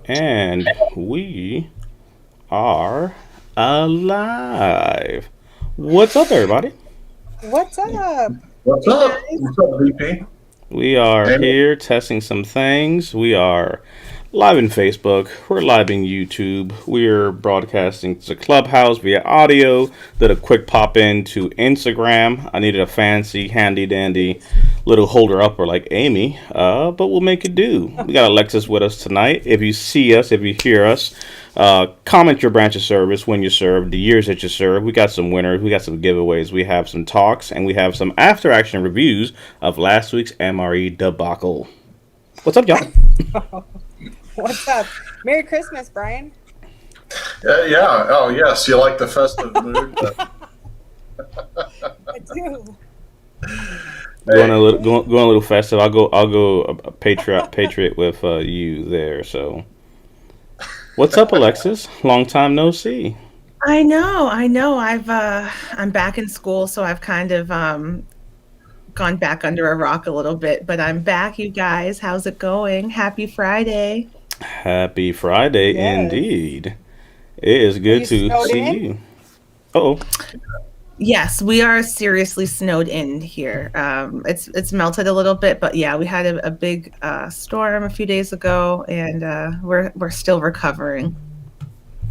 And we are alive. What's up, everybody? What's up? What's Hey up? guys. What's up, VP? We are And here testing some things. We are live in Facebook. We're live in YouTube. We're broadcasting to Clubhouse via audio. Did a quick pop in to Instagram. I needed a fancy, handy dandy little holder upper like Amy, but we'll make it do. We got Alexis with us tonight. If you see us, if you hear us, comment your branch of service when you serve, the years that you serve. We got some winners, we got some giveaways, we have some talks, and we have some after action reviews of last week's MRE debacle. What's up, y'all? What's up? Merry Christmas, Brian. yeah, oh yes, you like the festive mood. I do. Going a little, going a little festive. I'll go a patriot with you there. So, what's up, Alexis? Long time no see. I know. I'm back in school, so I've kind of gone back under a rock a little bit, but I'm back, you guys. How's it going? Happy Friday. Happy Friday, Yes. indeed. It is Are good you to snowed see in? you. Oh, Yes, we are seriously snowed in here. It's melted a little bit, but yeah, we had a big storm a few days ago, and we're still recovering.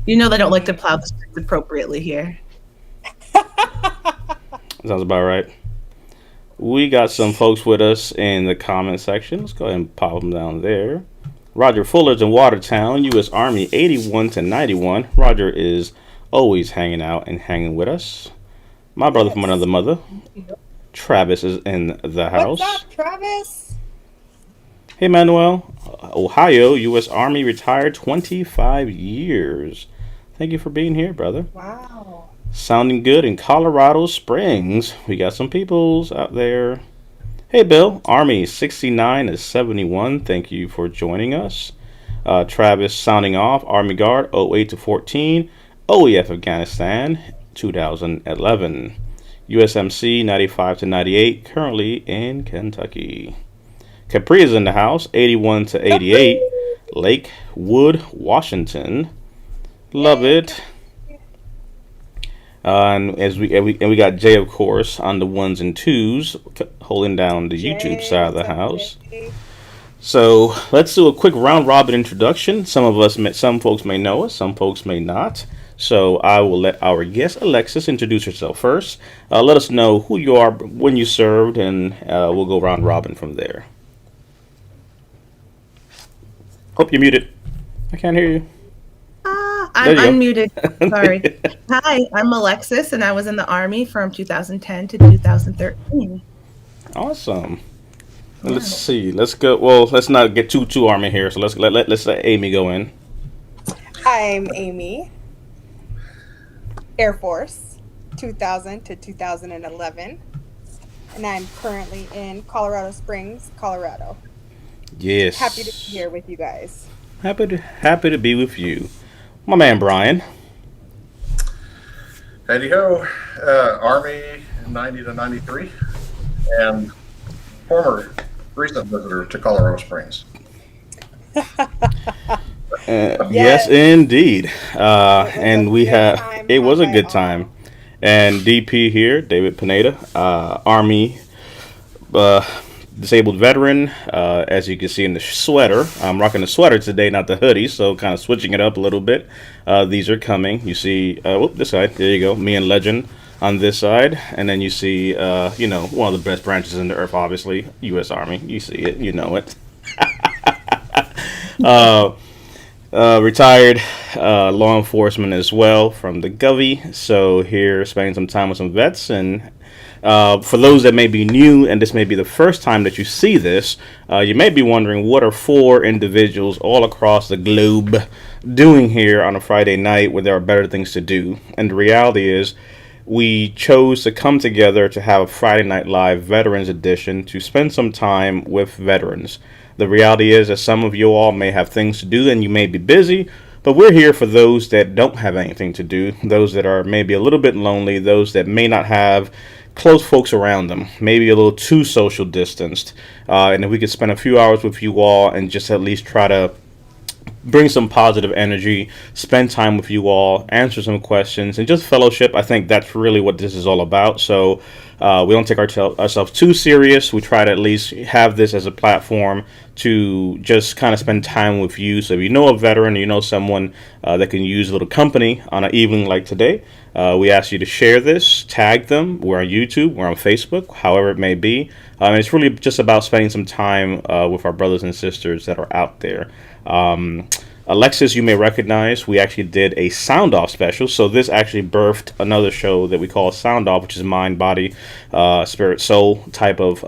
You know they don't like to plow the streets appropriately here. sounds about right. We got some folks with us in the comment section. Let's go ahead and pop them down there. Roger Fuller's in Watertown, U.S. Army 81 to 91. Roger is always hanging out and hanging with us. My brother from Yes. another mother, Travis, is in the What's house. up, Travis? Hey, Manuel, Ohio, U.S. Army, retired 25 years. Thank you for being here, brother. Wow. Sounding good in Colorado Springs. We got some peoples out there. Hey, Bill, Army 69 to 71. Thank you for joining us. Travis sounding off, Army Guard 08 to 14. OEF Afghanistan 2011. USMC 95 to 98. Currently in Kentucky. Capri is in the house 81 to 88. Lakewood, Washington. Love Yay. it. And we got Jay, of course, on the ones and twos, holding down the YouTube Jay, side of the what's up, house. Jay? So let's do a quick round robin introduction. Some folks may know us, some folks may not. So I will let our guest Alexis introduce herself first. Let us know who you are, when you served, and we'll go round robin from there. Hope you're muted. I can't hear you. I'm There you unmuted. Sorry. go. Hi, I'm Alexis, and I was in the Army from 2010 to 2013. Awesome. Yeah. Let's see. Let's go. Well, let's not get too army here. So let's let Amy go in. I'm Amy, Air Force, 2000 to 2011, and I'm currently in Colorado Springs, Colorado. Yes. Happy to be here with you guys. Happy to be with you, my man Brian. Howdy ho, Army 90 to 93, and former recent visitor to Colorado Springs. Yes, indeed. And we good have. time It was had a by good all. time. And DP here, David Pineda, Army disabled veteran. As you can see in the sweater, I'm rocking the sweater today, not the hoodie, so kind of switching it up a little bit. These are coming. You see, this side. There you go. Me and Legend on this side, and then you see, one of the best branches in the earth, obviously, U.S. Army. You see it, you know it. Retired law enforcement as well from the Govy. So here, spending some time with some vets. And for those that may be new, and this may be the first time that you see this, you may be wondering what are four individuals all across the globe doing here on a Friday night where there are better things to do. And the reality is, we chose to come together to have a Friday Night Live Veterans Edition to spend some time with veterans. The reality is that some of you all may have things to do and you may be busy, but we're here for those that don't have anything to do, those that are maybe a little bit lonely, those that may not have close folks around them, maybe a little too social distanced. And if we could spend a few hours with you all and just at least try to bring some positive energy, spend time with you all, answer some questions, and just fellowship. I think that's really what this is all about. So we don't take ourselves too serious. We try to at least have this as a platform to just kind of spend time with you. So if you know a veteran, you know someone that can use a little company on an evening like today, we ask you to share this, tag them. We're on YouTube, we're on Facebook, however it may be. And it's really just about spending some time with our brothers and sisters that are out there. Alexis, you may recognize, we actually did a Sound Off special. So this actually birthed another show that we call Sound Off, which is mind, body, spirit, soul type of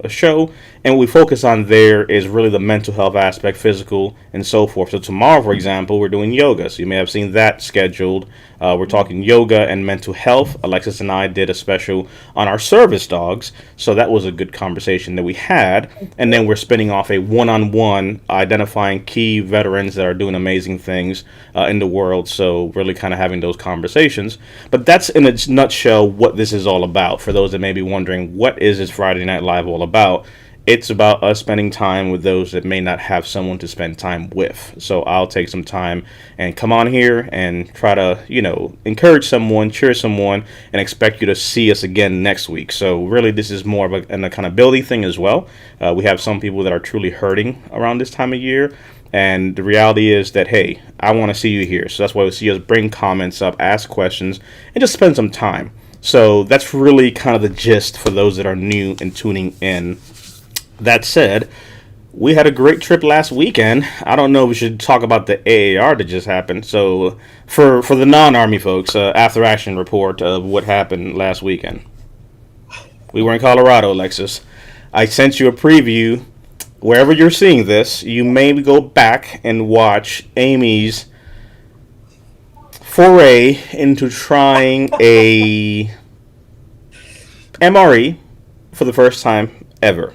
a show. And what we focus on there is really the mental health aspect, physical, and so forth. So tomorrow, for example, we're doing yoga. So you may have seen that scheduled. We're talking yoga and mental health. Alexis and I did a special on our service dogs. So that was a good conversation that we had. And then we're spinning off a one-on-one identifying key veterans that are doing amazing things in the world. So really kind of having those conversations. But that's in a nutshell what this is all about. For those that may be wondering, what is this Friday Night Live all about? It's about us spending time with those that may not have someone to spend time with. So I'll take some time and come on here and try to, encourage someone, cheer someone, and expect you to see us again next week. So really, this is more of an accountability thing as well. We have some people that are truly hurting around this time of year. And the reality is that, hey, I want to see you here. So that's why we see us bring comments up, ask questions, and just spend some time. So that's really kind of the gist for those that are new and tuning in. That said, we had a great trip last weekend. I don't know if we should talk about the AAR that just happened. So for the non-Army folks, after action report of what happened last weekend. We were in Colorado, Alexis. I sent you a preview. Wherever you're seeing this, you may go back and watch Amy's foray into trying a MRE for the first time ever.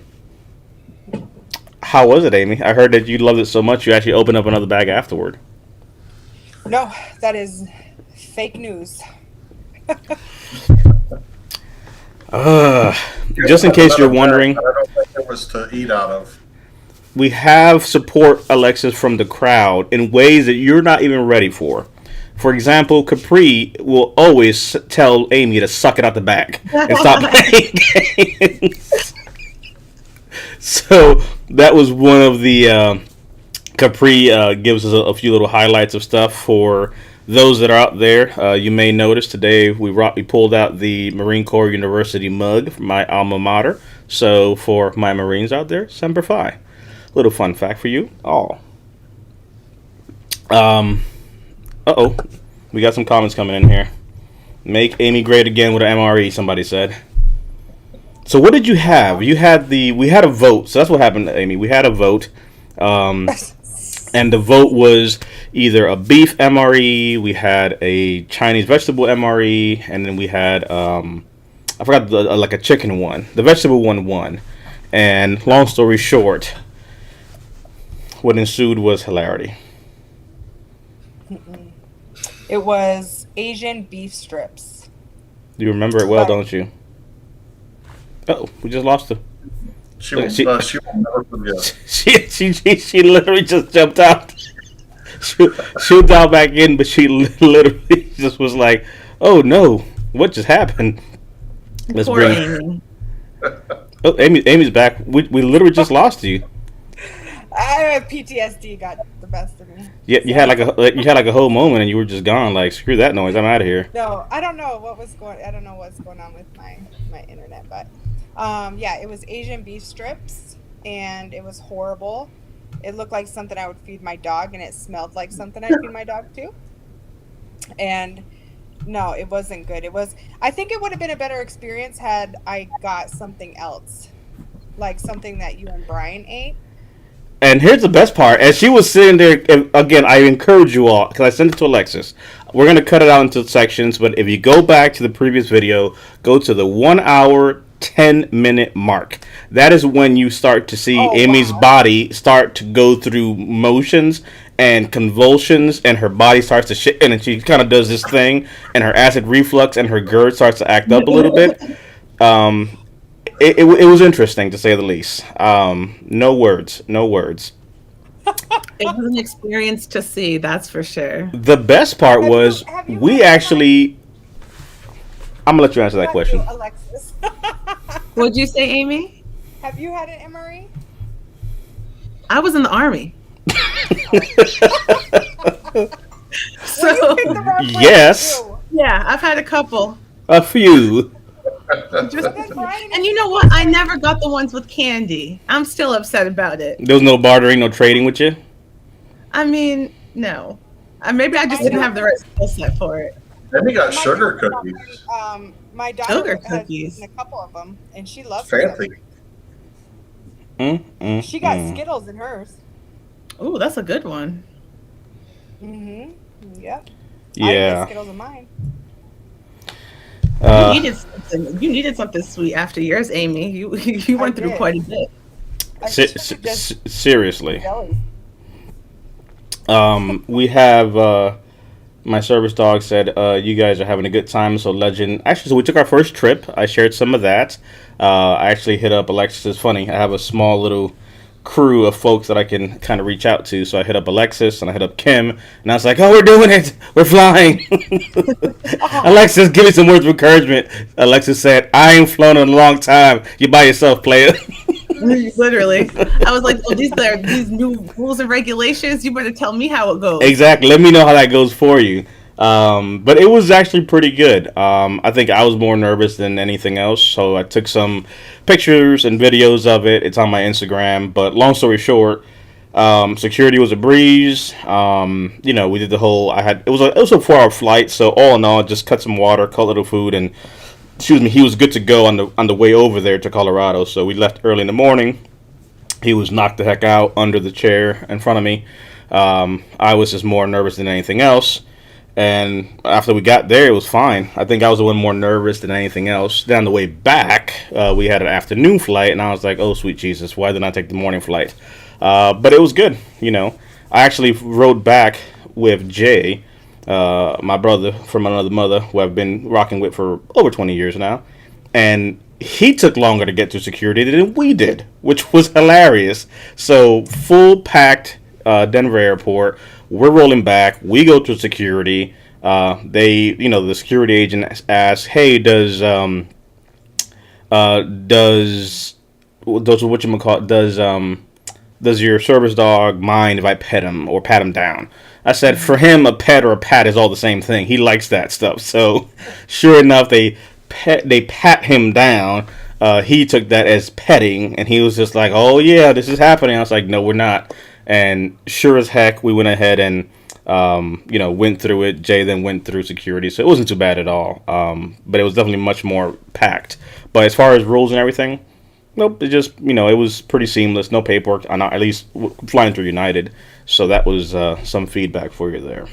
How was it, Amy? I heard that you loved it so much you actually opened up another bag afterward. No, that is fake news. Just in case you're wondering, I don't think it was to eat out of. we have support, Alexis, from the crowd in ways that you're not even ready for. For example, Capri will always tell Amy to suck it out the bag and stop playing games. So that was one of the Capri gives us a few little highlights of stuff for those that are out there. You may notice today we pulled out the Marine Corps University mug from my alma mater. So for my Marines out there, Semper Fi. Little fun fact for you all. We got some comments coming in here. Make Amy great again with an MRE, somebody said. So what did you have? We had a vote. So that's what happened, Amy. We had a vote. And the vote was either a beef MRE, we had a Chinese vegetable MRE, and then we had, I forgot, like a chicken one. The vegetable one won. And long story short, what ensued was hilarity. It was Asian beef strips. You remember it well, don't you? Oh, we just lost her. She will never forget. She literally just jumped out. She'll dial back in, but she literally just was like, "Oh no, what just happened?" Let's Poor bring. Amy. Oh, Amy's back. We literally just lost you. PTSD got the best of me. Yeah, you had like a whole moment, and you were just gone. Like, screw that noise, I'm out of here. No, I don't know what's going on with my internet, but yeah, it was Asian beef strips, and it was horrible. It looked like something I would feed my dog, and it smelled like something I'd feed my dog too. And no, it wasn't good. I think it would have been a better experience had I got something else, like something that you and Brian ate. And here's the best part. As she was sitting there, and again, I encourage you all, because I sent it to Alexis. We're going to cut it out into sections, but if you go back to the previous video, go to the 1 hour, 10-minute mark. That is when you start to see Amy's body start to go through motions and convulsions, and her body starts to shit, and then she kind of does this thing, and her acid reflux and her GERD starts to act up a little bit. It was interesting, to say the least. No words. It was an experience to see, that's for sure. The best part Have you was have you we had Emory? actually. I'm gonna let you answer that Not you, question. Alexis. What'd you say, Amy? Have you had an Emory? I was in the army. Oh. Well, you picked the So, wrong place to Yes, do. yeah, I've had a couple. a few. Just But then Brian and is you know what? I never got the ones with candy. I'm still upset about it. There was no bartering, no trading with you. I mean, no. Maybe I just my didn't have the daughter. right skill set for it. Then you got My sugar daughter cookies. my Sugar daughter has eaten cookies. a couple of them, and she loves her Fancy. Emory. Mm, mm, She got mm. Skittles in hers. Oh, that's a good one. Yep. I didn't get Yeah. Skittles in mine. You Uh, needed something. You needed something sweet after yours, Amy. You I went through quite did. a bit. I should have just seriously. jelly. We have my service dog said you guys are having a good time. So legend. Actually, so we took our first trip. I shared some of that. I actually hit up Alexis. It's funny. I have a small little crew of folks that I can kind of reach out to. So I hit up Alexis and I hit up Kim, and I was like, "Oh, we're doing it. We're flying." Oh, Alexis, give me some words of encouragement. Alexis said, "I ain't flown in a long time. You by yourself, player." nice. Literally. I was like, oh, these are these new rules and regulations. You better tell me how it goes. Exactly. Let me know how that goes for you. But it was actually pretty good. I think I was more nervous than anything else, so I took some pictures and videos of it. It's on my Instagram. But long story short, security was a breeze. We did the whole. It was a 4 hour flight, so all in all, just cut some water, cut a little food, and excuse me, he was good to go on the way over there to Colorado. So we left early in the morning. He was knocked the heck out under the chair in front of me. I was just more nervous than anything else. And after we got there, it was fine. I think I was the one more nervous than anything else. Then on the way back, we had an afternoon flight, and I was like, "Oh, sweet Jesus, why didn't I take the morning flight?" But it was good. I actually rode back with Jay, my brother from another mother, who I've been rocking with for over 20 years now, and he took longer to get through security than we did, which was hilarious. So full packed Denver airport. We're rolling back. We go through security. The security agent asks, "Hey, does what you call does your service dog mind if I pet him or pat him down?" I said, for him, a pet or a pat is all the same thing. He likes that stuff. So, sure enough, they pat him down. He took that as petting, and he was just like, "Oh yeah, this is happening." I was like, "No, we're not." And sure as heck, we went ahead and went through it. Jay then went through security, so it wasn't too bad at all. But it was definitely much more packed. But as far as rules and everything, nope. It just it was pretty seamless. No paperwork. At least flying through United. So that was some feedback for you there.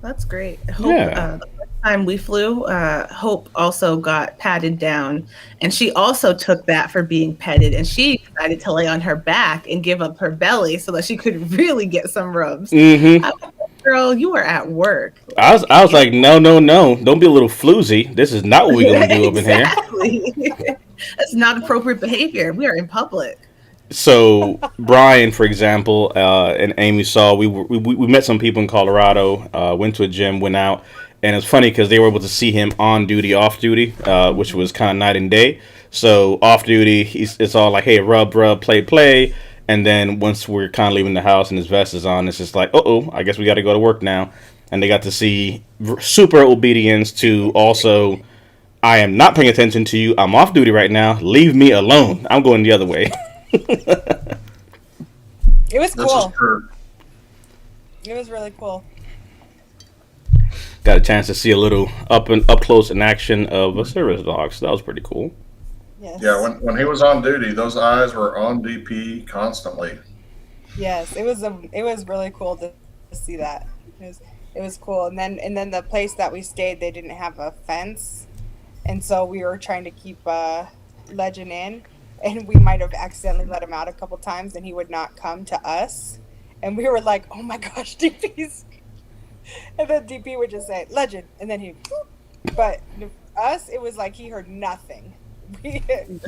That's great. Hope Yeah. the first time we flew, Hope also got patted down, and she also took that for being petted, and she decided to lay on her back and give up her belly so that she could really get some rubs. Mm-hmm. I was like, girl, you were at work. I was like, no, no, no. Don't be a little floozy. This is not what we're gonna do up in here. Exactly. That's not appropriate behavior. We are in public. So Brian, for example, and Amy saw we met some people in Colorado. Went to a gym, went out, and it's funny because they were able to see him on duty, off duty, which was kind of night and day. So off duty, it's all like, hey, rub, rub, play, play. And then once we're kind of leaving the house and his vest is on, it's just like, oh, I guess we got to go to work now. And they got to see super obedience to also, I am not paying attention to you. I'm off duty right now. Leave me alone. I'm going the other way. It was This is cool. true. It was really cool. Got a chance to see a little up close in action of a service dog, so that was pretty cool. Yes. Yeah, when he was on duty, those eyes were on DP constantly. Yes, it was really cool to see that. It was cool. And then the place that we stayed, they didn't have a fence, and so we were trying to keep Legend in, and we might have accidentally let him out a couple times, and he would not come to us, and we were like, "Oh my gosh, DP's!" And then DP would just say Legend, and then he. But us, it was like he heard nothing. We Legend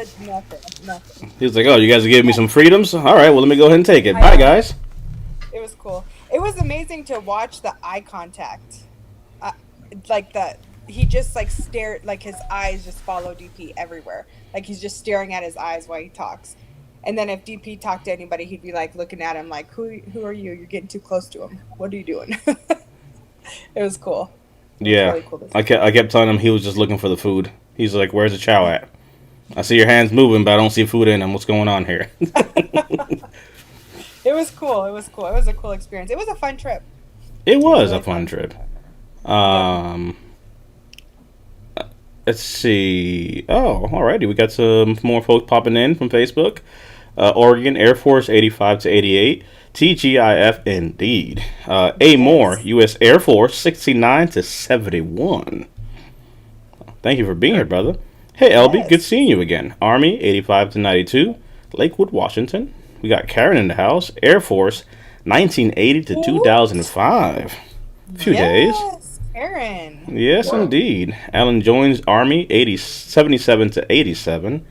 said nothing. He was like, "Oh, you guys are giving me some freedoms. All right, well, let me go ahead and take it. Bye, guys." It was cool. It was amazing to watch the eye contact. Like he just like stared, like his eyes just follow DP everywhere. Like he's just staring at his eyes while he talks. And then if DP talked to anybody, he'd be like looking at him like, who are you? You're getting too close to him. What are you doing? It was cool. Yeah, really cool I kept telling him he was just looking for the food. He's like, "Where's the chow at? I see your hands moving, but I don't see food in them. What's going on here?" It was cool. It was a cool experience. It was a fun trip. It was a fun trip. Let's see. Oh, alrighty. We got some more folks popping in from Facebook. Oregon Air Force 85 to 88. TGIF indeed. A Moore, U.S. Air Force 69 to 71. Thank you for being here, brother. Hey, LB, good seeing you again. Army 85 to 92. Lakewood, Washington. We got Karen in the house. Air Force 1980 to 2005. A few days. Karen. Yes, indeed. Alan joins Army 77 to 87.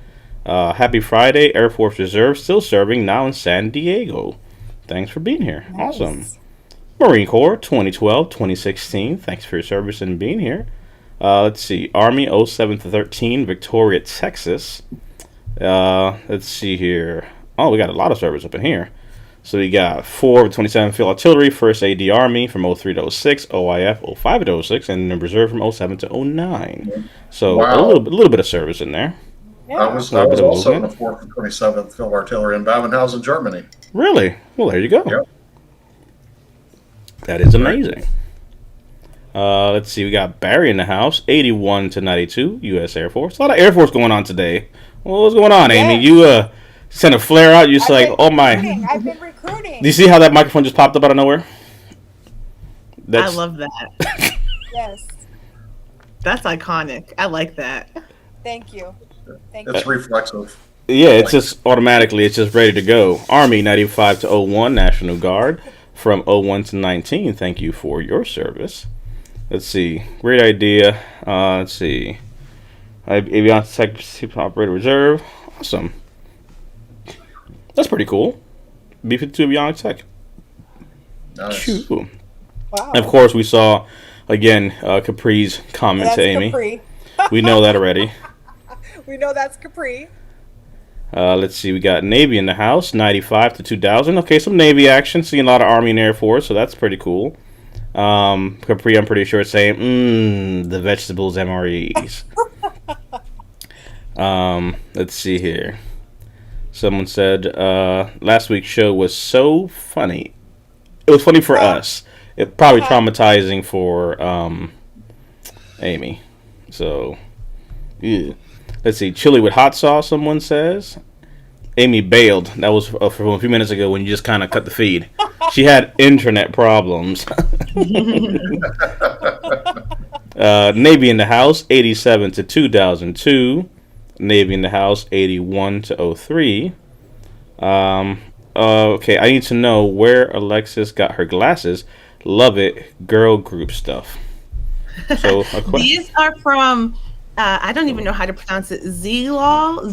Happy Friday, Air Force Reserve, still serving, now in San Diego. Thanks for being here. Nice. Awesome. Marine Corps 2012-2016. Thanks for your service and being here. Let's see. Army 07 to 13, Victoria, Texas. Let's see here. Oh, we got a lot of service up in here. So we got 4 of 27 Field Artillery, 1st AD Army from 03 to 06, OIF 05 to 06, and then Reserve from 07 to 09. So a little bit of service in there. Yeah. I was also in the 4th and 27th Field Artillery in Babenhausen, Germany. Really? Well, there you go. Yep. That is amazing. Let's see. We got Barry in the house, 81 to 92, U.S. Air Force. A lot of Air Force going on today. Well, what's going on, Amy? You sent a flare out. You're just like, oh my. I've been recruiting. Do you see how that microphone just popped up out of nowhere? I love that. Yes. That's iconic. I like that. Thank you. It's reflexive. Yeah, it's just automatically, it's just ready to go. Army 95 to 01, National Guard from 01 to 19. Thank you for your service. Let's see. Great idea. Let's see. Avionics Tech Super Operator Reserve. Awesome. That's pretty cool. B-52 Avionics Tech. Nice. Shoo. Wow. And of course, we saw, again, Capri's comment to Amy. Capri. We know that already. We know that's Capri. Let's see, we got Navy in the house, 95 to 2000. Okay, some Navy action. Seeing a lot of Army and Air Force, so that's pretty cool. Capri, I'm pretty sure, is saying, the vegetables MREs. Let's see here. Someone said, last week's show was so funny. It was funny for us. It probably traumatizing for Amy. So, yeah. Let's see. Chili with hot sauce, someone says. Amy bailed. That was from a few minutes ago when you just kind of cut the feed. She had internet problems. Navy in the house, 87 to 2002. Navy in the house, 81 to 03. Okay, I need to know where Alexis got her glasses. Love it. Girl group stuff. So These are from, I don't even know how to pronounce it, Zeelool,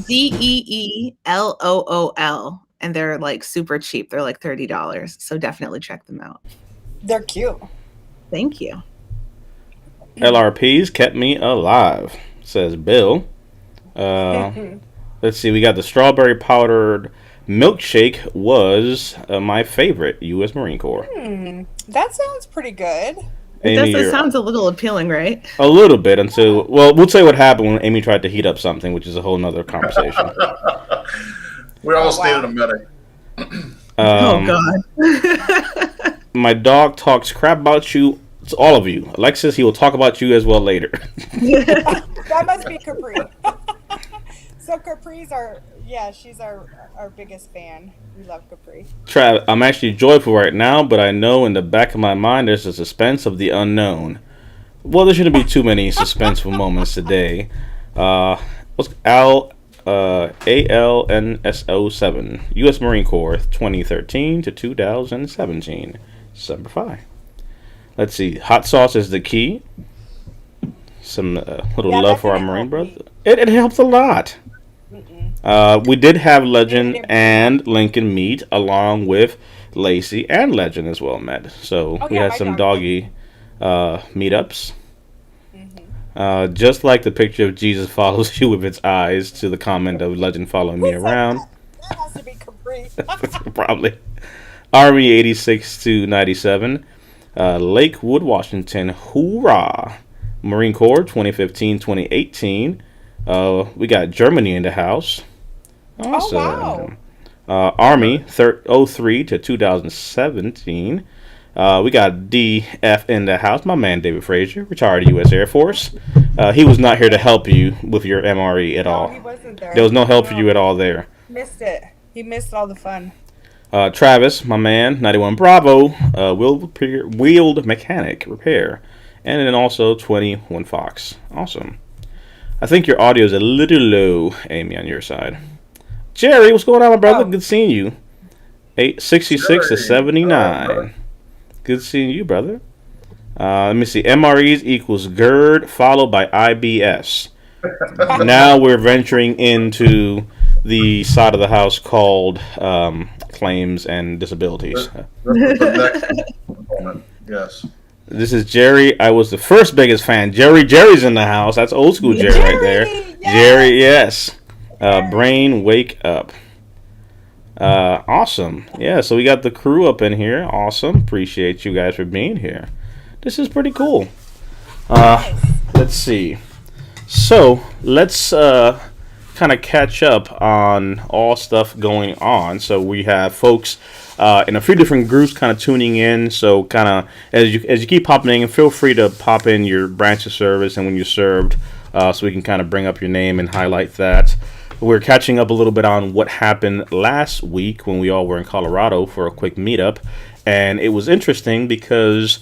Zeelool, and they're like super cheap. They're like $30. So definitely check them out. They're cute. Thank you. LRPs kept me alive, says Bill. Let's see, we got the strawberry powdered milkshake was my favorite, U.S. Marine Corps. That sounds pretty good. It sounds a little appealing, right? A little bit until, well, we'll tell you what happened when Amy tried to heat up something, which is a whole nother conversation. We almost needed a medic. Oh, God. My dog talks crap about you. It's all of you. Alexis, he will talk about you as well later. That must be Capri. So Capri's she's our biggest fan. We love Capri. Trav, I'm actually joyful right now, but I know in the back of my mind there's a suspense of the unknown. Well, there shouldn't be too many suspenseful moments today. What's ALNSO7, U.S. Marine Corps, 2013 to 2017, December 5. Let's see. Hot sauce is the key. Some little love for our Marine brothers. It helps a lot. We did have Legend and Lincoln meet along with Lacey and Legend as well met. So Oh we yeah, had my some dog. doggy meetups. Mm-hmm. Just like the picture of Jesus follows you with its eyes to the comment of Legend following me Who said around. that? That has to be Capri. Probably. Army 86 to 97. Lakewood, Washington. Hoorah. Marine Corps 2015 2018. We got Germany in the house. Oh Awesome. wow. Army 03 to 2017. We got DF in the house. My man David Frazier, retired U.S. Air Force. He was not here to help you with your MRE at No, all. he wasn't there. There was no help for you No, at all there. missed it. He missed all the fun. Travis, my man, 91 Bravo, wheeled mechanic repair. And then also 21 Fox. Awesome. I think your audio is a little low, Amy, on your side. Jerry, what's going on, my brother? Oh. Good seeing you. 866 to Jerry. 79. brother. Good seeing you, brother. Let me see. MREs equals GERD followed by IBS. Now we're venturing into the side of the house called claims and disabilities. This is the next component. Yes. This is Jerry. I was the first biggest fan. Jerry's in the house. That's old school Jerry right there. Yes! Jerry, yes. Brain, wake up. Awesome. Yeah, so we got the crew up in here. Awesome. Appreciate you guys for being here. This is pretty cool. Let's see. So, let's kind of catch up on all stuff going on. So, we have folks in a few different groups kind of tuning in. So, kind of as you keep popping in, feel free to pop in your branch of service and when you served, so we can kind of bring up your name and highlight that. We're catching up a little bit on what happened last week when we all were in Colorado for a quick meetup, and it was interesting because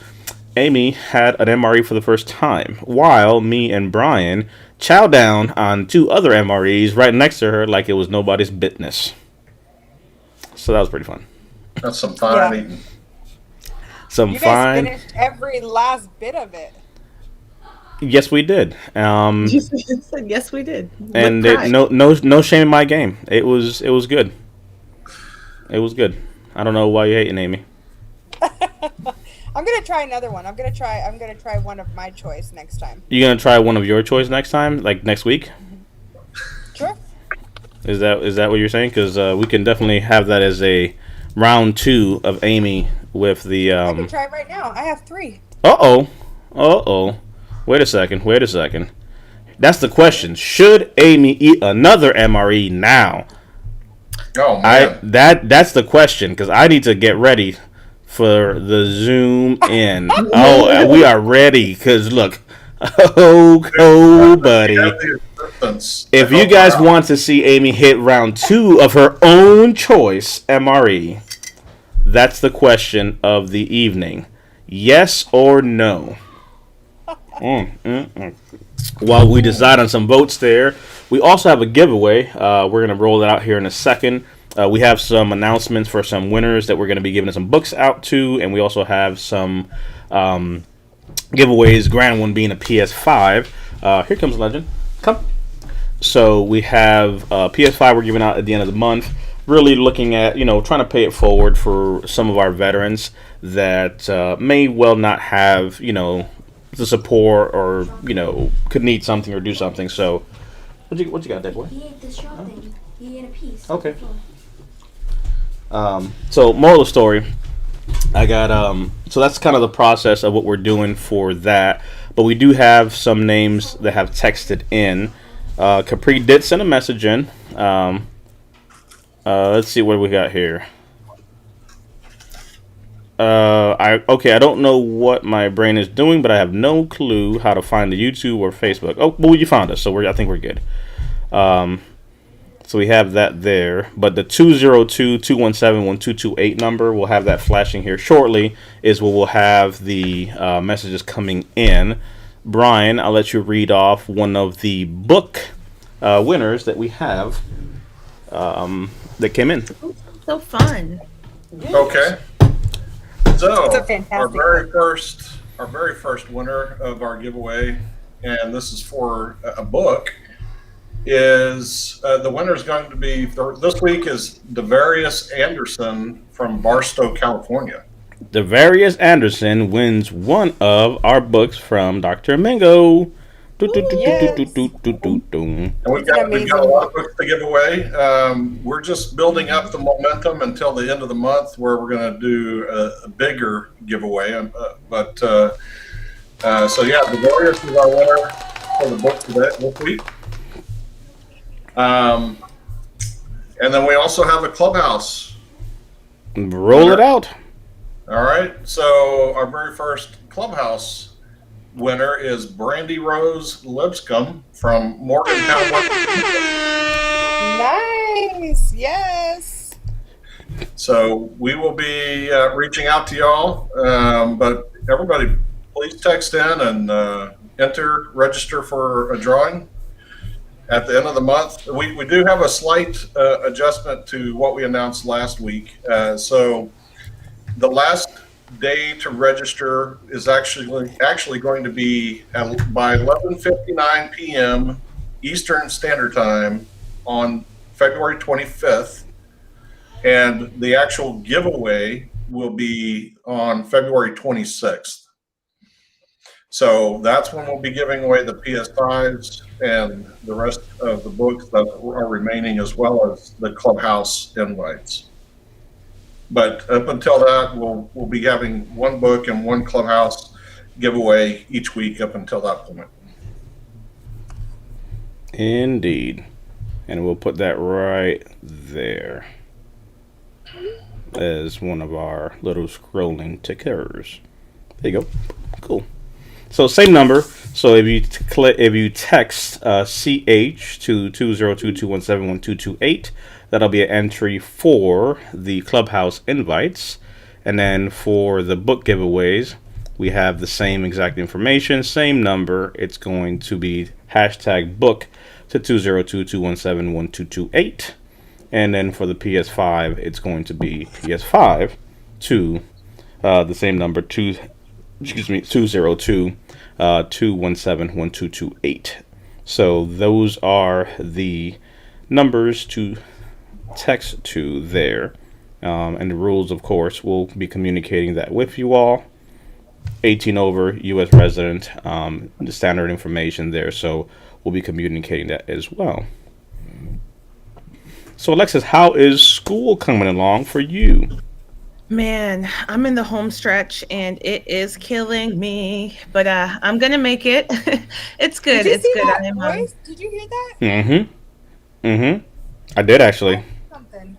Amy had an MRE for the first time, while me and Brian chow down on two other MREs right next to her like it was nobody's business. So that was pretty fun. That's some fine Yeah. eating. Some You guys fine. finished every last bit of it. Yes, we did. Yes, we did. And With pride. no shame in my game. It was good. It was good. I don't know why you're hating, Amy. I'm gonna try another one. I'm gonna try one of my choice next time. You gonna try one of your choice next time, like next week? Sure. Is that what you're saying? Because we can definitely have that as a round 2 of Amy with the. I can try it right now. I have 3. Uh oh. Wait a second. That's the question. Should Amy eat another MRE now? Oh man. That's the question because I need to get ready for the zoom in. Oh, we are ready because look, oh, buddy. You have the assistance to If you help guys her out. want to see Amy hit round 2 of her own choice MRE, that's the question of the evening. Yes or no? While we decide on some votes there, we also have a giveaway. We're going to roll it out here in a second. We have some announcements for some winners that we're going to be giving some books out to, and we also have some giveaways, grand one being a PS5. Here comes Legend. Come. So we have PS5 we're giving out at the end of the month. Really looking at, trying to pay it forward for some of our veterans that may well not have, the support or, could need something or do something. So, what you got there, boy? He ate the straw thing. He ate a piece. Okay. So, moral of the story, I got, so that's kind of the process of what we're doing for that. But we do have some names that have texted in. Capri did send a message in. Let's see what we got here. I don't know what my brain is doing, but I have no clue how to find the YouTube or Facebook. Oh, well, you found us, so I think we're good. So we have that there. But the 202-217-1228 number, we'll have that flashing here shortly, is where we'll have the messages coming in. Brian, I'll let you read off one of the book winners that we have that came in. So fun. Okay. So It's a fantastic our very first winner of our giveaway, and this is for a book, is the winner is going to be this week is Devarius Anderson from Barstow, California. Devarius Anderson wins one of our books from Dr. Mingo. Yes. And It's an we've got a amazing lot of book. books to give away. We're just building up the momentum until the end of the month, where we're going to do a bigger giveaway. So yeah, Devarius is our winner for the book this week. And then we also have a clubhouse. Roll it out. All right. So our very first clubhouse winner is Brandy Rose Lipscomb from Morgantown. Nice. Yes. So we will be reaching out to y'all. But everybody, please text in and register for a drawing at the end of the month. We do have a slight adjustment to what we announced last week. So the last day to register is actually going to be by 11:59 p.m. Eastern Standard Time on February 25th, and the actual giveaway will be on February 26th. So that's when we'll be giving away the PS5s and the rest of the books that are remaining, as well as the clubhouse invites. But up until that, we'll be having one book and one clubhouse giveaway each week up until that point. Indeed. And we'll put that right there as one of our little scrolling tickers. There you go. Cool. So same number. So if you text CH to 202-217-1228, that'll be an entry for the clubhouse invites. And then for the book giveaways, we have the same exact information, same number. It's going to be hashtag book to 202-217-1228. And then for the PS5, it's going to be PS5 to the same number, 202-217-1228. So those are the numbers to text to there. And the rules, of course, we'll be communicating that with you all. 18 over, U.S. resident, the standard information there. So we'll be communicating that as well. So Alexis, how is school coming along for you? Man, I'm in the home stretch and it is killing me, but I'm gonna make it. It's good. Did you It's see good. that I am. voice? Did you hear that? I did actually. Something.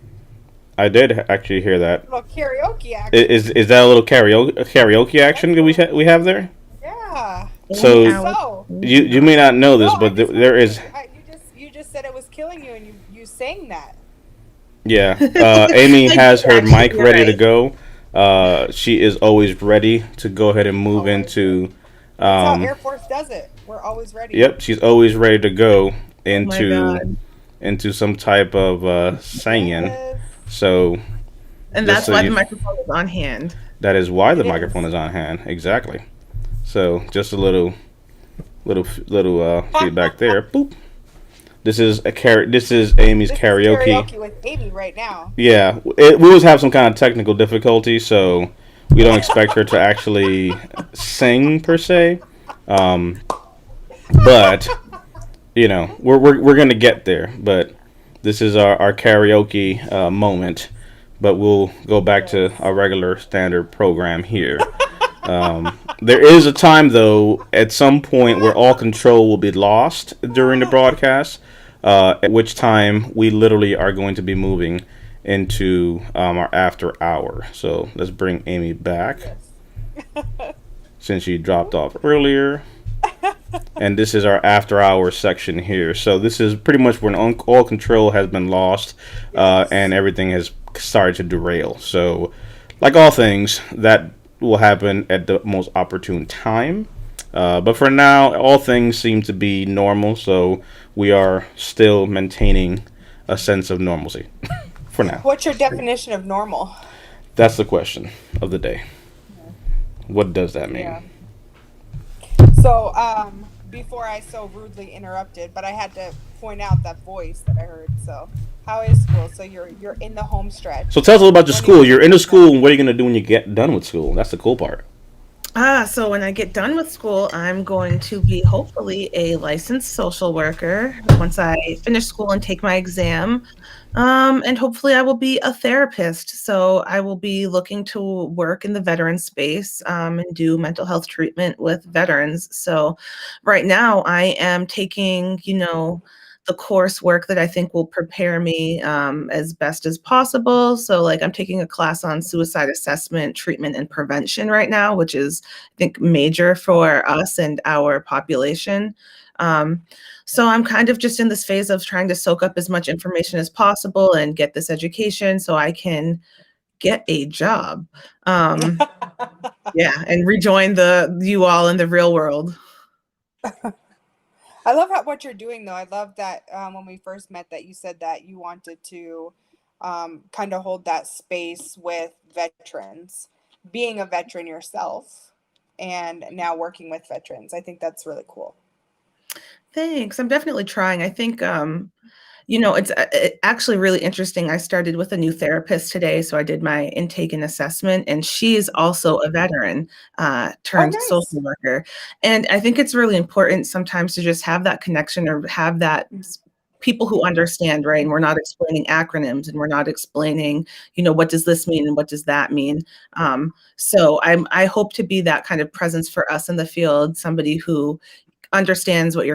I did actually hear that. A little karaoke action. Is that a little karaoke action that we have there? Yeah. So you may not know this, but there is. You just said it was killing you, and you sang that. Yeah, Amy has her Actually, mic you're ready to right. go. She is always ready to go ahead and move into. That's how Air Force does it. We're always ready. Yep, she's always ready to go into God. into some type of singing. Yes. So And just that's so why you- the microphone is on hand. that is why the It is. microphone is on hand. Exactly. So just a little feedback there. Boop. This is Amy's This is karaoke. with Amy right now. Yeah, we always have some kind of technical difficulty, so we don't expect her to actually sing per se. But you know, we're gonna get there. But this is our karaoke moment. But we'll go back to our regular standard program here. There is a time, though, at some point where all control will be lost during the broadcast, at which time we literally are going to be moving into our after hour. So let's bring Amy back since she dropped off earlier. And this is our after hour section here. So this is pretty much when all control has been lost and everything has started to derail. So like all things, that will happen at the most opportune time. But for now, all things seem to be normal. So we are still maintaining a sense of normalcy for now. What's your definition of normal? That's the question of the day. What does that mean? Yeah. So, before I so rudely interrupted, but I had to point out that voice that I heard. So, how is school? So you're in the home So stretch. tell us a little about your When are school. you You're gonna in the be done? school, and what are you going to do when you get done with school? That's the cool part. So when I get done with school, I'm going to be hopefully a licensed social worker once I finish school and take my exam. And hopefully I will be a therapist. So I will be looking to work in the veteran space, and do mental health treatment with veterans. So right now I am taking, the coursework that I think will prepare me, as best as possible. So, like, I'm taking a class on suicide assessment, treatment, and prevention right now, which is, I think, major for us and our population. Um, so, I'm kind of just in this phase of trying to soak up as much information as possible and get this education so I can get a job. Um, yeah, and rejoin you all in the real world. I love what you're doing, though. I love that when we first met, that you said that you wanted to kind of hold that space with veterans, being a veteran yourself, and now working with veterans. I think that's really cool. Thanks. I'm definitely trying. I think, it's actually really interesting. I started with a new therapist today, so I did my intake and assessment, and she is also a veteran, Oh, turned social nice. worker. And I think it's really important sometimes to just have that connection or have that people who understand, right? And we're not explaining acronyms and we're not explaining, what does this mean and what does that mean? So I hope to be that kind of presence for us in the field, somebody who understands what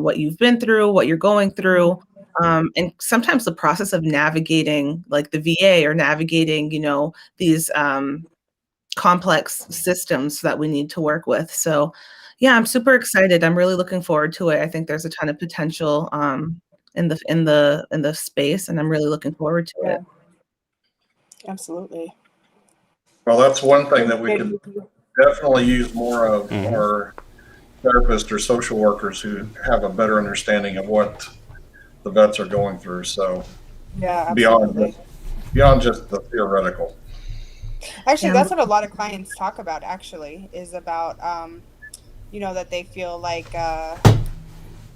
what you've been through, what you're going through. And sometimes the process of navigating like the VA or navigating, these complex systems that we need to work with. So yeah, I'm super excited. I'm really looking forward to it. I think there's a ton of potential in the space, and I'm really looking forward to Yeah, it. absolutely. Well, that's one thing that we Maybe. could definitely use more of Hmm. our therapists or social workers who have a better understanding of what the vets are going through. So Yeah, beyond absolutely. just beyond just the theoretical. Actually, Yeah, I'm that's what a lot of clients talk about, actually, is about, that they feel like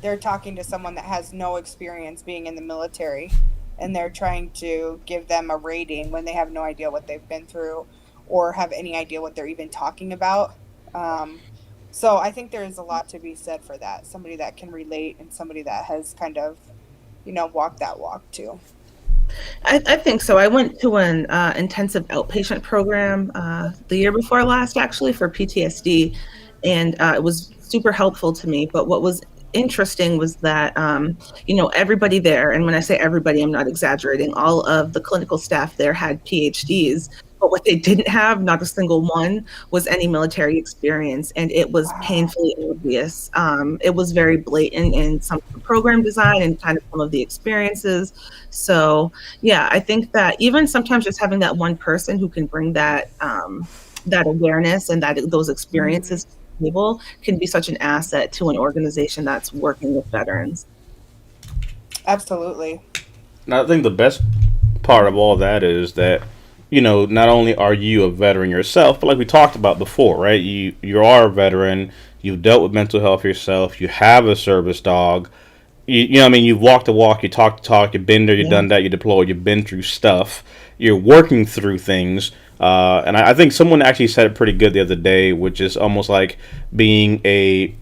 they're talking to someone that has no experience being in the military, and they're trying to give them a rating when they have no idea what they've been through or have any idea what they're even talking about. Um, so I think there's a lot to be said for that. Somebody that can relate and somebody that has kind of, walked that walk too. I think so. I went to an intensive outpatient program the year before last, actually, for PTSD, and it was super helpful to me. But what was interesting was that, everybody there, and when I say everybody, I'm not exaggerating, all of the clinical staff there had PhDs. But what they didn't have, not a single one, was any military experience. And it was Wow. painfully obvious. It was very blatant in some of the program design and kind of some of the experiences. So, yeah, I think that even sometimes just having that one person who can bring that awareness and those Mhm. experiences to the table can be such an asset to an organization that's working with veterans. Absolutely. And I think the best part of all that is that not only are you a veteran yourself, but like we talked about before, right? You are a veteran. You've dealt with mental health yourself. You have a service dog. What I mean, you've walked the walk, you talked the talk, you've been there, you've Yeah. done that, you deployed, you've been through stuff, you're working through things. And I think someone actually said it pretty good the other day, which is almost like being a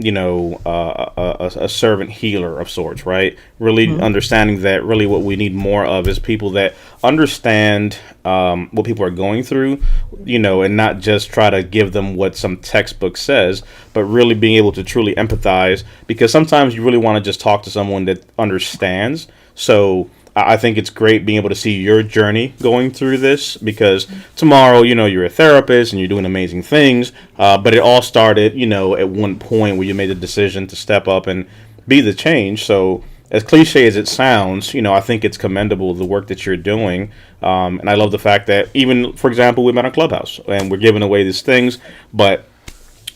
servant healer of sorts, right? Really Mhm. understanding that really what we need more of is people that understand what people are going through, and not just try to give them what some textbook says, but really being able to truly empathize. Because sometimes you really want to just talk to someone that understands. So I think it's great being able to see your journey going through this because tomorrow, you're a therapist and you're doing amazing things. But it all started, at one point where you made the decision to step up and be the change. So as cliche as it sounds, I think it's commendable the work that you're doing. And I love the fact that even, for example, we met on Clubhouse and we're giving away these things, but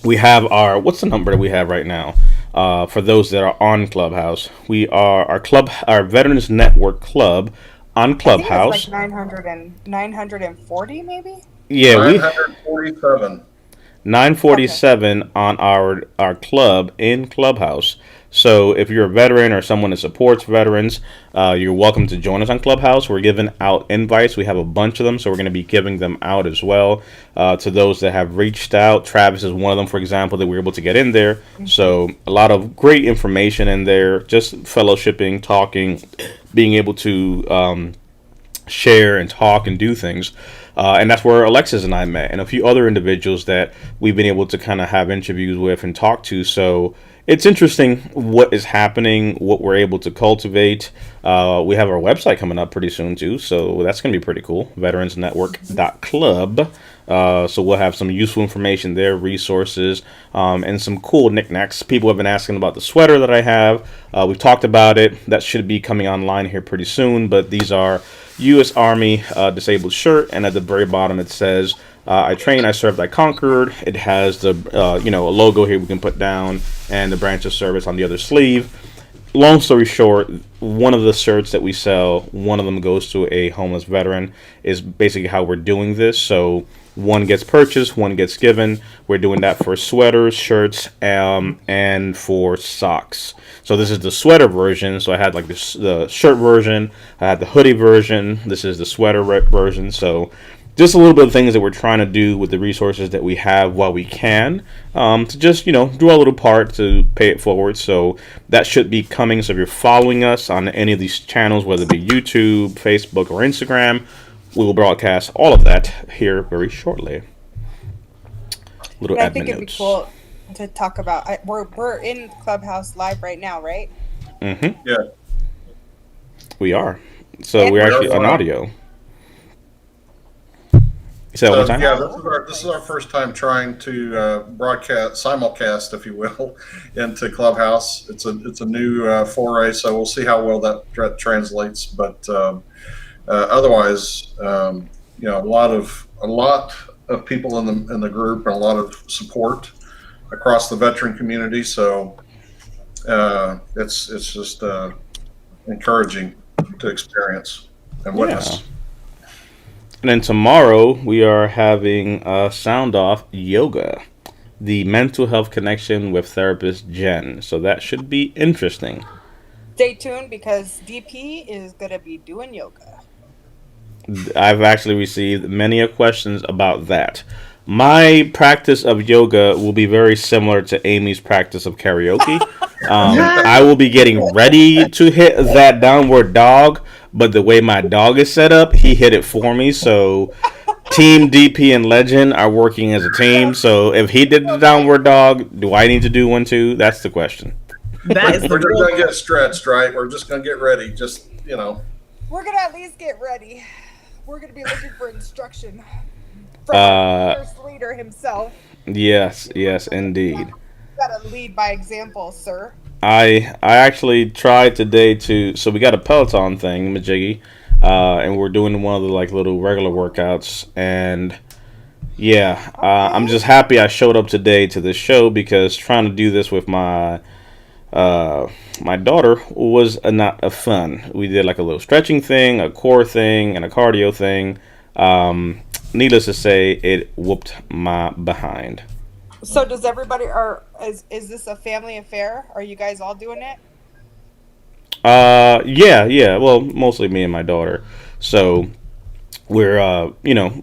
we have what's the number that we have right now? For those that are on Clubhouse, we are our Veterans Network Club on I think it's like Clubhouse. 940, maybe. Yeah, we 947. 947 Okay. on our club in Clubhouse. So if you're a veteran or someone that supports veterans, you're welcome to join us on Clubhouse. We're giving out invites. We have a bunch of them, so we're going to be giving them out as well to those that have reached out. Travis is one of them, for example, that we were able to get in there. So a lot of great information in there, just fellowshipping, talking, being able to share and talk and do things. And that's where Alexis and I met, and a few other individuals that we've been able to kind of have interviews with and talk to. So it's interesting what is happening, what we're able to cultivate. We have our website coming up pretty soon too, so that's going to be pretty cool. Veteransnetwork.club. So we'll have some useful information there, resources, and some cool knickknacks. People have been asking about the sweater that I have. We've talked about it. That should be coming online here pretty soon, but these are U.S. Army disabled shirt, and at the very bottom it says, I trained, I served, I conquered. It has the a logo here we can put down, and the branch of service on the other sleeve. Long story short, one of the shirts that we sell, one of them goes to a homeless veteran, is basically how we're doing this. So one gets purchased, one gets given. We're doing that for sweaters, shirts, and for socks. So this is the sweater version. So I had like the shirt version, I had the hoodie version. This is the sweater version. So just a little bit of things that we're trying to do with the resources that we have while we can, to just, do our little part to pay it forward. So that should be coming. So if you're following us on any of these channels, whether it be YouTube, Facebook, or Instagram, we will broadcast all of that here very shortly. Little I admin think it'd be notes. cool to talk about. We're in Clubhouse live right now, right? Mm-hmm. Yeah. We are. So And we're we are actually on live. audio. Say that one time? Yeah, this is our first time trying to simulcast, if you will, into Clubhouse. It's a new foray, so we'll see how well that translates. But otherwise, a lot of people in the group and a lot of support across the veteran community. So it's just encouraging to experience and witness. Yeah. And then tomorrow we are having Sound Off Yoga, the mental health connection with therapist Jen. So that should be interesting. Stay tuned because DP is gonna be doing yoga. I've actually received many questions about that. My practice of yoga will be very similar to Amy's practice of karaoke. I will be getting ready to hit that downward dog, but the way my dog is set up, he hit it for me. So Team DP and Legend are working as a team. So if he did the downward dog, do I need to do one too? That's the question. That is We're the just going to get stretched, right? We're just going to get ready. Just, We're gonna at least get ready. We're gonna be looking for instruction from our first leader himself. Yes, indeed. You gotta lead by example, sir. I actually tried today so we got a Peloton thing, Majiggy, and we're doing one of the like little regular workouts, and yeah, I'm just happy I showed up today to this show, because trying to do this with my daughter was not a fun. We did like a little stretching thing, a core thing, and a cardio thing. Needless to say, it whooped my behind. So does everybody, is this a family affair? Are you guys all doing it? Yeah. Well, mostly me and my daughter. So we're,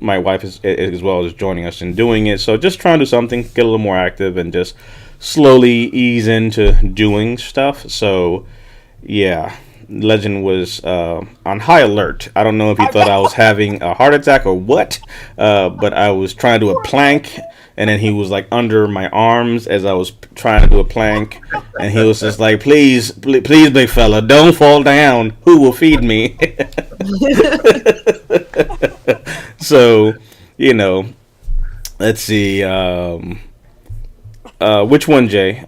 my wife is as well as joining us in doing it. So just trying to do something, get a little more active, and just slowly ease into doing stuff. So yeah, Legend was on high alert. I don't know if he thought I was having a heart attack or what, but I was trying to do a plank, and then he was like under my arms as I was trying to do a plank, and he was just like, please, big fella, don't fall down. Who will feed me? So, let's see. Which one, Jay?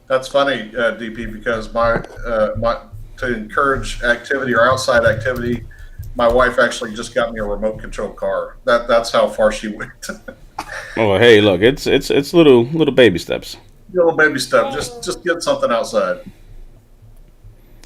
That's funny, DP, because my to encourage activity or outside activity, my wife actually just got me a remote control car. That's how far she went. Oh, hey, look, it's little baby steps. Little baby step, just get something outside.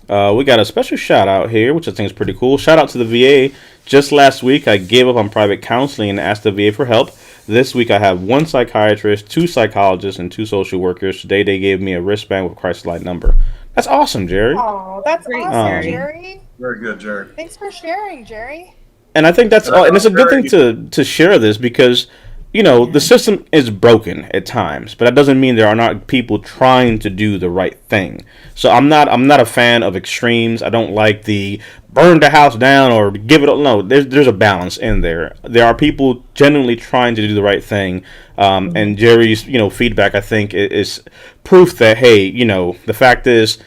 We got a special shout out here, which I think is pretty cool. Shout out to the VA. Just last week, I gave up on private counseling and asked the VA for help. This week I have 1 psychiatrist, 2 psychologists, and 2 social workers. Today they gave me a wristband with a crisis light number. That's awesome, Jerry. Oh, that's Great, awesome, Jerry. Jerry. Very good, Jerry. Thanks for sharing, Jerry. And I think that's and it's a good thing to share this because the system is broken at times, but that doesn't mean there are not people trying to do the right thing. So I'm not a fan of extremes. I don't like the burn the house down or give it. No, there's a balance in there. There are people genuinely trying to do the right thing. And Jerry's feedback, I think, is proof that hey, the fact is,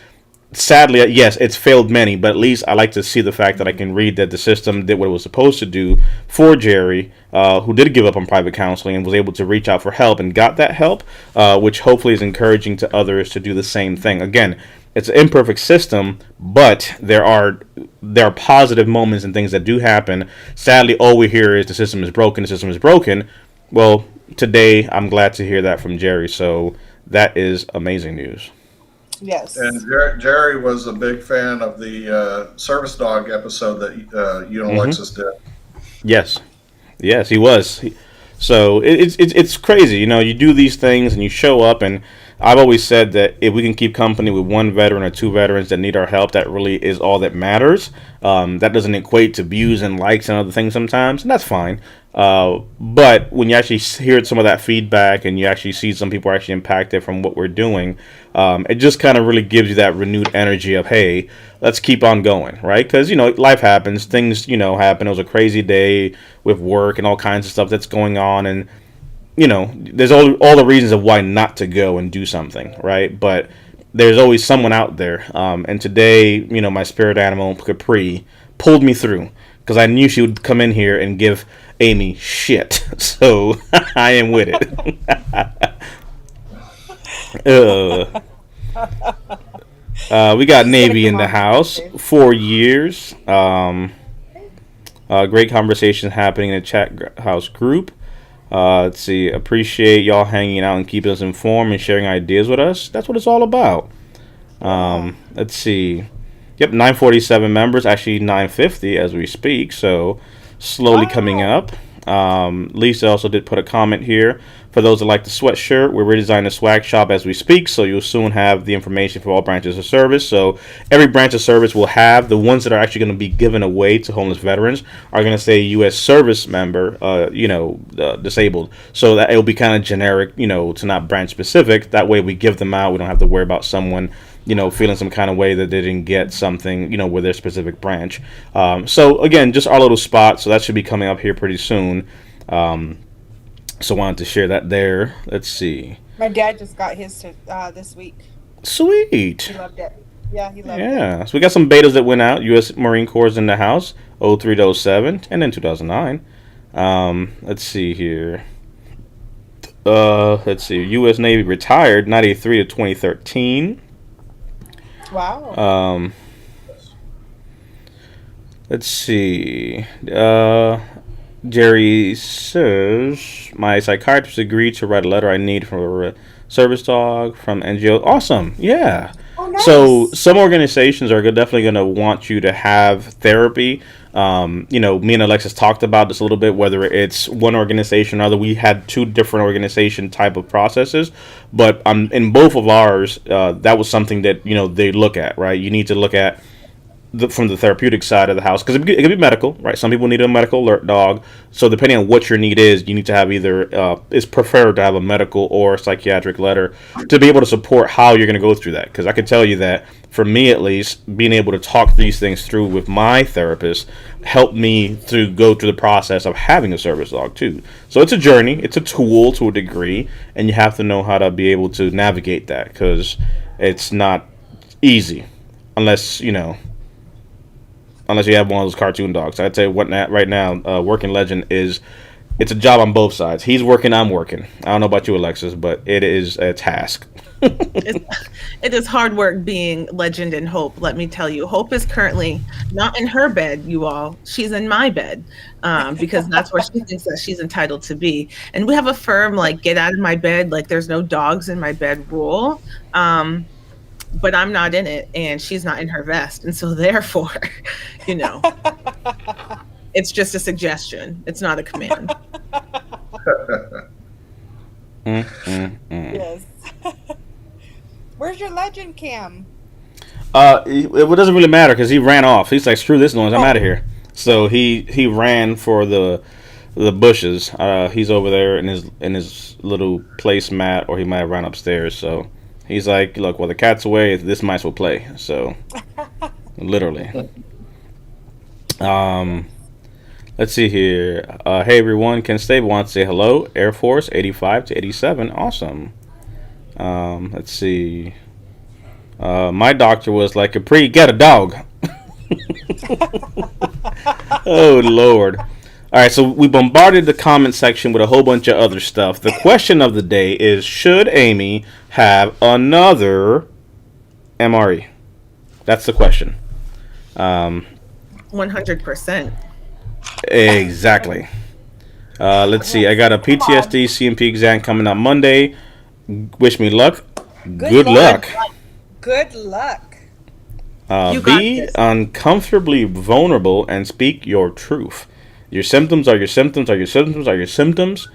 sadly, yes, it's failed many, but at least I like to see the fact that I can read that the system did what it was supposed to do for Jerry, who did give up on private counseling and was able to reach out for help and got that help, which hopefully is encouraging to others to do the same thing. Again, it's an imperfect system, but there are positive moments and things that do happen. Sadly, all we hear is the system is broken, the system is broken. Well, today I'm glad to hear that from Jerry, so that is amazing news. Yes. And Jerry was a big fan of the service dog episode that you and Alexis did. Yes, he was. So it's crazy. You do these things and you show up, and I've always said that if we can keep company with 1 veteran or 2 veterans that need our help, that really is all that matters. That doesn't equate to views and likes and other things sometimes, and that's fine. But when you actually hear some of that feedback and you actually see some people are actually impacted from what we're doing, it just kind of really gives you that renewed energy of, hey, let's keep on going, right? Because, life happens, things, happen. It was a crazy day with work and all kinds of stuff that's going on. And, there's all the reasons of why not to go and do something, right? But there's always someone out there. And today, my spirit animal, Capri, pulled me through because I knew she would come in here and give Amy shit. So I am with it. We got Navy in the house. 4 years. Great conversation happening in the chat house group. Let's see. Appreciate y'all hanging out and keeping us informed and sharing ideas with us. That's what it's all about. Let's see. Yep, 947 members. Actually, 950 as we speak. So slowly coming up. Lisa also did put a comment here. For those that like the sweatshirt, we're redesigning the swag shop as we speak, so you'll soon have the information for all branches of service. So every branch of service will have the ones that are actually going to be given away to homeless veterans are going to say U.S. service member, disabled. So that it'll be kind of generic, to not branch specific. That way we give them out. We don't have to worry about someone feeling some kind of way that they didn't get something, with their specific branch. So again, just our little spot. So that should be coming up here pretty soon. So wanted to share that there. Let's see. My dad just got his this week. Sweet. He loved it. Yeah, he loved it. Yeah. So we got some betas that went out. U.S. Marine Corps is in the house. 03 to 07, and then 2009. Let's see here. Let's see. U.S. Navy retired 93 to 2013. Wow. Let's see. Jerry says, my psychiatrist agreed to write a letter I need for a service dog from NGO. Awesome. Yeah. Oh, nice. So some organizations are definitely going to want you to have therapy. Me and Alexis talked about this a little bit, whether it's one organization or other. We had 2 different organization type of processes, but in both of ours, that was something that, they look at, right? You need to look at from the therapeutic side of the house, because it could be medical, right? Some people need a medical alert dog. So depending on what your need is, you need to have either, it's preferred to have a medical or psychiatric letter to be able to support how you're going to go through that. Because I can tell you that, for me at least, being able to talk these things through with my therapist helped me to go through the process of having a service dog too. So it's a journey, it's a tool to a degree, and you have to know how to be able to navigate that, because it's not easy unless you have one of those cartoon dogs. I'd say right now, Working Legend it's a job on both sides. He's working, I'm working. I don't know about you, Alexis, but it is a task. It is hard work being Legend and Hope, let me tell you. Hope is currently not in her bed, you all. She's in my bed, because that's where she thinks that she's entitled to be. And we have a firm, get out of my bed, there's no dogs in my bed rule. But I'm not in it, and she's not in her vest. And so therefore, it's just a suggestion. It's not a command. Yes. Where's your legend cam? It doesn't really matter because he ran off. He's like, screw this noise, I'm out of here. So he ran for the bushes. He's over there in his little placemat, or he might have run upstairs. So he's like, look, while the cat's away, this might as well play. So literally. Let's see here. Hey everyone, Ken Stable wants to say hello. Air Force 85 to 87. Awesome. Let's see. My doctor was like, Capri, get a dog. Oh Lord. Alright, so we bombarded the comment section with a whole bunch of other stuff. The question of the day is, should Amy have another MRE? That's the question. 100%. Exactly. Let's see. I got a PTSD CMP exam coming up Monday. Wish me luck. Good luck. Good luck. You got Be this. uncomfortably vulnerable and speak your truth. Your symptoms are your symptoms are your symptoms are your symptoms.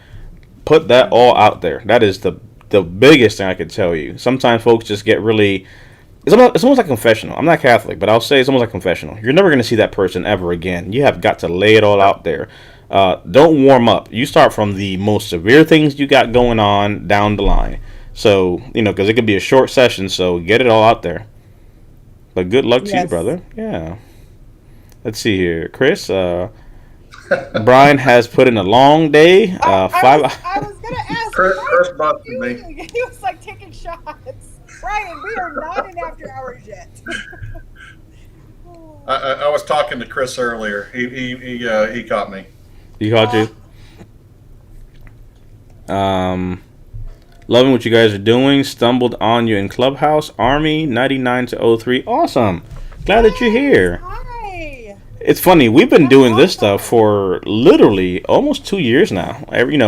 Put that all out there. That is the biggest thing I could tell you. Sometimes folks just get really... It's almost like confessional. I'm not Catholic, but I'll say it's almost like confessional. You're never going to see that person ever again. You have got to lay it all out there. Don't warm up. You start from the most severe things you got going on down the line. So, because it could be a short session, so get it all out there. But good luck to you, brother. Yeah. Let's see here. Chris, Brian has put in a long day. I was going to ask. Chris busted me. He was like taking shots. Brian, we are not in after hours yet. I was talking to Chris earlier. He caught me. He caught you. Loving what you guys are doing. Stumbled on you in Clubhouse. Army 99 to 03. Awesome. Glad that you're here. Hi. It's funny. We've been doing this stuff for literally almost 2 years now. Every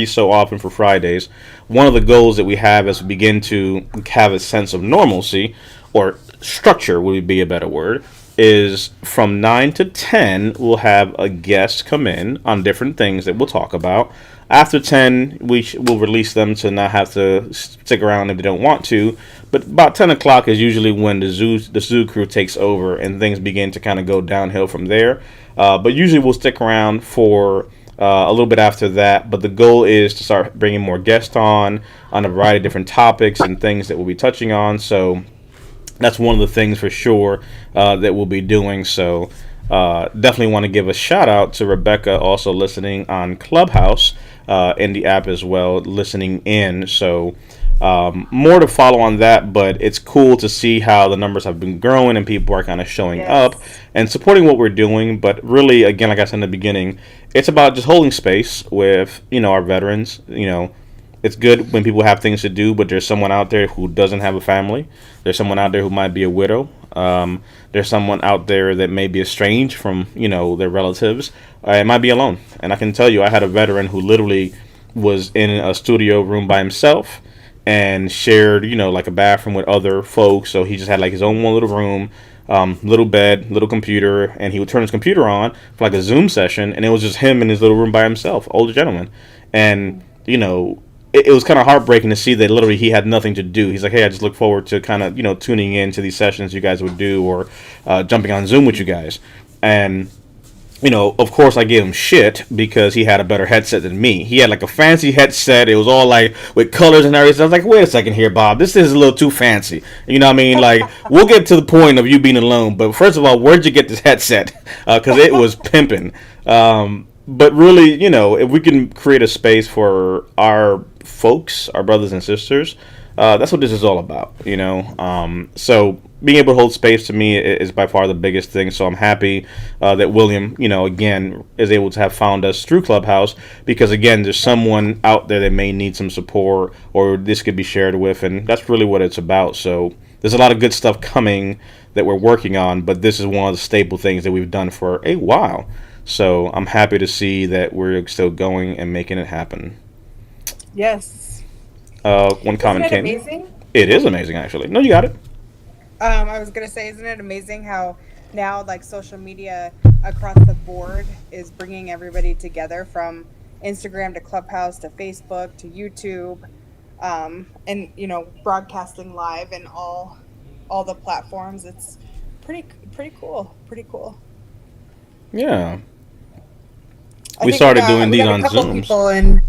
so often for Fridays. One of the goals that we have as we begin to have a sense of normalcy, or structure would be a better word, is from 9 to 10 we'll have a guest come in on different things that we'll talk about. After 10, we'll release them to not have to stick around if they don't want to. But about 10 o'clock is usually when the zoo crew takes over and things begin to kind of go downhill from there. But usually we'll stick around for a little bit after that. But the goal is to start bringing more guests on a variety of different topics and things that we'll be touching on. So that's one of the things for sure that we'll be doing. So definitely want to give a shout out to Rebecca, also listening on Clubhouse. In the app as well, listening in. So more to follow on that, but it's cool to see how the numbers have been growing and people are kind of showing up and supporting what we're doing. But really, again, like I said in the beginning, it's about just holding space with our veterans. It's good when people have things to do, but there's someone out there who doesn't have a family. There's someone out there who might be a widow. There's someone out there that may be estranged from, their relatives. It might be alone. And I can tell you, I had a veteran who literally was in a studio room by himself and shared, like a bathroom with other folks. So he just had like his own one little room, little bed, little computer, and he would turn his computer on for like a Zoom session, and it was just him in his little room by himself, older gentleman. And, it was kind of heartbreaking to see that literally he had nothing to do. He's like, hey, I just look forward to kind of, tuning in to these sessions you guys would do, or jumping on Zoom with you guys. And, of course I gave him shit because he had a better headset than me. He had like a fancy headset. It was all like with colors and everything. I was like, wait a second here, Bob. This is a little too fancy. You know what I mean? Like, we'll get to the point of you being alone. But first of all, where'd you get this headset? Because it was pimping. But really, if we can create a space for our folks, our brothers and sisters, that's what this is all about, So being able to hold space to me is by far the biggest thing. So I'm happy that William, again, is able to have found us through Clubhouse, because, again, there's someone out there that may need some support, or this could be shared with, and that's really what it's about. So there's a lot of good stuff coming that we're working on, but this is one of the staple things that we've done for a while. So I'm happy to see that we're still going and making it happen. Yes. One comment Isn't it came. amazing? It is amazing, actually. No, you got it. I was gonna say, isn't it amazing how now, like, social media across the board is bringing everybody together from, Instagram to Clubhouse to Facebook to YouTube, and broadcasting live and all the platforms. It's pretty cool. Pretty cool. Yeah. I We think started doing we these got on a couple Zooms. people in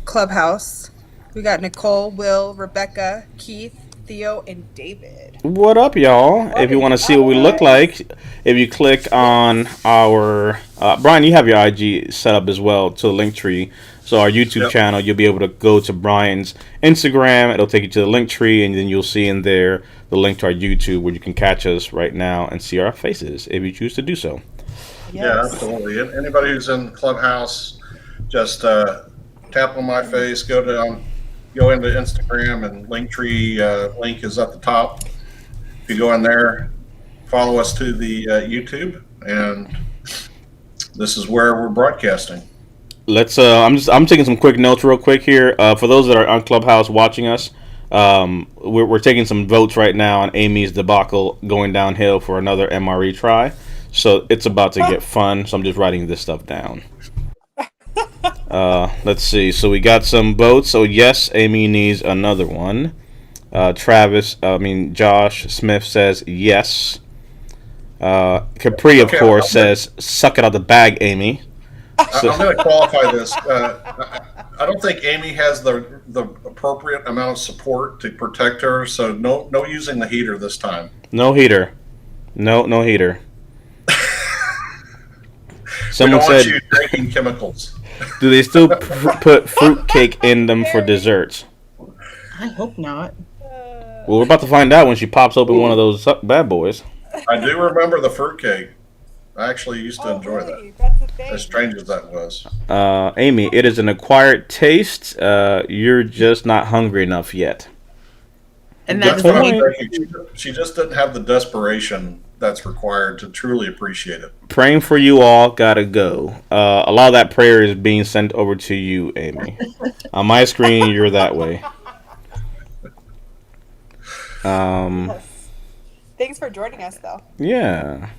Clubhouse. We got Nicole, Will, Rebecca, Keith, Theo, and David. What up, y'all? If you want to see what we look like, if you click on our Brian, you have your IG set up as well to the link tree. So our YouTube channel, you'll be able to go to Brian's Instagram. It'll take you to the link tree, and then you'll see in there the link to our YouTube where you can catch us right now and see our faces if you choose to do so. Yes. Yeah, absolutely. Anybody who's in Clubhouse, just tap on my face, go into Instagram, and Linktree link is at the top. If you go in there, follow us to the YouTube, and this is where we're broadcasting. Let's. I'm taking some quick notes real quick here. For those that are on Clubhouse watching us, we're taking some votes right now on Amy's debacle going downhill for another MRE try. So it's about to get fun. So I'm just writing this stuff down. Let's see. So we got some votes. So yes, Amy needs another one. Josh Smith says yes. Capri, of course, says suck it out the bag, Amy. So, I'm going to qualify this. I don't think Amy has the appropriate amount of support to protect her. So no using the heater this time. no heater. No heater. Someone we don't said, want you drinking chemicals. do they still put fruit cake in them for desserts? I hope not. Well, we're about to find out when she pops open one of those bad boys. I do remember the fruitcake. I actually used to enjoy really? that. That's the thing. As strange as that was. Amy, it is an acquired taste. You're just not hungry enough yet. And That's that's what I'm the thinking. She just didn't have the desperation that's required to truly appreciate it. Praying for you all, gotta go. A lot of that prayer is being sent over to you, Amy. On my screen, you're that way. Yes. Thanks for joining us, though. Yeah.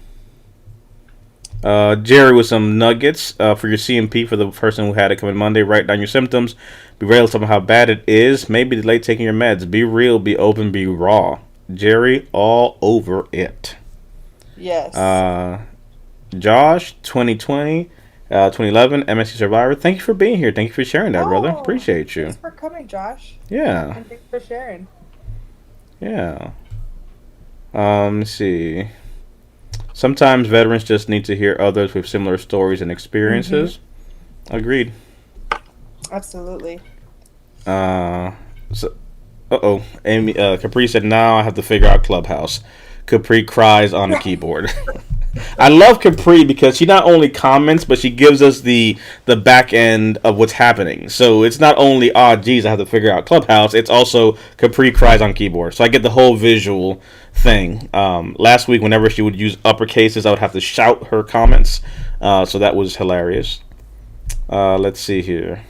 Jerry with some nuggets for your CMP for the person who had it coming Monday. Write down your symptoms. Be real, tell them how bad it is. Maybe delay taking your meds. Be real, be open, be raw. Jerry, all over it. Yes. Josh, 2020, 2011, MSC Survivor. Thank you for being here. Thank you for sharing that, brother. Appreciate you. Thanks for coming, Josh. Yeah. And thanks for sharing. Yeah. Let's see. Sometimes veterans just need to hear others with similar stories and experiences. Mm-hmm. Agreed. Absolutely. Amy, Capri said, now I have to figure out Clubhouse. Capri cries on the keyboard. I love Capri because she not only comments, but she gives us the back end of what's happening. So it's not only, geez, I have to figure out Clubhouse. It's also Capri cries on keyboard. So I get the whole visual thing. Last week, whenever she would use uppercases, I would have to shout her comments. So that was hilarious. Let's see here.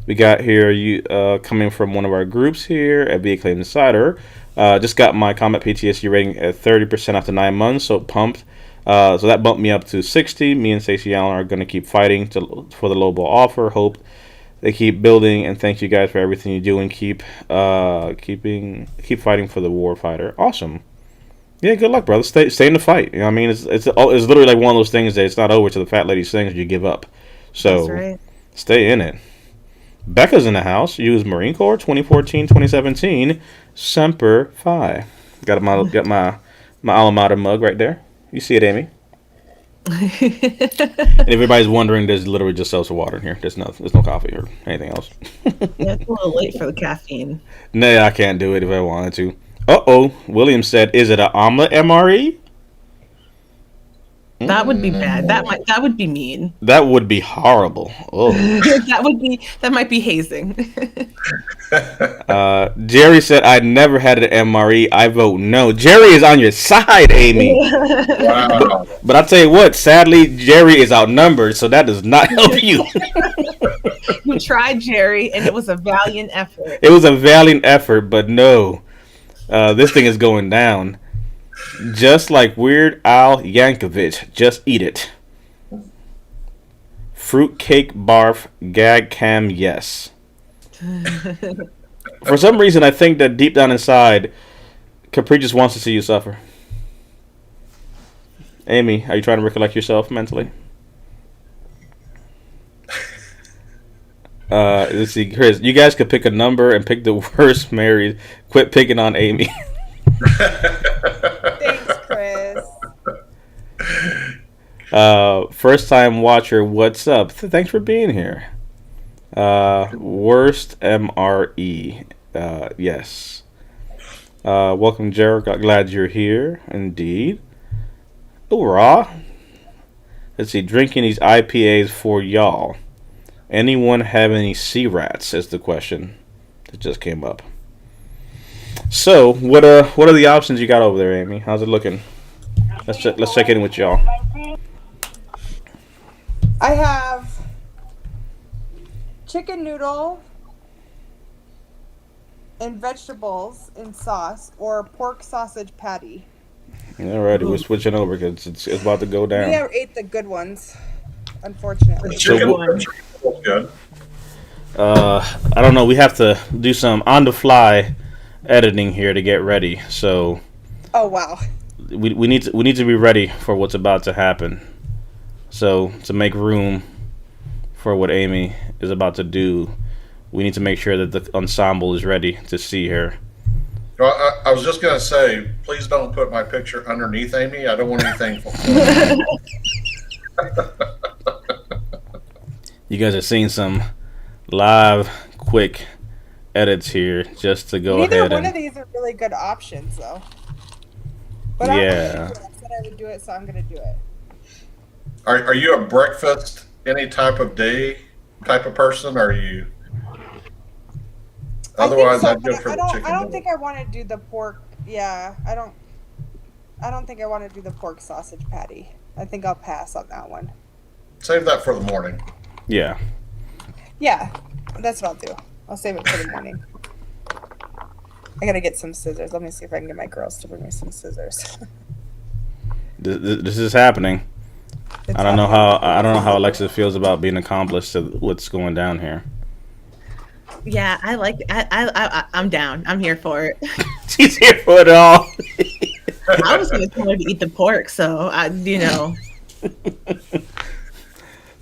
We got here coming from one of our groups here at Be Acclaimed Insider. Just got my combat PTSD rating at 30% after 9 months, so pumped. So that bumped me up to 60. Me and Stacey Allen are going to keep fighting for the low ball offer. Hope they keep building, and thank you guys for everything you do, and keep fighting for the war fighter. Awesome. Yeah, good luck, brother. Stay in the fight. You know what I mean? It's literally like one of those things that it's not over till the fat lady sings and you give up. So That's right. Stay in it. Becca's in the house. Use Marine Corps 2014-2017. Semper Fi. Got my alma mater mug right there. You see it, Amy? And if everybody's wondering, there's literally just seltzer water in here. There's no coffee or anything else. Yeah, it's a little late for the caffeine. Nah, I can't do it if I wanted to. William said, "Is it an omelet MRE?" That would be bad. That would be mean. That would be horrible. Oh. that might be hazing. Jerry said, "I'd never had an MRE. I vote no." Jerry is on your side, Amy. Wow. But I'll tell you what, sadly, Jerry is outnumbered, so that does not help you. You tried, Jerry, and it was a valiant effort. It was a valiant effort, but no. This thing is going down. Just like Weird Al Yankovic, just eat it. Fruitcake barf, gag cam, yes. For some reason, I think that deep down inside, Capri just wants to see you suffer. Amy, are you trying to recollect yourself mentally? Let's see, Chris. You guys could pick a number and pick the worst married. Quit picking on Amy. Thanks, Chris. First time watcher, what's up? Thanks for being here. Worst MRE. Yes. Welcome, Jared. Glad you're here. Indeed. Hoorah. Let's see. Drinking these IPAs for y'all. Anyone have any sea rats? Is the question that just came up. So, what are the options you got over there, Amy? How's it looking? Let's check in with y'all. I have chicken noodle and vegetables in sauce, or pork sausage patty. Alrighty, we're switching over because it's about to go We down. never ate the good ones, unfortunately. Chicken was good. I don't know. We have to do some on-the-fly editing here to get ready. So Oh wow. we need to be ready for what's about to happen. So to make room for what Amy is about to do, we need to make sure that the ensemble is ready to see her. Well, I was just going to say, please don't put my picture underneath Amy. I don't want anything. You guys are seeing some live, quick edits here just to go Neither ahead one and of these are really good options, though. But yeah. I said I would do it, so I'm going to do it. Are you a breakfast any type of day type of person? Or are you? Otherwise, I I'd think go so, for but the I chicken. don't noodle. think I want to do the pork. Yeah, I don't think I want to do the pork sausage patty. I think I'll pass on that one. Save that for the morning. Yeah. Yeah, that's what I'll do. I'll save it for the morning. I gotta get some scissors. Let me see if I can get my girls to bring me some scissors. This is happening. I don't know how Alexa feels about being accomplice to what's going down here. Yeah, I like. I'm down. I'm here for it. She's here for it all. I was gonna tell her to eat the pork, so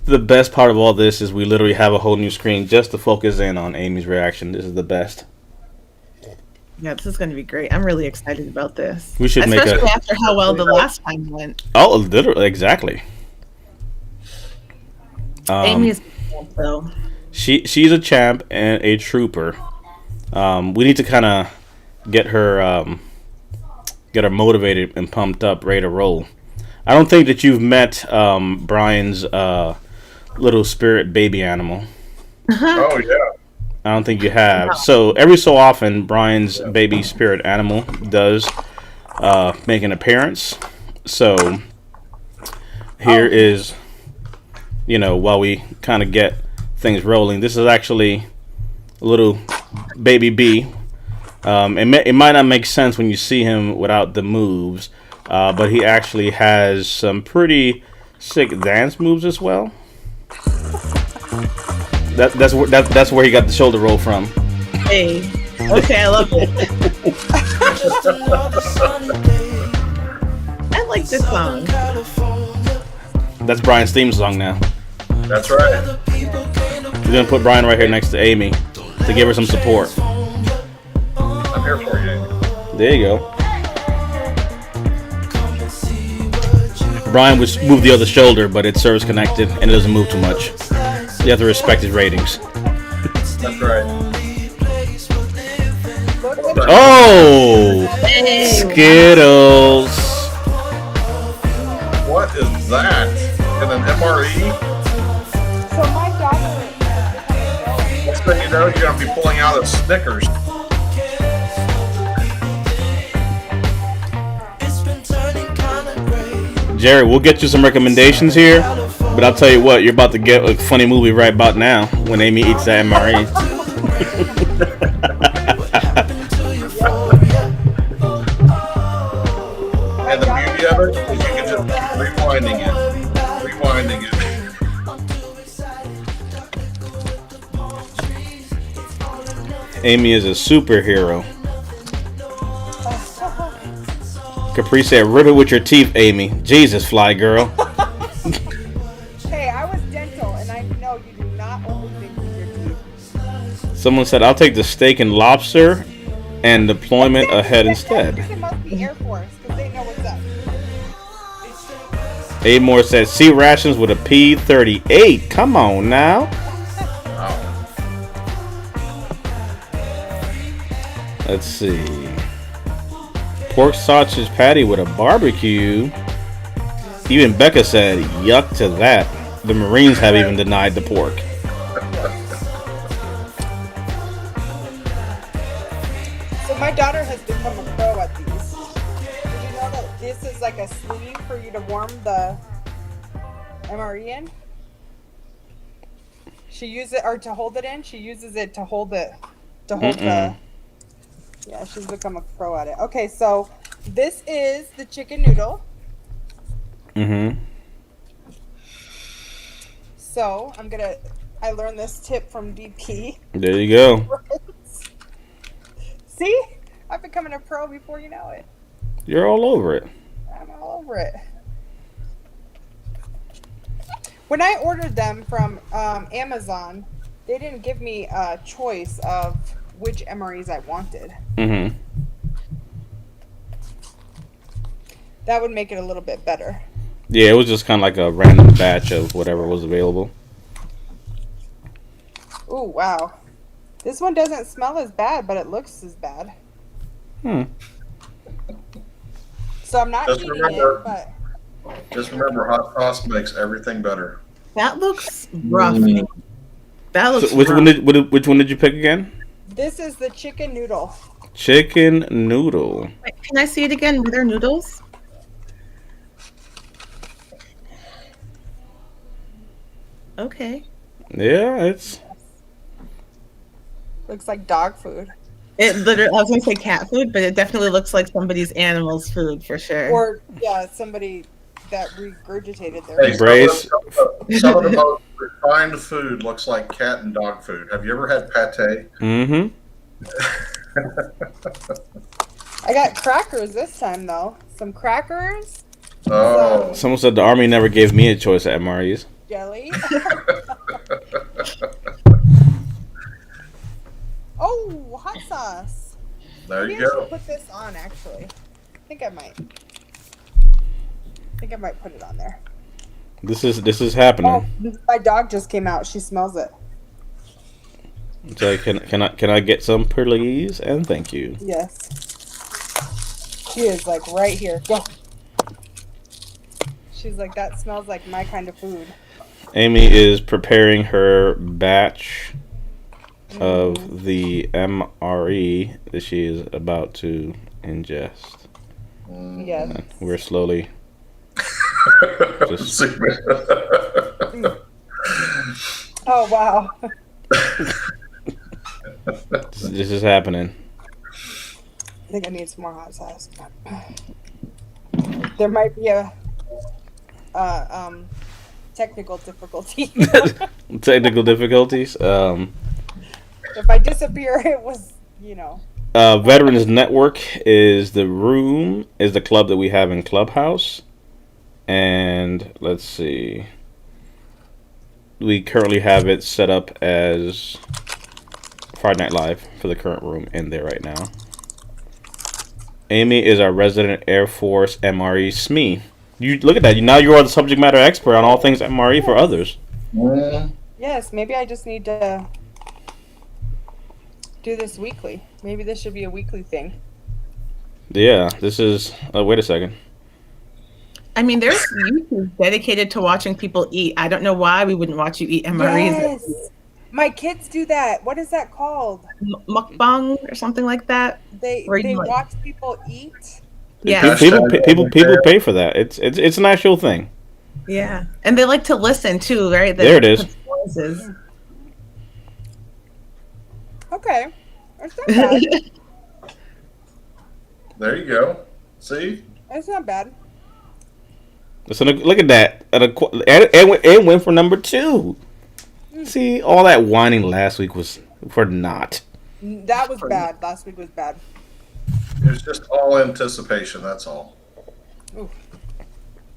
The best part of all this is we literally have a whole new screen just to focus in on Amy's reaction. This is the best. Yeah, this is gonna be great. I'm really excited about this. We should especially make after how well the last time went. Oh, literally, exactly. Amy is so. She's a champ and a trooper. We need to kind of get her motivated and pumped up, ready to roll. I don't think that you've met Brian's little spirit baby animal. Oh yeah. I don't think you have. So every so often, Brian's baby spirit animal does make an appearance. So here is, while we kind of get things rolling, this is actually a little baby B. It might not make sense when you see him without the moves, but he actually has some pretty sick dance moves as well. That's where he got the shoulder roll from. Hey, okay, I love it. I like this song. That's Brian's theme song now. That's right. We're gonna put Brian right here next to Amy to give her some support. I'm here for you, Amy. There you go. Brian would move the other shoulder, but it's service connected and it doesn't move too much. You have to respect his ratings. That's right. Oh! Skittles! What is that? In an MRE? So my daughter. Next thing you know, you're going to be pulling out a Snickers. Jerry, we'll get you some recommendations here, but I'll tell you what, you're about to get a funny movie right about now when Amy eats that MRE. rewinding it. Rewinding it. Amy is a superhero. Capri said, riddle with your teeth, Amy. Jesus, fly girl. Hey, I was dental, and I know you do not only think with your teeth. Someone said, I'll take the steak and lobster and deployment ahead instead. It must be Air Force, because they know what's up. Amore said, sea rations with a P-38. Come on now. Let's see. Pork sausage patty with a barbecue. Even Becca said, yuck to that. The Marines have even denied the pork. So my daughter has become a pro at these. Did you know that this is like a sleeve for you to warm the MRE in? She uses it, or to hold it in. She uses it to hold it, the. Yeah, she's become a pro at it. Okay, so this is the chicken noodle. Mm-hmm. So I learned this tip from DP. There you go. See? I'm becoming a pro before you know it. You're all over it. I'm all over it. When I ordered them from Amazon, they didn't give me a choice of which MREs I wanted. Mm-hmm. That would make it a little bit better. Yeah, it was just kind of like a random batch of whatever was available. Ooh, wow. This one doesn't smell as bad, but it looks as bad. So I'm not eating it, but... Just remember, hot sauce makes everything better. That looks rough. That looks So which rough. which one did you pick again? This is the chicken noodle. Chicken noodle. Wait, can I see it again? Were there noodles? Okay. Yeah, it's... Looks like dog food. It literally, I was going to say cat food, but it definitely looks like somebody's animal's food for sure. Or, yeah, somebody that regurgitated their Hey, food. Brace. Some of the most refined food looks like cat and dog food. Have you ever had pate? Mm-hmm. I got crackers this time, though. Some crackers, Oh. Someone said the Army never gave me a choice at MREs. jelly. Oh, hot sauce. There Maybe you I should go. put this on, actually. I think I might put it on there. This is happening. Oh, my dog just came out. She smells it. So can I get some, please? And thank you. Yes. She is like right here. Go. She's like, that smells like my kind of food. Amy is preparing her batch of the MRE that she is about to ingest. Yes. And we're slowly just Oh, wow. this is happening. I think I need some more hot sauce. There might be a technical difficulty. Technical difficulties. If I disappear, it was, Veterans Network is the club that we have in Clubhouse. And let's see. We currently have it set up as Friday Night Live for the current room in there right now. Amy is our resident Air Force MRE SME. You look at that. Now you are the subject matter expert on all things MRE for others. Yes, maybe I just need to do this weekly. Maybe this should be a weekly thing. Yeah, this is... wait a second. I mean, there's YouTube dedicated to watching people eat. I don't know why we wouldn't watch you eat MREs. Yes. My kids do that. What is that called? Mukbang or something like that. They like- watch people eat. Yeah, People pay for that. It's an actual thing. yeah, and they like to listen too, right? There it is. Noises. Okay. That's not bad. There you go. See? It's not bad. So look at that. And went for number 2. See, all that whining last week was for naught. That was bad. Last week was bad. It was just all anticipation. That's all. Ooh,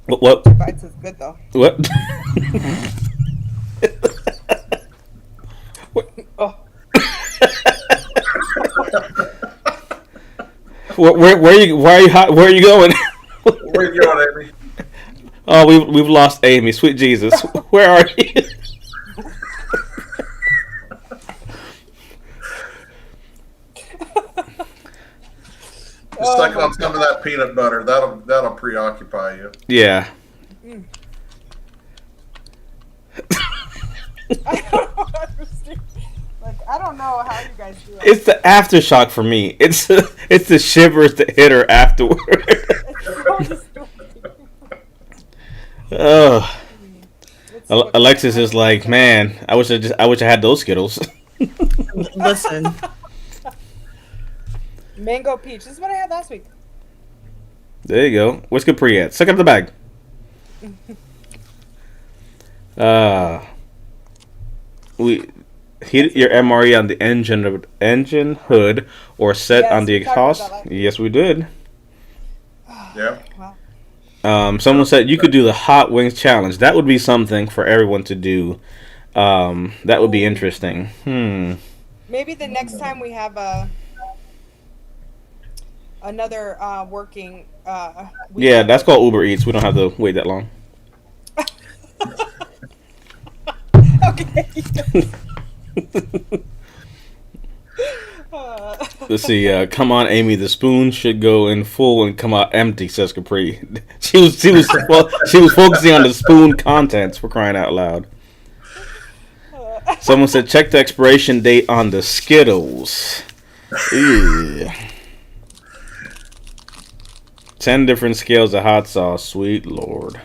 What? bites is good though. What? Oh, Where are you? Where are you going? Where you going, Amy? Oh, we've lost Amy. Sweet Jesus, where are you? Just suck on some of that peanut butter. That'll preoccupy you. Yeah. I don't understand. Like, I don't know how you guys do it. It's the aftershock for me. It's the shivers that hit her afterward. It's so Oh, It's so Alexis is like, man, I wish I had those Skittles. Listen, Mango peach. This is what I had last week. There you go. Where's Capri at? Suck up the bag. We heat your MRE on the engine hood or set Yes, on the we talked about exhaust. that last Yes, we did. Yeah. Wow. Someone said you could do the hot wings challenge. That would be something for everyone to do. That would be interesting. Maybe the next time we have another working. Yeah, that's called Uber Eats. We don't have to wait that long. Okay. Let's see. Come on, Amy. The spoon should go in full and come out empty. Says Capri. She was focusing on the spoon contents, for crying out loud. Someone said check the expiration date on the Skittles. Ew. 10 different scales of hot sauce. Sweet Lord.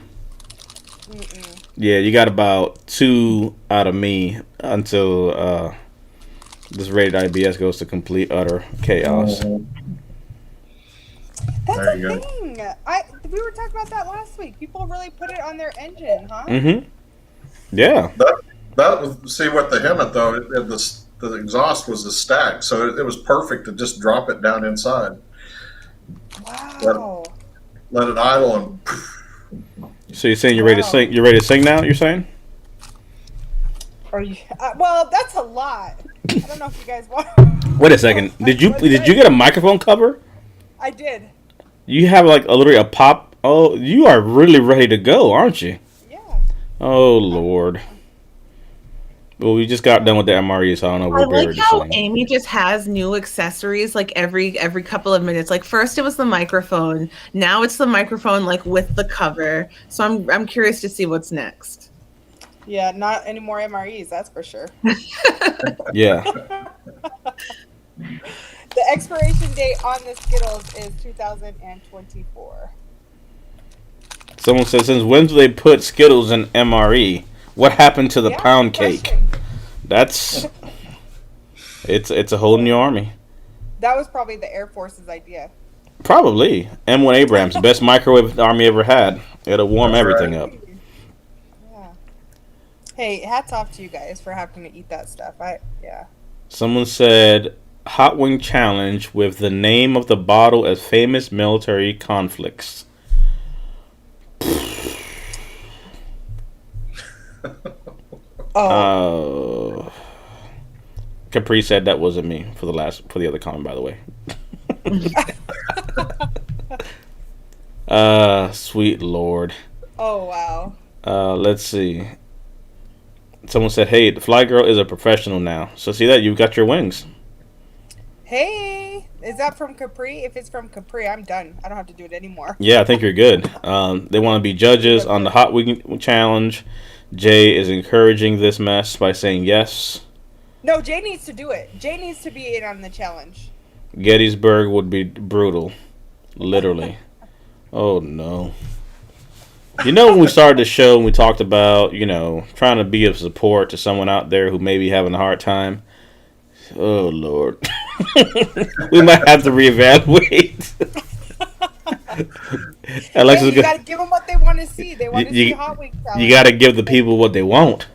Yeah, you got about 2 out of me until this rated IBS goes to complete utter chaos. That's There a you go. thing. We were talking about that last week. People really put it on their engine, huh? Mm-hmm. Yeah. That was, see what the Hemet though. The exhaust was a stack, so it was perfect to just drop it down inside, Wow. let it idle, and So you're saying you're ready to sing? You're ready to sing now? You're saying? Are you? Well, that's a lot. I don't know if you guys want. Wait a second. Did you get a microphone cover? I did. You have like literally a pop. Oh, you are really ready to go, aren't you? Yeah. Oh Lord. Well, we just got done with the MRE, so I don't know. I We'll be like ready to how sing. Amy just has new accessories like every couple of minutes. Like first it was the microphone, now it's the microphone like with the cover. So I'm curious to see what's next. Yeah. Not any more MREs. That's for sure. Yeah. The expiration date on the Skittles is 2024. Someone says, since when do they put Skittles in MRE? What happened to the Yeah, pound good cake? question. That's it's a whole new army. That was probably the Air Force's idea. Probably M1 Abrams, best microwave the army ever had. It'll warm That's everything right. up. Yeah. Hey, hats off to you guys for having to eat that stuff. Yeah. Someone said hot wing challenge with the name of the bottle as famous military conflicts. Oh. Capri said that wasn't me for the other comment, by the way. Sweet Lord. Oh wow. Let's see. Someone said, "Hey, the Fly Girl is a professional now." So see that you've got your wings. Hey, is that from Capri? If it's from Capri, I'm done. I don't have to do it anymore. Yeah, I think you're good. They want to be judges on the hot wing challenge. Jay is encouraging this mess by saying yes. No, Jay needs to do it. Jay needs to be in on the challenge. Gettysburg would be brutal, literally. Oh no. You know, when we started the show and we talked about, trying to be of support to someone out there who may be having a hard time. Oh Lord. We might have to reevaluate. Alexis, Hey, you gotta give them what they want to see. They want to see Hot Wings. you got to give the people what they want.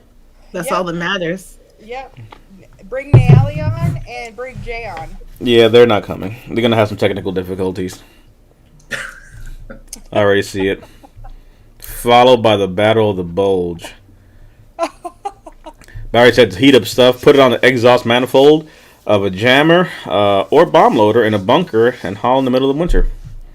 That's Yep. all that matters. Yep. Bring Nally on and bring Jay on. Yeah, they're not coming. They're gonna have some technical difficulties. I already see it. Followed by the Battle of the Bulge. Barry said to heat up stuff, put it on the exhaust manifold of a jammer or bomb loader in a bunker and haul in the middle of winter.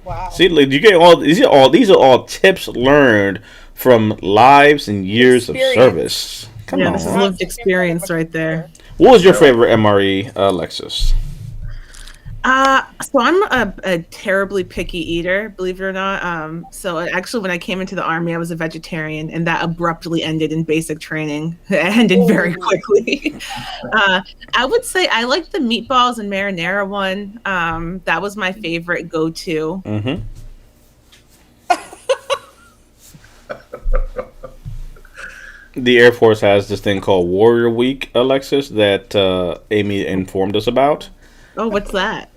Wow. See, like, you get all these are all tips learned from lives and years of service. Come Yeah, on. this is lived experience right there. What was your favorite MRE, Alexis? So I'm a terribly picky eater, believe it or not. So actually, when I came into the army, I was a vegetarian, and that abruptly ended in basic training. It ended very quickly. I would say I liked the meatballs and marinara one. That was my favorite go-to. Mm-hmm. The Air Force has this thing called Warrior Week, Alexis, that Amy informed us about. Oh, what's that?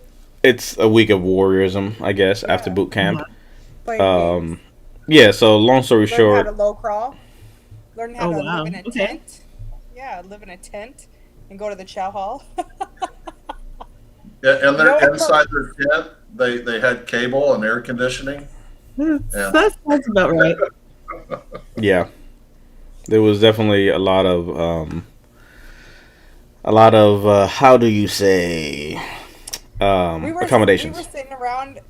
It's a week of warriorism, I guess, after boot camp. Playing games. Yeah, so long story Learn how short, to low crawl. Learn how to wow. live in a Okay. tent. Yeah, live in a tent and go to the chow hall. Yeah, and they're No. inside their tent. They had cable and air conditioning. Yeah. That sounds about right. yeah, there was definitely a lot of how do you say accommodations. We were sitting around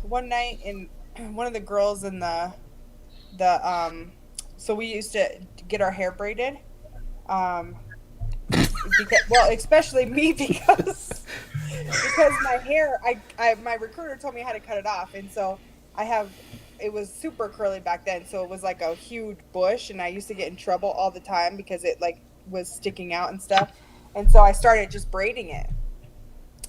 one night, and one of the girls in the so we used to get our hair braided. Well, especially me because my hair, my recruiter told me how to cut it off, and so it was super curly back then, so it was like a huge bush, and I used to get in trouble all the time because it like was sticking out and stuff, and so I started just braiding it,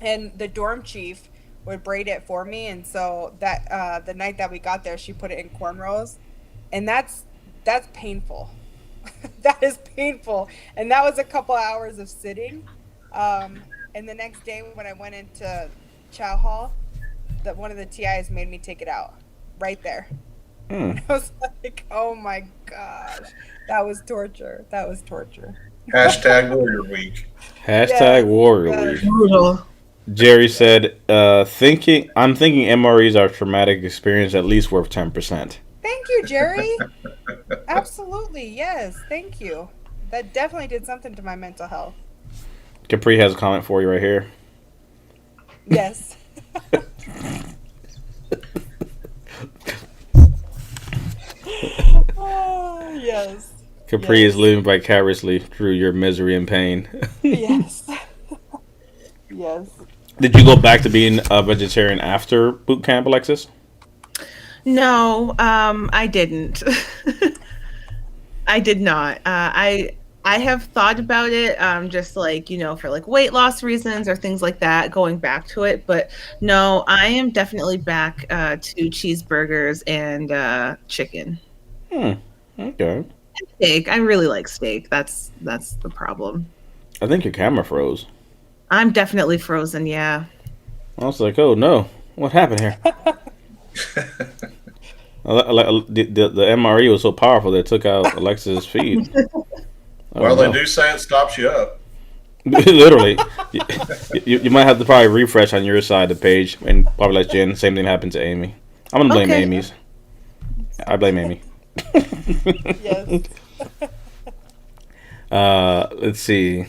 and the dorm chief would braid it for me, and so that the night that we got there, she put it in cornrows, and that's painful. That is painful, and that was a couple hours of sitting. And the next day when I went into chow hall, that one of the TIs made me take it out right there. And I was like, oh my gosh, that was torture. That was torture. Hashtag Warrior Week. Hashtag Yes, Warrior yes. Week. Brutal. Jerry said, I'm thinking MREs are traumatic experience at least worth 10%. Thank you, Jerry. Absolutely, yes. Thank you. That definitely did something to my mental health. Capri has a comment for you right here. Yes. Oh, yes. Capri Yes. is living vicariously through your misery and pain. Yes. Yes. Did you go back to being a vegetarian after boot camp, Alexis? No, I didn't. I did not. I have thought about it, just like, for like weight loss reasons or things like that, going back to it. But no, I am definitely back to cheeseburgers and chicken. Okay. Steak. I really like steak. That's the problem. I think your camera froze. I'm definitely frozen, yeah. I was like, oh no, what happened here? The MRE was so powerful that it took out Alexis' feed. Well, they do say it stops you up. Literally. You might have to probably refresh on your side of the page and probably let Jen. Same thing happened to Amy. I'm going to blame Okay. Amy's. I blame Amy. Yes. Let's see.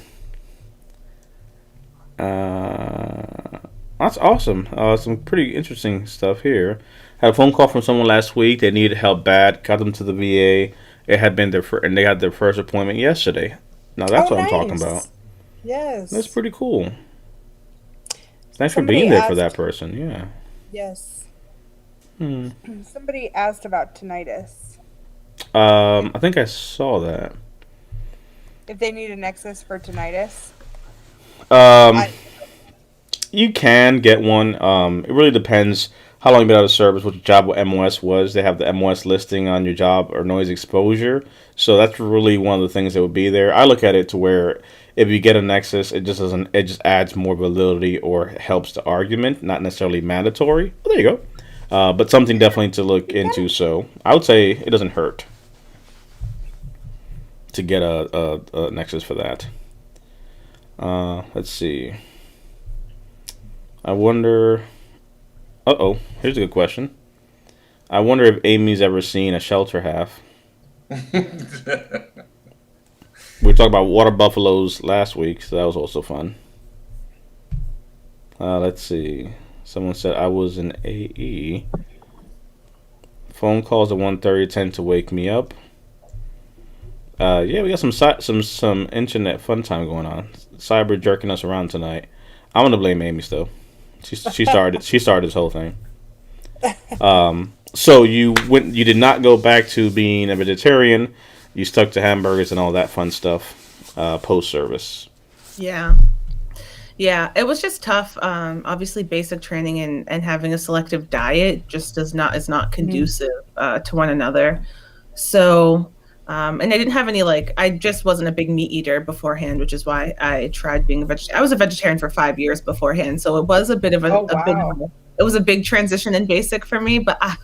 That's awesome. Some pretty interesting stuff here. Had a phone call from someone last week. They needed help bad. Got them to the VA. It had been and they had their first appointment yesterday. Now that's what I'm talking nice. about. Yes. That's pretty cool. Thanks for Somebody being there for that asked- person. Yeah. Yes. Hmm. Somebody asked about tinnitus. I think I saw that. If they need a nexus for tinnitus. Um, I- you can get one. It really depends how long you've been out of service, what your job with MOS was. They have the MOS listing on your job or noise exposure. So that's really one of the things that would be there. I look at it to where if you get a nexus, it just adds more validity or helps the argument, not necessarily mandatory. Well, there you But something definitely to look into. So I would say it doesn't hurt to get a Nexus for that. Let's see. I wonder. Here's a good question. I wonder if Amy's ever seen a shelter half. We talked about water buffaloes last week, so that was also fun. Let's see. Someone said I was an AE. Phone calls at 1:30 tend to wake me up. Yeah, we got some internet fun time going on. Cyber jerking us around tonight. I'm gonna blame Amy still. She started this whole thing. So you did not go back to being a vegetarian. You stuck to hamburgers and all that fun stuff post service. Yeah. Yeah, it was just tough. Obviously, basic training and having a selective diet just is not conducive to one another. So, and I didn't have any I just wasn't a big meat eater beforehand, which is why I tried being a vegetarian. I was a vegetarian for 5 years beforehand, so it was a bit of Oh wow. it was a big transition in basic for me. But I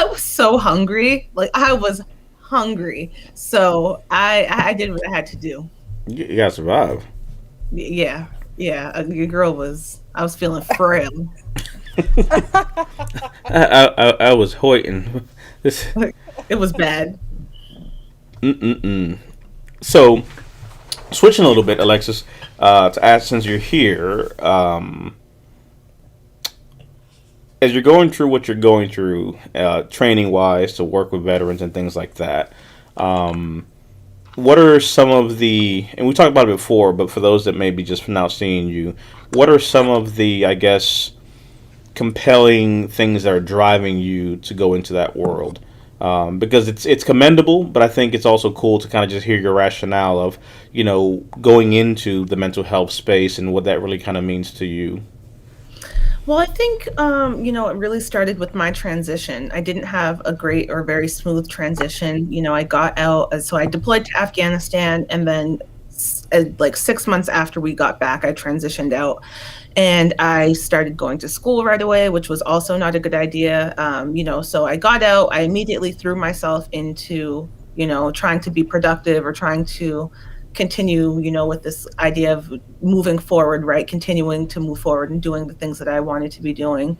was so hungry, I was hungry, so I did what I had to do. You gotta survive. Yeah, yeah. Your girl was. I was feeling frail. I was hoiting. This. It was bad. Mm-mm-mm. So, switching a little bit, Alexis, to ask since you're here, as you're going through what you're going through, training wise, to work with veterans and things like that, what are some of and we talked about it before, but for those that may be just now seeing you, what are some of the, I guess, compelling things that are driving you to go into that world? Because it's commendable, but I think it's also cool to kind of just hear your rationale of, going into the mental health space and what that really kind of means to you. Well, I think it really started with my transition. I didn't have a great or very smooth transition. I got out, so I deployed to Afghanistan, and then 6 months after we got back, I transitioned out, and I started going to school right away, which was also not a good idea. So I got out. I immediately threw myself into trying to be productive or trying to continue, with this idea of moving forward, right? Continuing to move forward and doing the things that I wanted to be doing.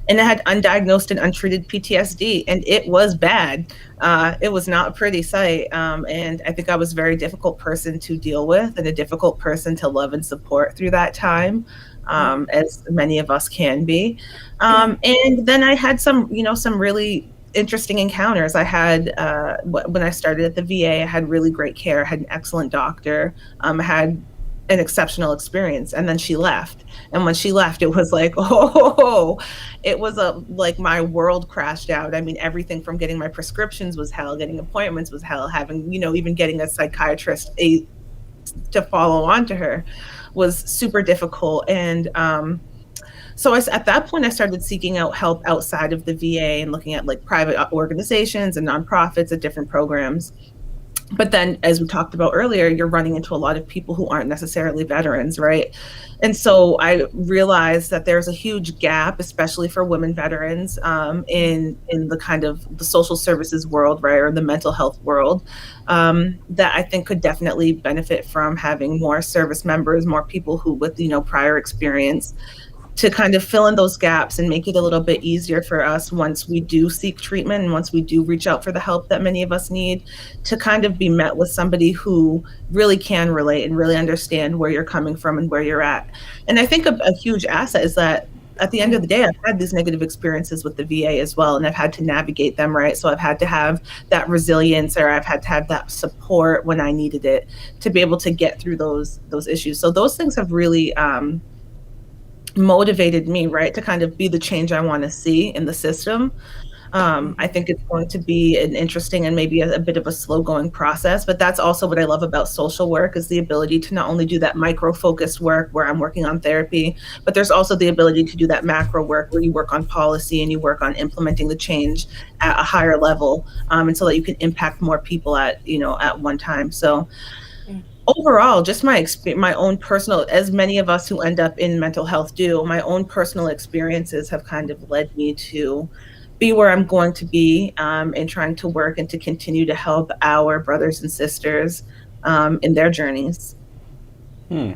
And I had undiagnosed and untreated PTSD, and it was bad. It was not a pretty sight. And I think I was a very difficult person to deal with and a difficult person to love and support through that time, as many of us can be. And then I had some really interesting encounters. I had when I started at the VA, I had really great care, I had an excellent doctor, I had an exceptional experience, and then she left. And when she left, it was it was my world crashed out. I mean, everything from getting my prescriptions was hell, getting appointments was hell, having even getting a psychiatrist to follow on to her was super difficult. And so at that point, I started seeking out help outside of the VA and looking at private organizations and nonprofits at different programs. But then, as we talked about earlier, you're running into a lot of people who aren't necessarily veterans, right? And so I realized that there's a huge gap, especially for women veterans, in the kind of the social services world, right, or the mental health world, that I think could definitely benefit from having more service members, more people who with prior experience, to kind of fill in those gaps and make it a little bit easier for us once we do seek treatment and once we do reach out for the help that many of us need, to kind of be met with somebody who really can relate and really understand where you're coming from and where you're at. And I think a huge asset is that at the end of the day, I've had these negative experiences with the VA as well, and I've had to navigate them, right? So I've had to have that resilience, or I've had to have that support when I needed it to be able to get through those issues. So those things have really motivated me, right, to kind of be the change I want to see in the system. I think it's going to be an interesting and maybe a bit of a slow going process, but that's also what I love about social work, is the ability to not only do that micro focused work where I'm working on therapy, but there's also the ability to do that macro work where you work on policy and you work on implementing the change at a higher level, and so that you can impact more people at one time. So Overall, just my own personal, as many of us who end up in mental health do, my own personal experiences have kind of led me to be where I'm going to be, and trying to work and to continue to help our brothers and sisters in their journeys. Hmm.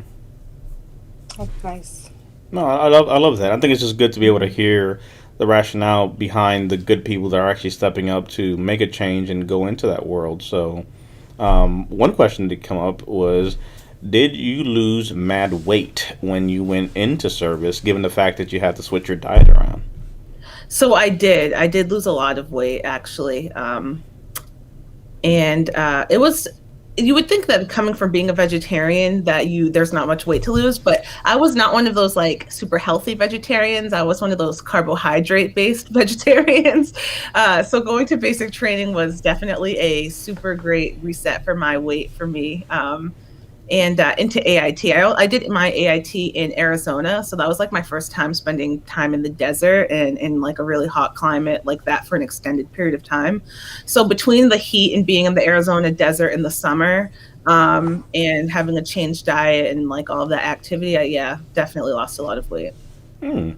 That's nice. No, I love that. I think it's just good to be able to hear the rationale behind the good people that are actually stepping up to make a change and go into that world. So, one question that come up was, did you lose mad weight when you went into service, given the fact that you had to switch your diet around? So I did lose a lot of weight actually. And it was, you would think that coming from being a vegetarian that you there's not much weight to lose, but I was not one of those like super healthy vegetarians. I was one of those carbohydrate based vegetarians. So going to basic training was definitely a super great reset for my weight for me. And into AIT. I did my AIT in Arizona, so that was like my first time spending time in the desert and in like a really hot climate like that for an extended period of time. So between the heat and being in the Arizona desert in the summer, and having a changed diet and like all of that activity, yeah, definitely lost a lot of weight. Hmm.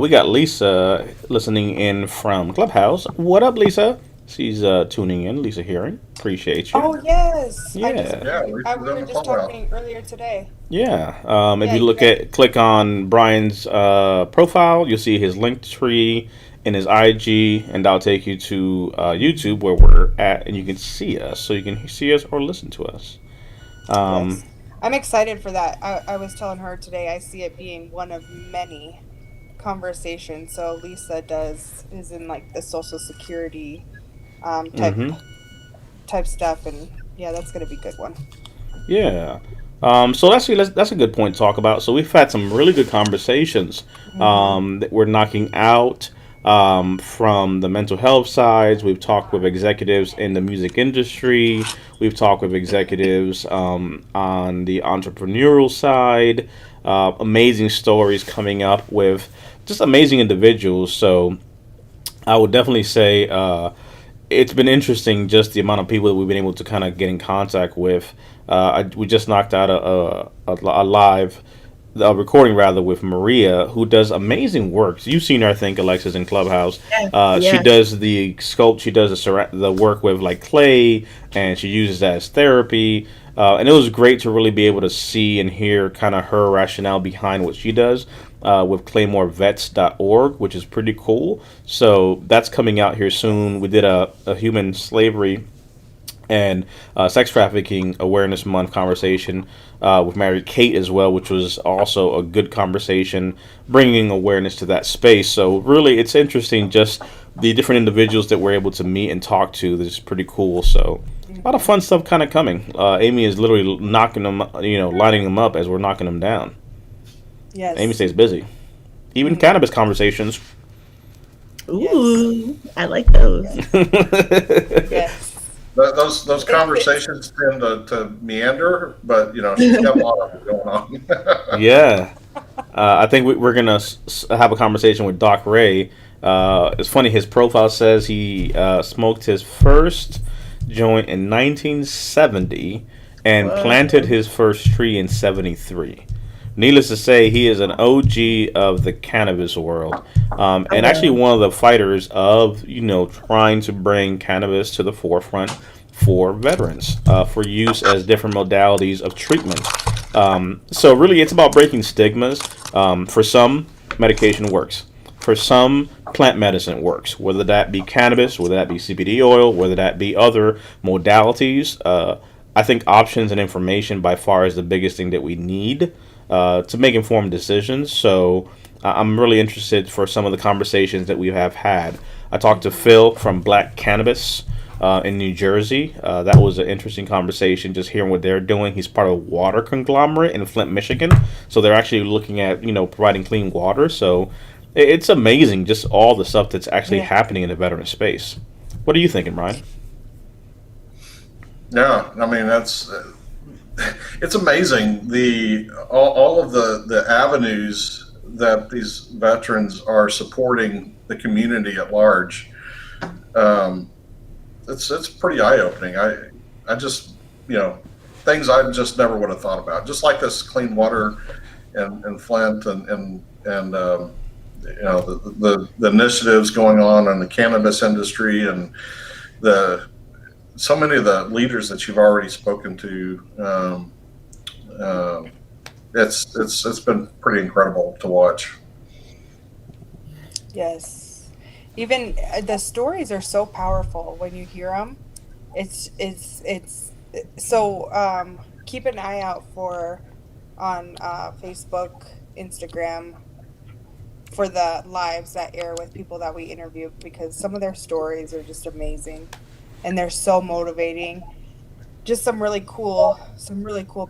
We got Lisa listening in from Clubhouse. What up, Lisa? She's tuning in. Lisa Hearing. Appreciate you. Oh yes, Yeah. Yeah, we Lisa's were in the just clubhouse. talking earlier today. Yeah. If Yeah, you you look guys. at, click on Brian's profile, you'll see his link tree and his IG, and that'll take you to YouTube where we're at, and you can see us. So you can see us or listen to us. Um, Yes, I'm excited for that. I was telling her today. I see it being one of many conversations. So Lisa does is in like the Social Security um, type hmm type stuff, and yeah, that's gonna be a good one. Yeah. So that's a good point to talk about. So we've had some really good conversations Hmm. that we're knocking out from the mental health sides. We've talked with executives in the music industry. We've talked with executives on the entrepreneurial side. Amazing stories coming up with just amazing individuals. So I would definitely say it's been interesting just the amount of people that we've been able to kind of get in contact with. We just knocked out a live a recording rather with Maria, who does amazing work. You've seen her, I think, Alexis in Clubhouse. Yes, She yes. does the sculpt. She does the work with like clay, and she uses that as therapy. And it was great to really be able to see and hear kind of her rationale behind what she does with ClaymoreVets.org, which is pretty cool. So that's coming out here soon. We did a human slavery and sex trafficking awareness month conversation with Mary Kate as well, which was also a good conversation, bringing awareness to that space. So really, it's interesting just the different individuals that we're able to meet and talk to. This is pretty cool. So a lot of Hmm. fun stuff kind of coming. Amy is literally knocking them, lining them up as we're knocking them down. Amy Yes. stays busy. Even Hmm. cannabis conversations. Yes. Ooh, I like those. Yes. Those conversations tend to meander, but she's got a lot of it going on. Yeah. I think we're gonna have a conversation with Doc Ray. It's funny. His profile says he smoked his first joint in 1970 and planted Whoa. his first tree in '73. Needless to say, he is an OG of the cannabis world, and actually Oh, one of the fighters of trying to bring cannabis to the forefront for veterans for use as different modalities of treatment. So really, it's about breaking stigmas. For some, medication works. For some, plant medicine works. Whether that be cannabis, whether that be CBD oil, whether that be other modalities. I think options and information by far is the biggest thing that we need to make informed decisions. So I'm really interested for some of the conversations that we have had. I talked to Hmm. Phil from Black Cannabis in New Jersey. That was an interesting conversation, just hearing what they're doing. He's part of a water conglomerate in Flint, Michigan, so they're actually looking at providing clean water. So it's amazing, just all the stuff that's actually Yeah. happening in the veteran space. What are you thinking, Ryan? Yeah, I mean that's it's amazing all of the avenues that these veterans are supporting the community at large. Um, it's pretty eye opening. I just you know things I just never would have thought about. Just like this clean water and Flint and the initiatives going on in the cannabis industry and the so many of the leaders that you've already spoken to. It's been pretty incredible to watch. Yes. Even the stories are so powerful when you hear them. It's so keep an eye out for on Facebook, Instagram for the lives that air with people that we interview because some of their stories are just amazing and they're so motivating. Just some really cool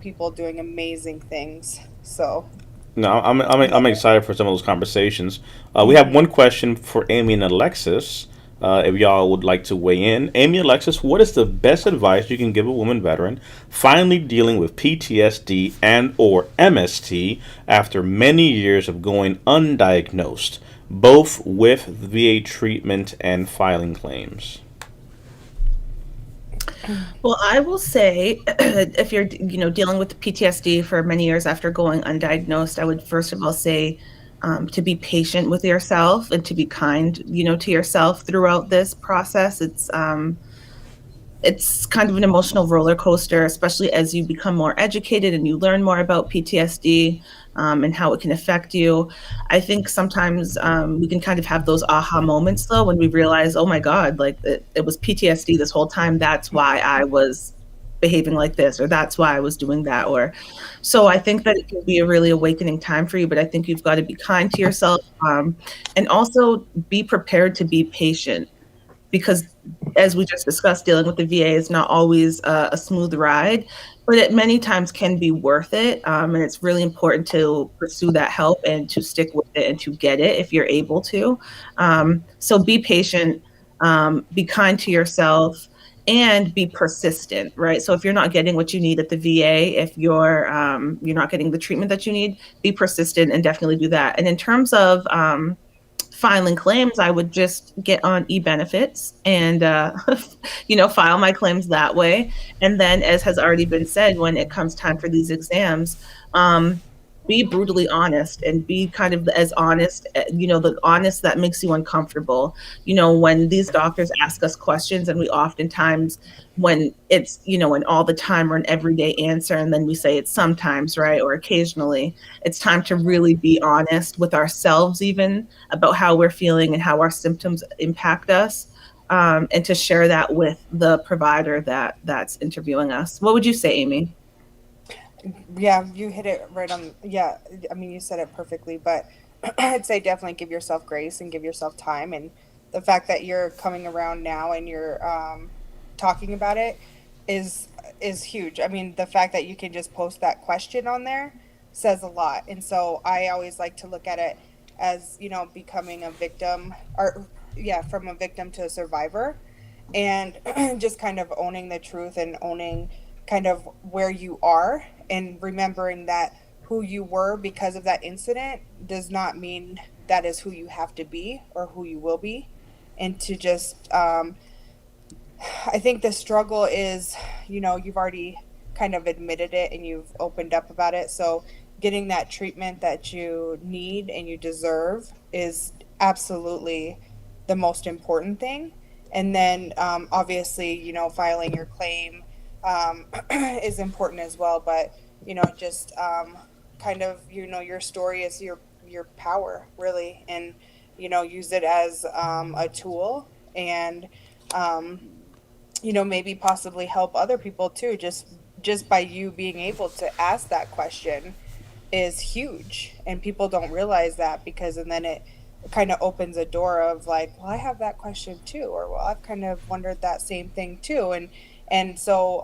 people doing amazing things. So, No, I'm excited for some of those conversations. We have mhm. one question for Amy and Alexis. If y'all would like to weigh in, Amy, Alexis, what is the best advice you can give a woman veteran finally dealing with PTSD and or MST after many years of going undiagnosed, both with VA treatment and filing claims? Well, I will say, if you're, dealing with PTSD for many years after going undiagnosed, I would first of all say to be patient with yourself and to be kind, to yourself throughout this process. It's kind of an emotional roller coaster, especially as you become more educated and you learn more about PTSD and how it can affect you. I think sometimes we can kind of have those aha moments though when we realize, oh my God, like it was PTSD this whole time. That's why I was behaving like this, or that's why I was doing that. Or so I think that it can be a really awakening time for you, but I think you've got to be kind to yourself and also be prepared to be patient because as we just discussed, dealing with the VA is not always a smooth ride, but it many times can be worth it. And it's really important to pursue that help and to stick with it and to get it if you're able to. So be patient, be kind to yourself, and be persistent, right? So if you're not getting what you need at the VA, if you're not getting the treatment that you need, be persistent and definitely do that. And in terms of filing claims, I would just get on e-benefits and file my claims that way. And then, as has already been said, when it comes time for these exams, be brutally honest and be kind of as honest, the honest that makes you uncomfortable. When these doctors ask us questions, and we oftentimes, when it's, an all the time or an everyday answer, and then we say it's sometimes, right, or occasionally, it's time to really be honest with ourselves, even about how we're feeling and how our symptoms impact us. And to share that with the provider that's interviewing us. What would you say, Amy? Yeah, you hit it right on. Yeah, I mean, you said it perfectly, but I'd say definitely give yourself grace and give yourself time. And the fact that you're coming around now and you're talking about it is is huge. I mean, the fact that you can just post that question on there says a lot. And so I always like to look at it as, becoming a victim or yeah, from a victim to a survivor and just kind of owning the truth and owning kind of where you are and remembering that who you were because of that incident does not mean that is who you have to be or who you will be. And to just, I think the struggle is, you've already kind of admitted it and you've opened up about it. So getting that treatment that you need and you deserve is absolutely the most important thing. And then obviously, filing your claim is important as well. But, just kind of, your story is your power really. And, use it as a tool and, um, maybe possibly help other people too. Just by you being able to ask that question is huge, and people don't realize that because and then it kind of opens a door of like, well, I have that question too, or well, I've kind of wondered that same thing too, and so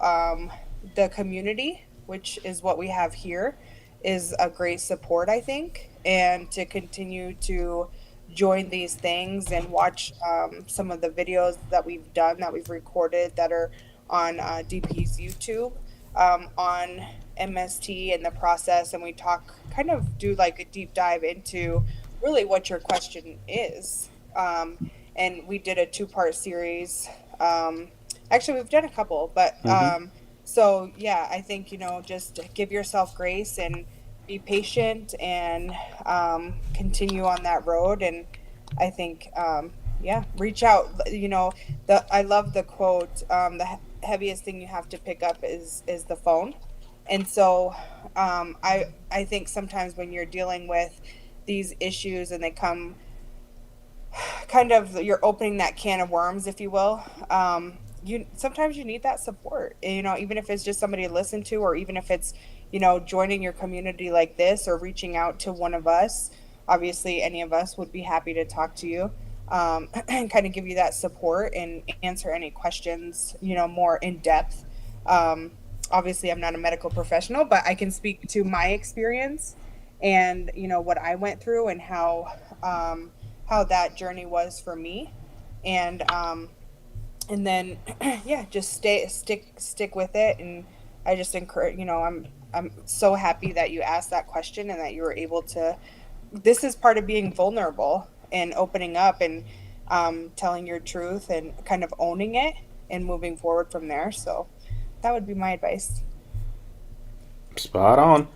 the community, which is what we have here, is a great support, I think, and to continue to join these things and watch some of the videos that we've done that we've recorded that are on DP's YouTube on MST and the process, and we talk kind of do like a deep dive into really what your question is. And we did a two-part series. Actually, we've done a couple, but Mm-hmm. So yeah, I think, just give yourself grace and be patient and continue on that road. And I think, yeah, reach out. I love the quote. The heaviest thing you have to pick up is the phone. And so, I think sometimes when you're dealing with these issues and they come kind of, you're opening that can of worms, if you will. You sometimes you need that support, even if it's just somebody to listen to, or even if it's, joining your community like this, or reaching out to one of us. Obviously any of us would be happy to talk to you, and kind of give you that support and answer any questions, more in depth. Obviously I'm not a medical professional, but I can speak to my experience and, what I went through, and how that journey was for me. And then yeah, just stick with it. And I just encourage, I'm so happy that you asked that question, and that you were able to, this is part of being vulnerable and opening up, and telling your truth and kind of owning it and moving forward from there. So that would be my advice. Spot on.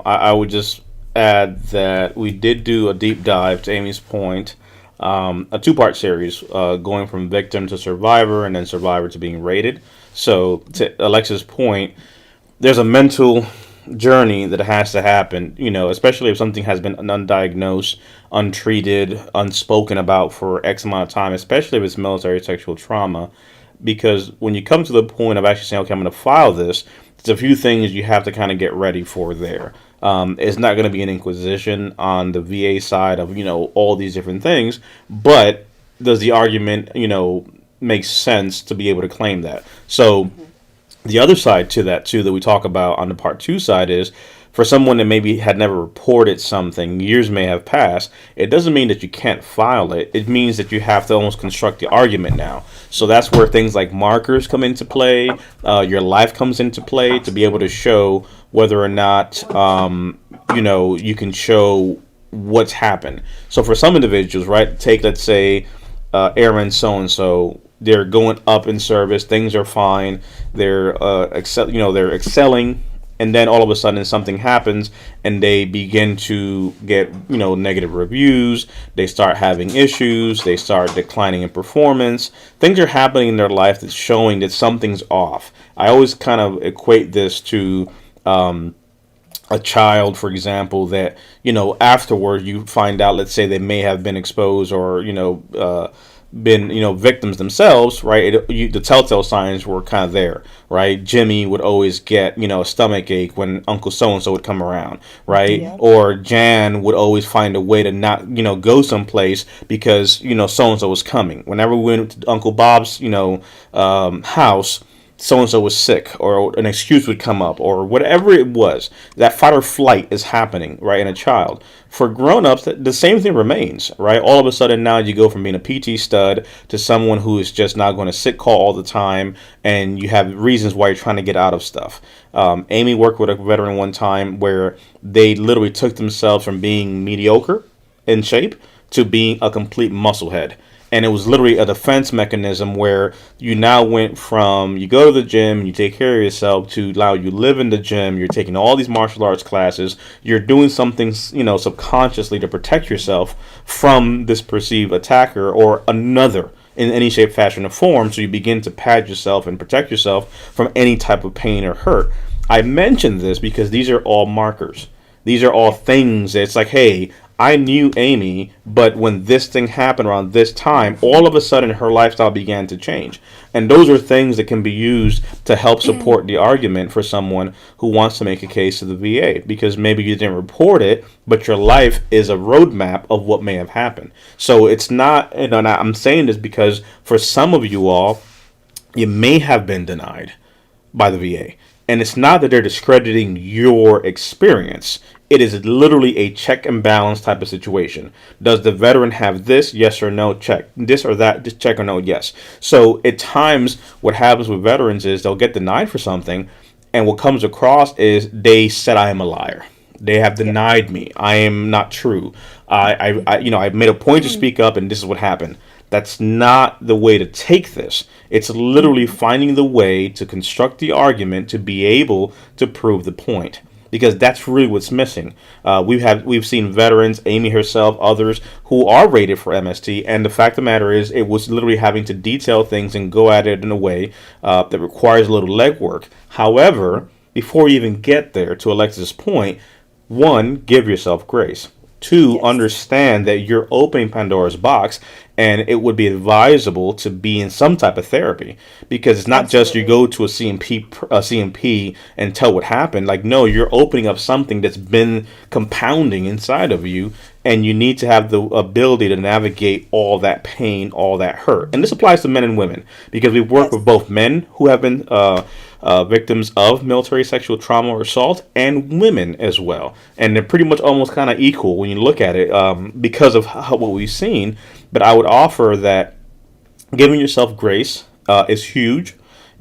I would just add that we did do a deep dive, to Amy's point, a two-part series, going from victim to survivor, and then survivor to being rated. So, to Alexa's point, there's a mental journey that has to happen, especially if something has been undiagnosed, untreated, unspoken about for X amount of time, especially if it's military sexual trauma. Because when you come to the point of actually saying, okay, I'm going to file this, there's a few things you have to kind of get ready for there. It's not going to be an inquisition on the VA side of, all these different things, but does the argument, make sense to be able to claim that? So the other side to that, too, that we talk about on the part two side is, for someone that maybe had never reported something, years may have passed, it doesn't mean that you can't file it. It means that you have to almost construct the argument now. So that's where things like markers come into play, your life comes into play, to be able to show whether or not, you can show what's happened. So for some individuals, right, take, let's say, airman so-and-so, they're going up in service, things are fine, they're they're excelling, and then all of a sudden something happens and they begin to get negative reviews, they start having issues, they start declining in performance, things are happening in their life that's showing that something's off. I always kind of equate this to a child, for example, that afterward you find out, let's say they may have been exposed, or been victims themselves, right? The telltale signs were kind of there, right? Jimmy would always get a stomach ache when Uncle so and so would come around, right? Yeah. Or Jan would always find a way to not go someplace because so and so was coming. Whenever we went to Uncle Bob's house, so and so was sick, or an excuse would come up, or whatever it was. That fight or flight is happening, right, in a child. For grown-ups, the same thing remains, right? All of a sudden now you go from being a PT stud to someone who is just not going to sit call all the time, and you have reasons why you're trying to get out of stuff. Amy worked with a veteran one time where they literally took themselves from being mediocre in shape to being a complete musclehead. And it was literally a defense mechanism where you now went from, you go to the gym and you take care of yourself, to allow you live in the gym, you're taking all these martial arts classes, you're doing something, subconsciously to protect yourself from this perceived attacker or another in any shape, fashion, or form. So you begin to pad yourself and protect yourself from any type of pain or hurt. I mention this because these are all markers. These are all things that it's like, hey, I knew Amy, but when this thing happened around this time, all of a sudden her lifestyle began to change. And those are things that can be used to help support the argument for someone who wants to make a case to the VA. Because maybe you didn't report it, but your life is a roadmap of what may have happened. So it's not, and I'm saying this because for some of you all, you may have been denied by the VA. And it's not that they're discrediting your experience. It is literally a check and balance type of situation. Does the veteran have this? Yes or no? Check. This or that? Just check or no? Yes. So at times what happens with veterans is they'll get denied for something, and what comes across is they said I am a liar. They have denied me. I am not true. I made a point to speak up, and this is what happened. That's not the way to take this. It's literally finding the way to construct the argument to be able to prove the point, because that's really what's missing. We've seen veterans, Amy herself, others who are rated for MST, and the fact of the matter is, it was literally having to detail things and go at it in a way that requires a little legwork. However, before you even get there, to Alexis' point, one, give yourself grace. Two, Yes. understand that you're opening Pandora's box, and it would be advisable to be in some type of therapy, because it's not just you go to a CMP and tell what happened. Like, no, you're opening up something that's been compounding inside of you, and you need to have the ability to navigate all that pain, all that hurt. And this applies to men and women, because we work with both men who have been victims of military sexual trauma or assault, and women as well. And they're pretty much almost kind of equal when you look at it, because of what we've seen. But I would offer that giving yourself grace is huge.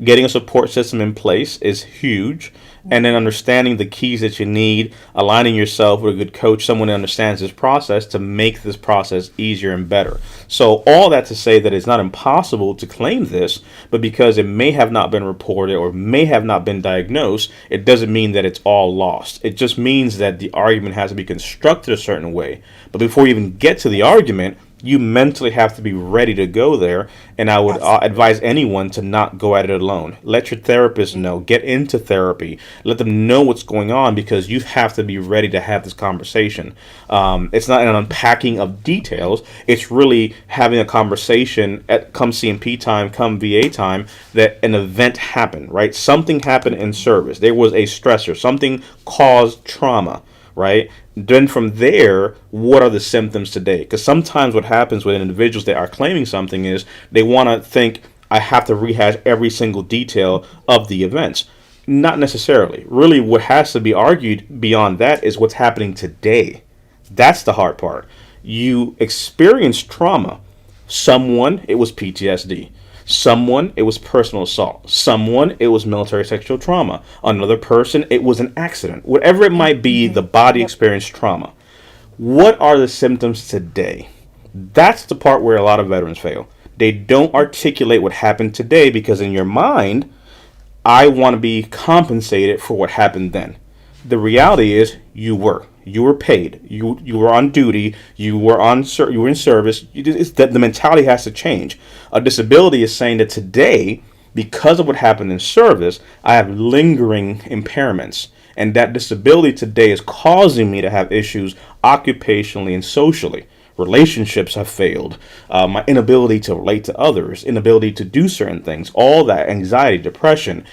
Getting a support system in place is huge. And then understanding the keys that you need, aligning yourself with a good coach, someone who understands this process, to make this process easier and better. So all that to say that it's not impossible to claim this, but because it may have not been reported or may have not been diagnosed, it doesn't mean that it's all lost. It just means that the argument has to be constructed a certain way. But before you even get to the argument, you mentally have to be ready to go there. And I would advise anyone to not go at it alone. Let your therapist know. Get into therapy. Let them know what's going on, because you have to be ready to have this conversation. It's not an unpacking of details. It's really having a conversation at come CMP time, come VA time, that an event happened, right? Something happened in service. There was a stressor. Something caused trauma, right? Then from there, what are the symptoms today? Because sometimes what happens with individuals that are claiming something is they want to think, I have to rehash every single detail of the events. Not necessarily. Really, what has to be argued beyond that is what's happening today. That's the hard part. You experienced trauma. Someone, it was PTSD. Someone, it was personal assault. Someone, it was military sexual trauma. Another person, it was an accident. Whatever it might be, the body experienced trauma. What are the symptoms today? That's the part where a lot of veterans fail. They don't articulate what happened today, because in your mind, I want to be compensated for what happened then. The reality is, you were paid. You were on duty. You were in service. It's that the mentality has to change. A disability is saying that today, because of what happened in service, I have lingering impairments, and that disability today is causing me to have issues occupationally and socially. Relationships have failed. My inability to relate to others, inability to do certain things, all that anxiety, depression,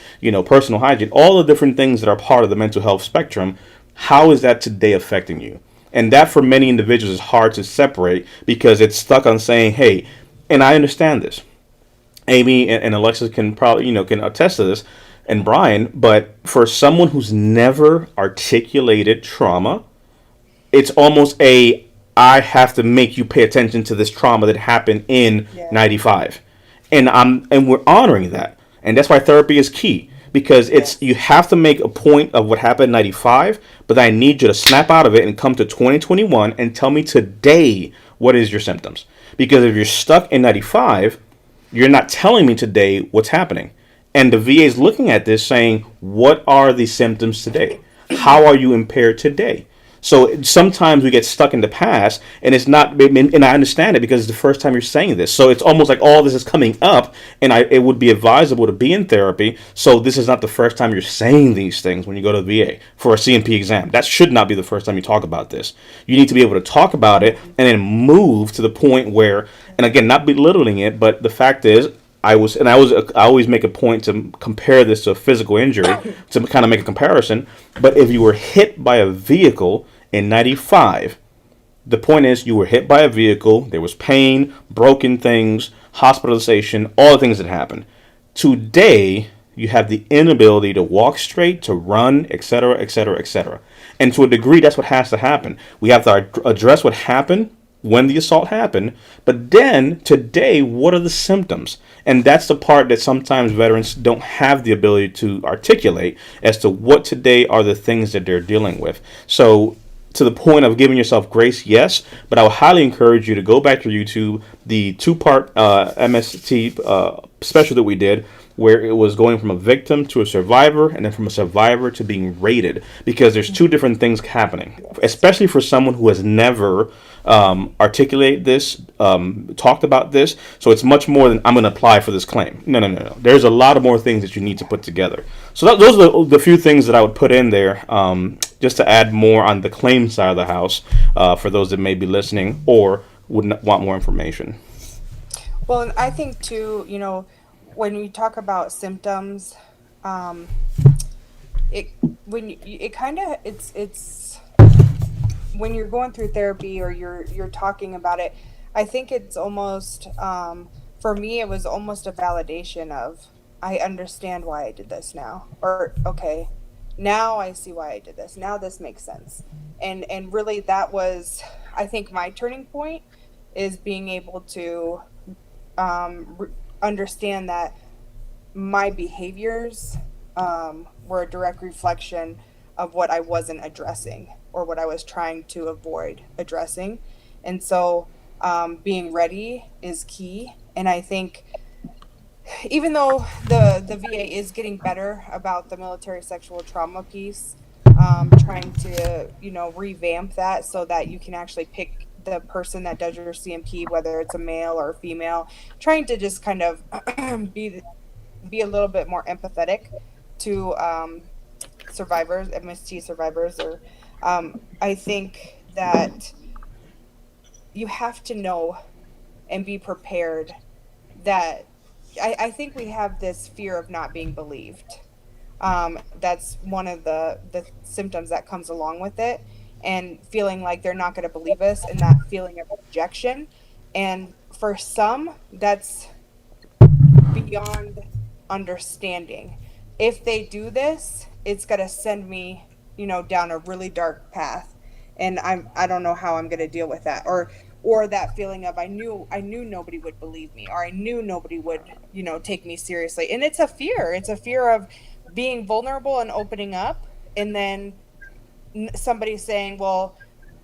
personal hygiene, all the different things that are part of the mental health spectrum. How is that today affecting you? And that for many individuals is hard to separate, because it's stuck on saying, hey, and I understand this. Amy and Alexis can probably, can attest to this, and Brian, but for someone who's never articulated trauma, it's almost I have to make you pay attention to this trauma that happened in 95. And we're honoring that. And that's why therapy is key. Because you have to make a point of what happened in 95, but I need you to snap out of it and come to 2021 and tell me today what is your symptoms. Because if you're stuck in 95, you're not telling me today what's happening. And the VA is looking at this saying, what are the symptoms today? How are you impaired today? So sometimes we get stuck in the past, and it's not, and I understand it because it's the first time you're saying this. So it's almost like all this is coming up, and it would be advisable to be in therapy. So this is not the first time you're saying these things when you go to the VA for a CMP exam. That should not be the first time you talk about this. You need to be able to talk about it and then move to the point where, and again, not belittling it, but the fact is, I always make a point to compare this to a physical injury to kind of make a comparison. But if you were hit by a vehicle in 95, the point is you were hit by a vehicle, there was pain, broken things, hospitalization, all the things that happened. Today, you have the inability to walk straight, to run, etc., etc., etc. And to a degree, that's what has to happen. We have to address what happened when the assault happened, but then today, what are the symptoms? And that's the part that sometimes veterans don't have the ability to articulate as to what today are the things that they're dealing with. So to the point of giving yourself grace, yes, but I would highly encourage you to go back to YouTube, the two-part MST special that we did, where it was going from a victim to a survivor, and then from a survivor to being rated, because there's two different things happening, especially for someone who has never articulated this, talked about this. So it's much more than I'm going to apply for this claim. No, no, no, no. There's a lot of more things that you need to put together. So those are the few things that I would put in there, just to add more on the claim side of the house, for those that may be listening or would want more information. Well, and I think too, when we talk about symptoms, it when you, it kind of it's when you're going through therapy or you're talking about it, I think it's almost, for me it was almost a validation of, I understand why I did this now, or okay, now I see why I did this. Now this makes sense. And really that was, I think, my turning point, is being able to understand that my behaviors were a direct reflection of what I wasn't addressing, or what I was trying to avoid addressing. And so being ready is key. And I think, even though the VA is getting better about the military sexual trauma piece, trying to, revamp that so that you can actually pick the person that does your CMP, whether it's a male or a female, trying to just kind of be a little bit more empathetic to survivors, MST survivors, or I think that you have to know and be prepared that I think we have this fear of not being believed. That's one of the symptoms that comes along with it, and feeling like they're not going to believe us, and that feeling of rejection. And for some, that's beyond understanding. If they do this, it's going to send me, down a really dark path, and I don't know how I'm going to deal with that, or that feeling of, I knew nobody would believe me, or I knew nobody would, take me seriously. And it's a fear. It's a fear of being vulnerable and opening up, and then somebody saying, well,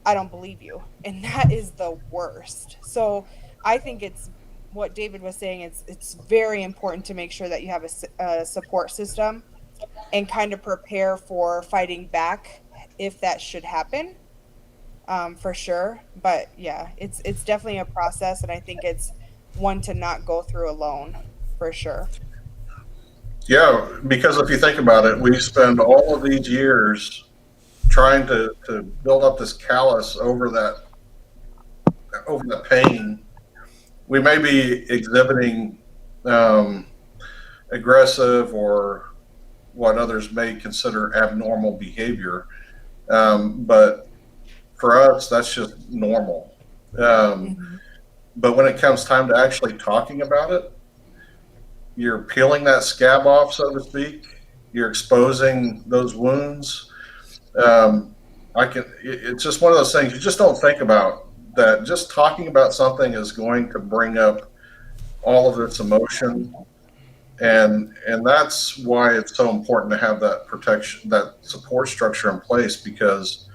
I don't believe you. And that is the worst. So I think it's what David was saying. It's very important to make sure that you have a support system, and kind of prepare for fighting back if that should happen, for sure. But yeah, it's definitely a process, and I think it's one to not go through alone, for sure. Yeah, because if you think about it, we spend all of these years trying to build up this callus over that pain. We may be exhibiting aggressive, or what others may consider abnormal behavior, but for us, that's just normal. But when it comes time to actually talking about it, you're peeling that scab off, so to speak. You're exposing those wounds. It's just one of those things you just don't think about, that just talking about something is going to bring up all of this emotion. And that's why it's so important to have that protection, that support structure in place, because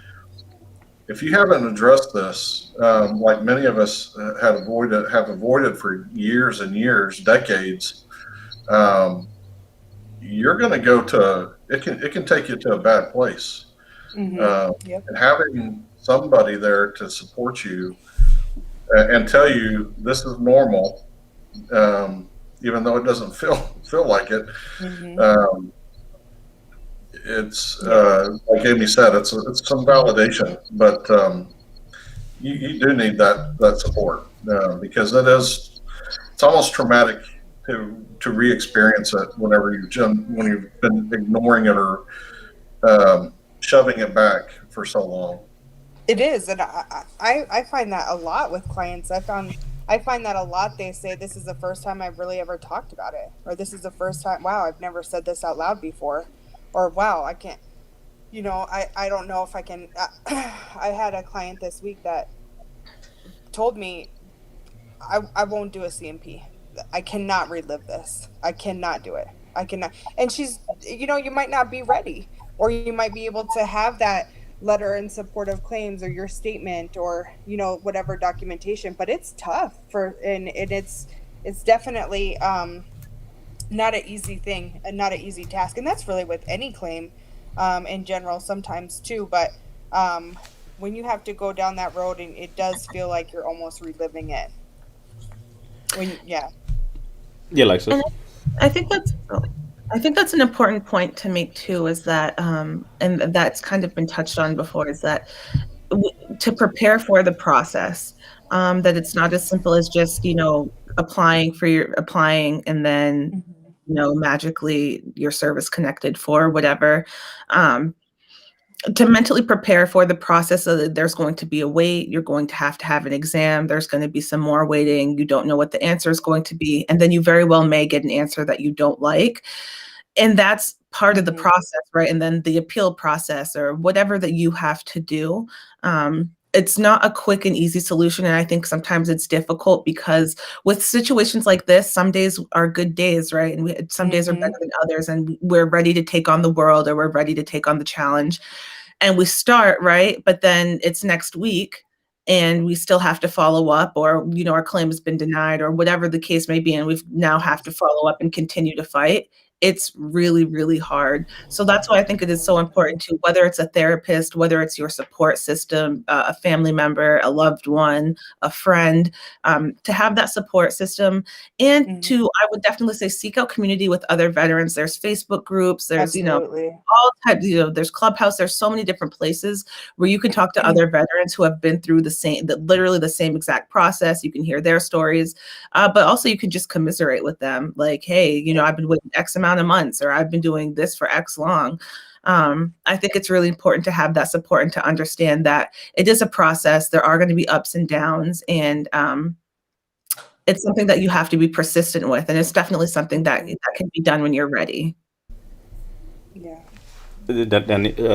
if you haven't addressed this, like many of us have avoided for years and years, decades, you're going to go to it can take you to a bad place. Yep. And having somebody there to support you and tell you this is normal, even though it doesn't feel like it. It's like Amy said, it's some validation, but you do need that support, because it's almost traumatic to re-experience it when you've been ignoring it, or shoving it back for so long. It is, and I find that a lot with clients. I find that a lot. They say, this is the first time I've really ever talked about it, or this is the first time, wow, I've never said this out loud before, or wow, I can't, I don't know if I can. I had a client this week that told me, I won't do a CMP. I cannot relive this. I cannot do it. I cannot. And she's, you might not be ready, or you might be able to have that letter in support of claims or your statement or whatever documentation. But it's tough and it's definitely not an easy thing and not an easy task, and that's really with any claim in general sometimes too. But when you have to go down that road, and it does feel like you're almost reliving it yeah. Yeah, Alexis. And I think that's an important point to make too, is that and that's kind of been touched on before, is that to prepare for the process, that it's not as simple as just applying and then magically your service connected for whatever. To mentally prepare for the process, so that there's going to be a wait, you're going to have an exam, there's going to be some more waiting, you don't know what the answer is going to be, and then you very well may get an answer that you don't like. And that's part of the process, right? And then the appeal process or whatever that you have to do. It's not a quick and easy solution. And I think sometimes it's difficult because with situations like this, some days are good days, right? And some days are better than others. And we're ready to take on the world, or we're ready to take on the challenge. And we start, right? But then it's next week and we still have to follow up, or, our claim has been denied, or whatever the case may be. And we now have to follow up and continue to fight. It's really, really hard. So that's why I think it is so important to, whether it's a therapist, whether it's your support system, a family member, a loved one, a friend, to have that support system. And I would definitely say, seek out community with other veterans. There's Facebook groups, there's, Absolutely. all types, there's Clubhouse, there's so many different places where you can talk to other veterans who have been through literally the same exact process. You can hear their stories, but also you can just commiserate with them. Like, hey, I've been waiting X amount of months, or I've been doing this for X long. I think it's really important to have that support and to understand that it is a process. There are going to be ups and downs, and it's something that you have to be persistent with. And it's definitely something that can be done when you're ready. Yeah.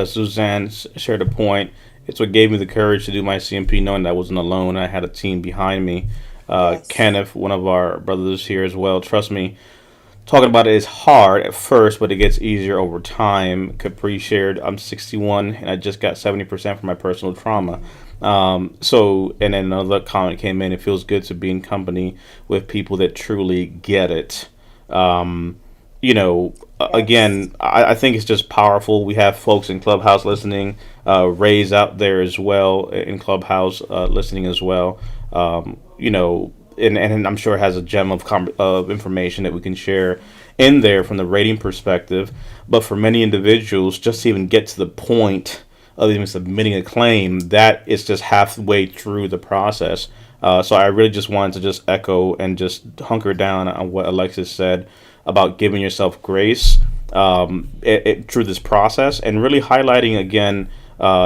Suzanne shared a point. It's what gave me the courage to do my CMP, knowing that I wasn't alone. I had a team behind me. Yes. Kenneth, one of our brothers here as well. Trust me, talking about it is hard at first, but it gets easier over time. Capri shared, I'm 61 and I just got 70% from my personal trauma. And then another comment came in. It feels good to be in company with people that truly get it. Again, I think it's just powerful. We have folks in Clubhouse listening, Ray's out there as well in Clubhouse listening as well. And I'm sure it has a gem of information that we can share in there from the rating perspective. But for many individuals, just to even get to the point of even submitting a claim, that is just halfway through the process. So I really just wanted to just echo and just hunker down on what Alexis said about giving yourself grace through this process, and really highlighting again,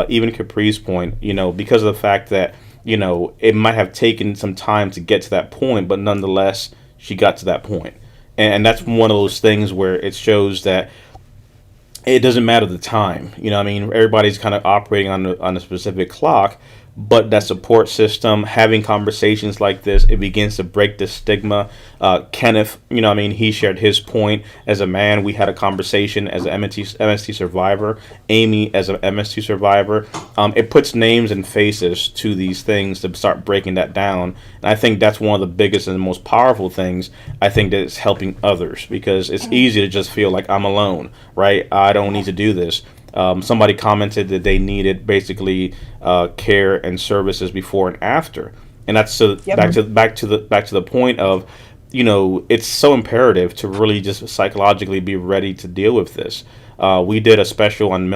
even Capri's point, because of the fact that it might have taken some time to get to that point, but nonetheless, she got to that point. And that's one of those things where it shows that it doesn't matter the time. Everybody's kind of operating on a specific clock, but that support system, having conversations like this, it begins to break the stigma. Kenneth, he shared his point. As a man, we had a conversation as an MST survivor. Amy, as an MST survivor. It puts names and faces to these things to start breaking that down. And I think that's one of the biggest and most powerful things. I think that it's helping others, because it's easy to just feel like I'm alone, right? I don't need to do this. Somebody commented that they needed basically care and services before and after, and that's back to the point of, it's so imperative to really just psychologically be ready to deal with this. We did a special on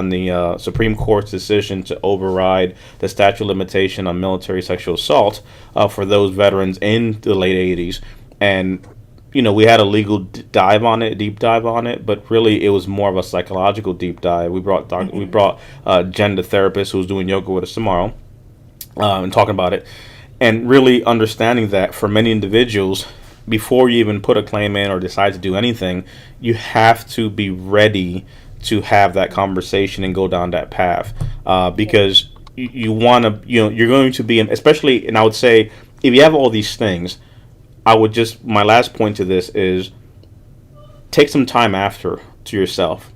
the Supreme Court's decision to override the statute of limitation on military sexual assault for those veterans in the late 80s, and we had a legal deep dive on it, but really it was more of a psychological deep dive. We brought Jen, the therapist, who's doing yoga with us tomorrow, and talking about it, and really understanding that for many individuals, before you even put a claim in or decide to do anything, you have to be ready to have that conversation and go down that path, because you want to, you're going to be in, especially, and I would say, if you have all these things, my last point to this is take some time after to yourself.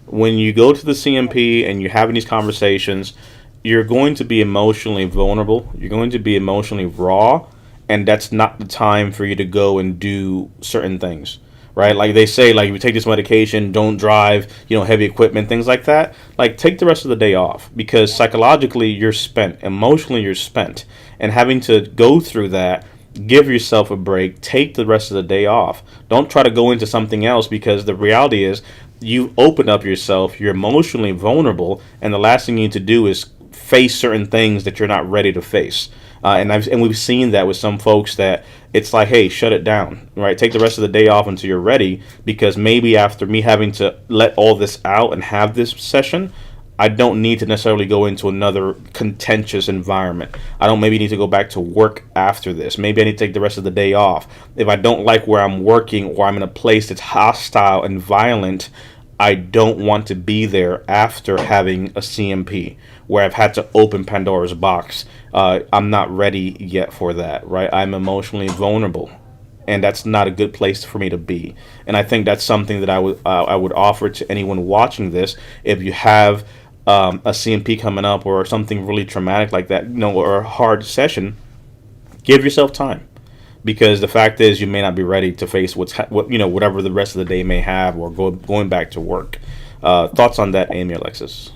When you go to the CMP and you're having these conversations, you're going to be emotionally vulnerable. You're going to be emotionally raw, and that's not the time for you to go and do certain things, right? Like they say, like if you take this medication, don't drive, heavy equipment, things like that. Like take the rest of the day off because psychologically you're spent, emotionally you're spent, and having to go through that. Give yourself a break. Take the rest of the day off. Don't try to go into something else because the reality is you open up yourself. You're emotionally vulnerable, and the last thing you need to do is face certain things that you're not ready to face. And we've seen that with some folks that it's like, hey, shut it down, right? Take the rest of the day off until you're ready, because maybe after me having to let all this out and have this session, I don't need to necessarily go into another contentious environment. I don't maybe need to go back to work after this. Maybe I need to take the rest of the day off. If I don't like where I'm working or I'm in a place that's hostile and violent, I don't want to be there after having a CMP where I've had to open Pandora's box. I'm not ready yet for that, right? I'm emotionally vulnerable, and that's not a good place for me to be. And I think that's something that I would offer to anyone watching this. If you have a CMP coming up or something really traumatic like that, or a hard session, give yourself time, because the fact is you may not be ready to face whatever the rest of the day may have, or going back to work. Thoughts on that, Amy, Alexis?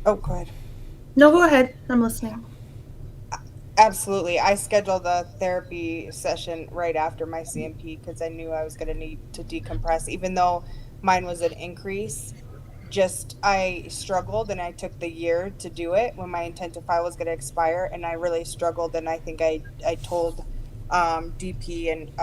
Oh, go ahead. No, go ahead. I'm listening. Absolutely. I scheduled a therapy session right after my CMP because I knew I was going to need to decompress, even though mine was an increase. Just I struggled, and I took the year to do it when my intent to file was going to expire, and I really struggled. And I think I told DP and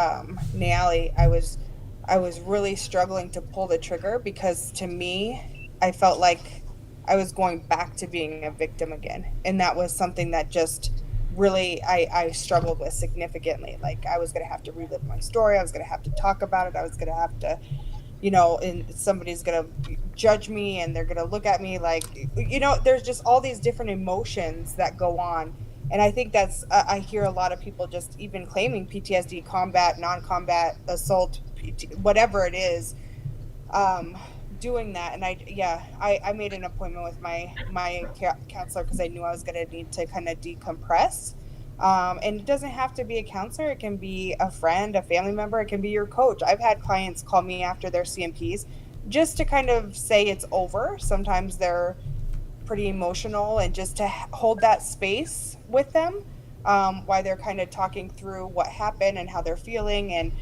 Nayali I was really struggling to pull the trigger because to me I felt like I was going back to being a victim again, and that was something that just really I struggled with significantly. Like I was going to have to relive my story, I was going to have to talk about it, I was going to have to, and somebody's gonna judge me, and they're gonna look at me like, there's just all these different emotions that go on. And I think that's I hear a lot of people just even claiming PTSD, combat, non-combat, assault, whatever it is, um, doing that. And I made an appointment with my counselor because I knew I was gonna need to kind of decompress. And it doesn't have to be a counselor. It can be a friend, a family member. It can be your coach. I've had clients call me after their CMPs just to kind of say it's over. Sometimes they're pretty emotional, and just to hold that space with them while they're kind of talking through what happened and how they're feeling, and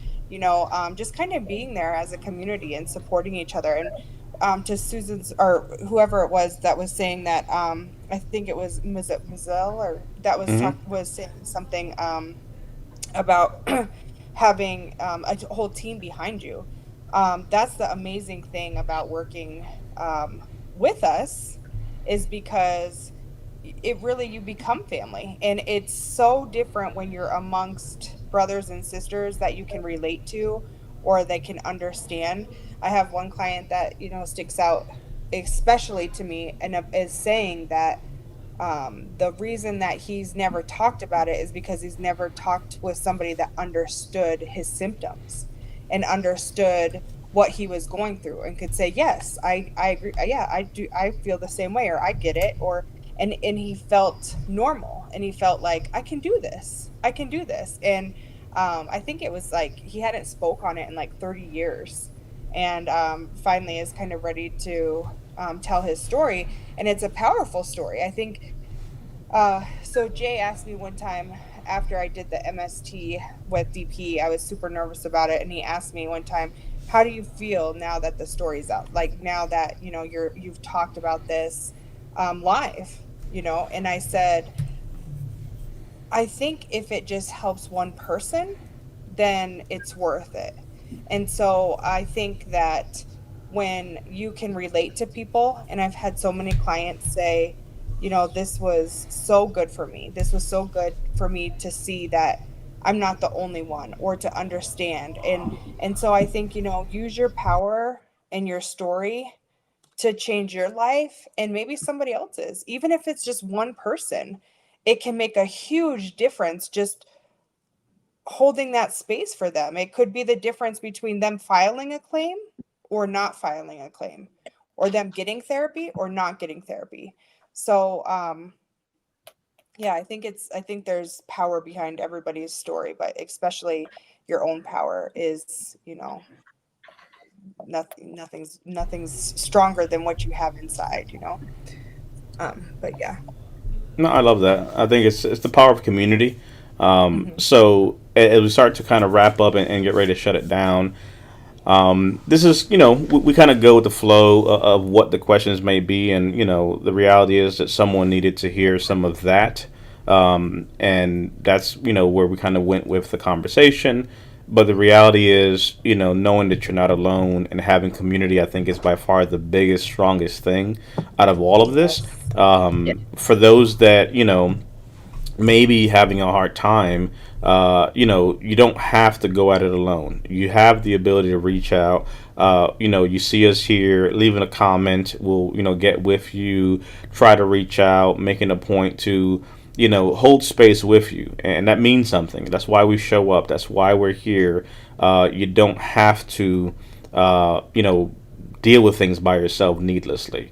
just kind of being there as a community and supporting each other. And to Susan's or whoever it was that was saying that, I think it was Mazel, or that was Mm-hmm. was saying something about having a whole team behind you. That's the amazing thing about working with us, is because it really, you become family, and it's so different when you're amongst brothers and sisters that you can relate to or they can understand. I have one client that sticks out especially to me, and is saying that the reason that he's never talked about it is because he's never talked with somebody that understood his symptoms and understood what he was going through and could say, yes, I agree. Yeah, I do. I feel the same way, or I get it. Or, and he felt normal, and he felt like, I can do this. I can do this. And I think it was like he hadn't spoke on it in like 30 years, and finally is kind of ready to tell his story. And it's a powerful story. I think so Jay asked me one time after I did the MST with DP, I was super nervous about it, and he asked me one time, "How do you feel now that the story's out? Like now that you've talked about this live, And I said, I think if it just helps one person, then it's worth it. And so I think that when you can relate to people, and I've had so many clients say, this was so good for me. This was so good for me to see that I'm not the only one, or to understand. And so I think, use your power and your story to change your life and maybe somebody else's. Even if it's just one person, it can make a huge difference just holding that space for them. It could be the difference between them filing a claim or not filing a claim, or them getting therapy or not getting therapy. So yeah, I think there's power behind everybody's story, but especially your own power is, nothing's stronger than what you have inside, but yeah. No, I love that. I think it's the power of community. Hmm. So as we start to kind of wrap up and get ready to shut it down, this is, we kind of go with the flow of what the questions may be, and the reality is that someone needed to hear some of that, and that's where we kind of went with the conversation. But the reality is, knowing that you're not alone and having community, I think is by far the biggest, strongest thing out of all of this. Yes. Yeah. For those that maybe having a hard time, you don't have to go at it alone. You have the ability to reach out. You see us here, leaving a comment. We'll, get with you, try to reach out, making a point to, hold space with you. And that means something. That's why we show up. That's why we're here. You don't have to, deal with things by yourself needlessly.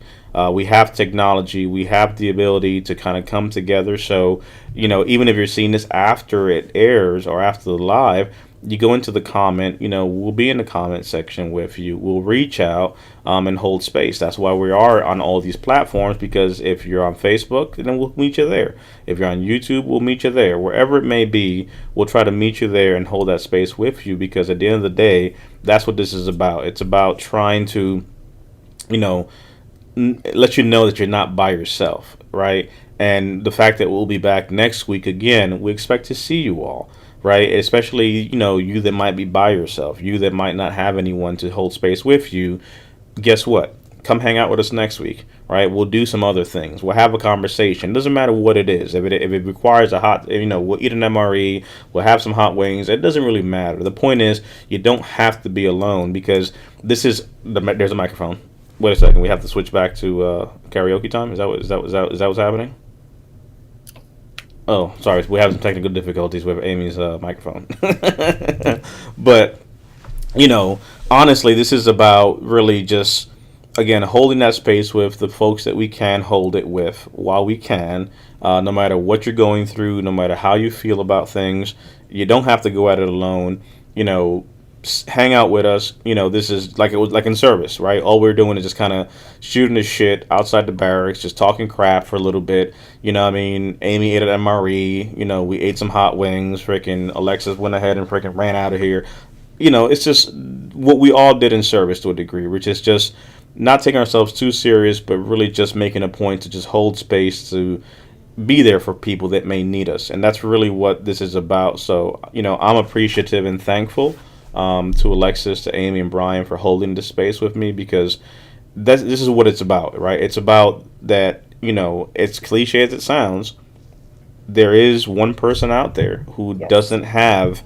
We have technology. We have the ability to kind of come together. So, even if you're seeing this after it airs or after the live, you go into the comment. We'll be in the comment section with you. We'll reach out and hold space. That's why we are on all these platforms, because if you're on Facebook, then we'll meet you there. If you're on YouTube, we'll meet you there. Wherever it may be, we'll try to meet you there and hold that space with you, because at the end of the day, that's what this is about. It's about trying to, let you know that you're not by yourself, right? And the fact that we'll be back next week again, we expect to see you all, right? Especially, you that might be by yourself, you that might not have anyone to hold space with you. Guess what? Come hang out with us next week, right? We'll do some other things. We'll have a conversation. Doesn't matter what it is. If it requires a hot, we'll eat an MRE. We'll have some hot wings. It doesn't really matter. The point is, you don't have to be alone, because there's a microphone. Wait a second. We have to switch back to karaoke time. Is that what's happening? Oh, sorry. We have some technical difficulties with Amy's microphone. But honestly, this is about really just, again, holding that space with the folks that we can hold it with while we can. No matter what you're going through, no matter how you feel about things, you don't have to go at it alone. Hang out with us. This is like it was like in service, right? All we're doing is just kind of shooting the shit outside the barracks, just talking crap for a little bit. Amy ate an MRE. We ate some hot wings. Freaking Alexis went ahead and freaking ran out of here. It's just what we all did in service to a degree, which is just not taking ourselves too serious, but really just making a point to just hold space, to be there for people that may need us. And that's really what this is about. So, I'm appreciative and thankful to Alexis, to Amy, and Brian for holding this space with me, because this is what it's about, right? It's about that, it's cliche as it sounds, there is one person out there who Yes. doesn't have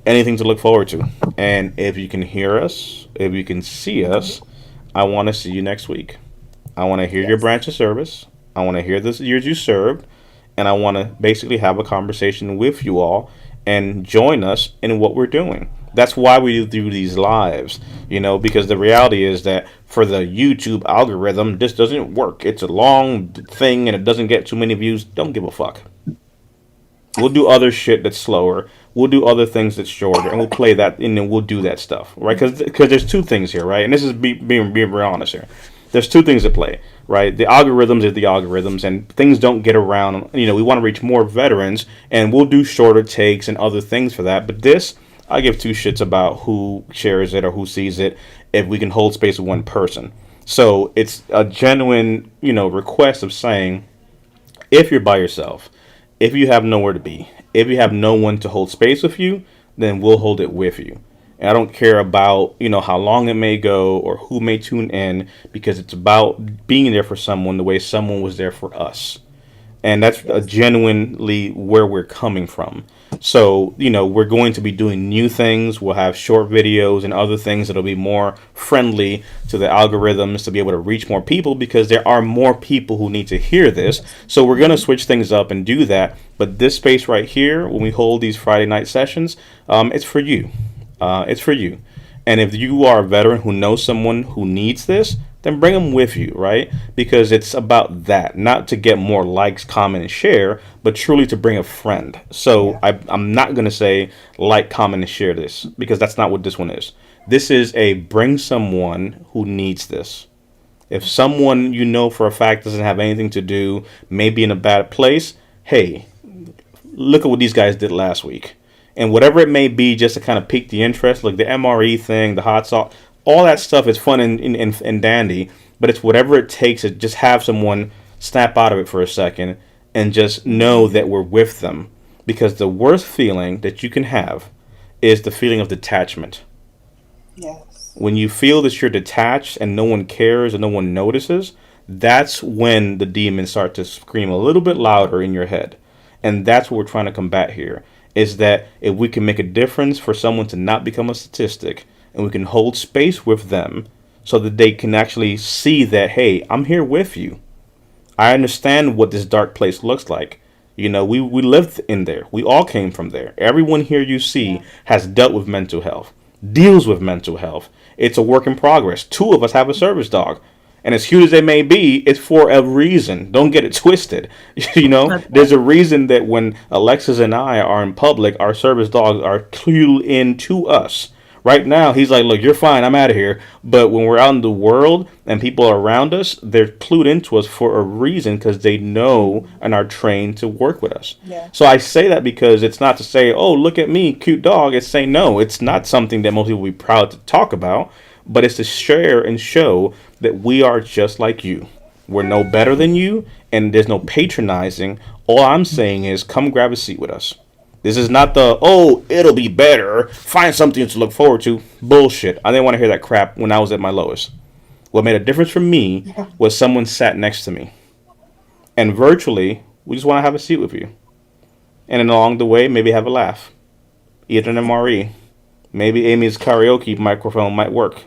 anything to look forward to. And if you can hear us, if you can see us, I want to see you next week. I want to hear your Yes. branch of service. I want to hear the years you served. And I want to basically have a conversation with you all and join us in what we're doing. That's why we do these lives, because the reality is that for the YouTube algorithm, this doesn't work. It's a long thing and it doesn't get too many views. Don't give a fuck. We'll do other shit that's slower. We'll do other things that's shorter, and we'll play that, and then we'll do that stuff, right? Because there's two things here, right? And this is being real honest here. There's two things at play, right? The algorithms is the algorithms, and things don't get around. We want to reach more veterans, and we'll do shorter takes and other things for that. But this, I give two shits about who shares it or who sees it if we can hold space with one person. So it's a genuine, request of saying, if you're by yourself, if you have nowhere to be, if you have no one to hold space with you, then we'll hold it with you. And I don't care about, how long it may go or who may tune in, because it's about being there for someone the way someone was there for us. And that's genuinely where we're coming from. So, we're going to be doing new things. We'll have short videos and other things that'll be more friendly to the algorithms to be able to reach more people, because there are more people who need to hear this. So we're going to switch things up and do that. But this space right here, when we hold these Friday night sessions, it's for you. It's for you. And if you are a veteran who knows someone who needs this, then bring them with you, right? Because it's about that, not to get more likes, comment, and share, but truly to bring a friend. So Yeah. I'm not going to say like, comment, and share this because that's not what this one is. This is a bring someone who needs this. If someone you know for a fact doesn't have anything to do, maybe in a bad place, hey, look at what these guys did last week. And whatever it may be, just to kind of pique the interest, like the MRE thing, the hot sauce, all that stuff is fun and dandy, but it's whatever it takes to just have someone snap out of it for a second and just know that we're with them. Because the worst feeling that you can have is the feeling of detachment. Yes. When you feel that you're detached and no one cares and no one notices, that's when the demons start to scream a little bit louder in your head. And that's what we're trying to combat here. Is that if we can make a difference for someone to not become a statistic and we can hold space with them so that they can actually see that, hey, I'm here with you. I understand what this dark place looks like. You know, we lived in there. We all came from there. Everyone here you see has dealt with mental health, deals with mental health. It's a work in progress. Two of us have a service dog. And as cute as they may be, it's for a reason. Don't get it twisted. You know, there's a reason that when Alexis and I are in public, our service dogs are clued in to us. Right now, he's like, look, you're fine. I'm out of here. But when we're out in the world and people are around us, they're clued into us for a reason because they know and are trained to work with us. Yeah. So I say that because it's not to say, oh, look at me, cute dog. It's saying, no, it's not something that most people will be proud to talk about, but it's to share and show that we are just like you. We're no better than you, and there's no patronizing. All I'm saying is come grab a seat with us. This is not the, oh, it'll be better, find something to look forward to. Bullshit. I didn't want to hear that crap when I was at my lowest. What made a difference for me was someone sat next to me. And virtually, we just want to have a seat with you. And then along the way, maybe have a laugh. Eat an MRE. Maybe Amy's karaoke microphone might work.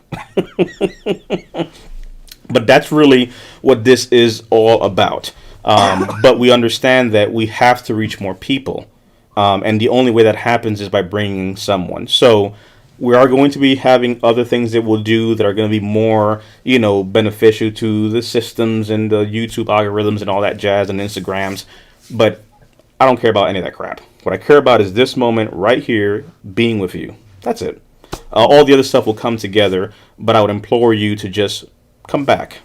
But that's really what this is all about. But we understand that we have to reach more people. And the only way that happens is by bringing someone. So we are going to be having other things that we'll do that are going to be more, you know, beneficial to the systems and the YouTube algorithms and all that jazz and Instagrams. But I don't care about any of that crap. What I care about is this moment right here, being with you. That's it. All the other stuff will come together, but I would implore you to just come back.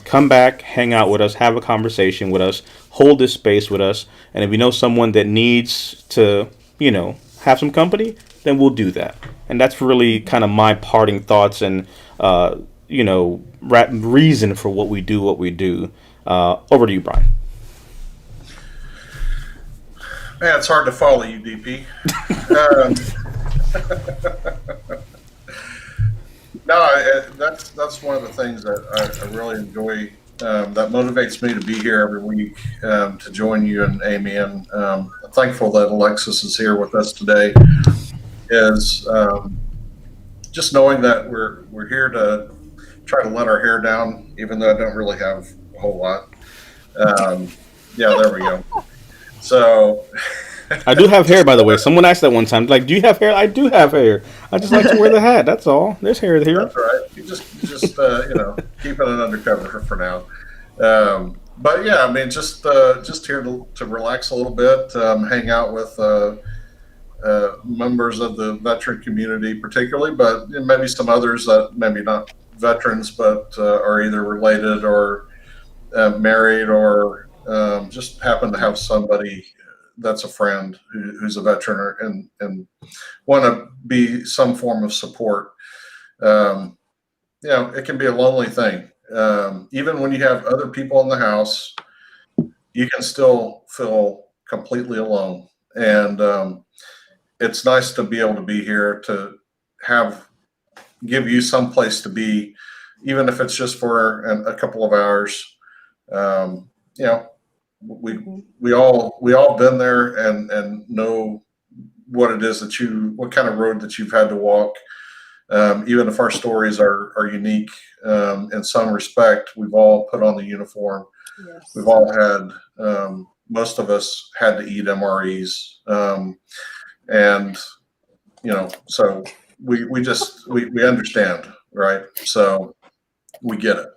Come back, hang out with us, have a conversation with us, hold this space with us, and if you know someone that needs to, you know, have some company, then we'll do that. And that's really kind of my parting thoughts and, you know, reason for what we do, over to you, Brian. Man, it's hard to follow you, DP. No, that's one of the things that I really enjoy. That motivates me to be here every week to join you and Amy. And I'm thankful that Alexis is here with us today. Is just knowing that we're here to try to let our hair down, even though I don't really have a whole lot. Yeah, there we go. So. I do have hair, by the way. Someone asked that one time, like, "Do you have hair?" I do have hair. I just like to wear the hat. That's all. There's hair here. That's right. You just you know, keeping it undercover for now. But yeah, I mean, just here to relax a little bit, hang out with members of the veteran community, particularly, but maybe some others that maybe not veterans, but are either related or married or just happen to have somebody that's a friend who's a veteran and want to be some form of support. You know, it can be a lonely thing. Even when you have other people in the house, you can still feel completely alone. And it's nice to be able to be here to give you some place to be, even if it's just for a couple of hours. You know, we all been there and know what it is what kind of road that you've had to walk. Even if our stories are unique in some respect, we've all put on the uniform. Yes. We've all had most of us had to eat MREs, and you know, so we understand, right? So we get it.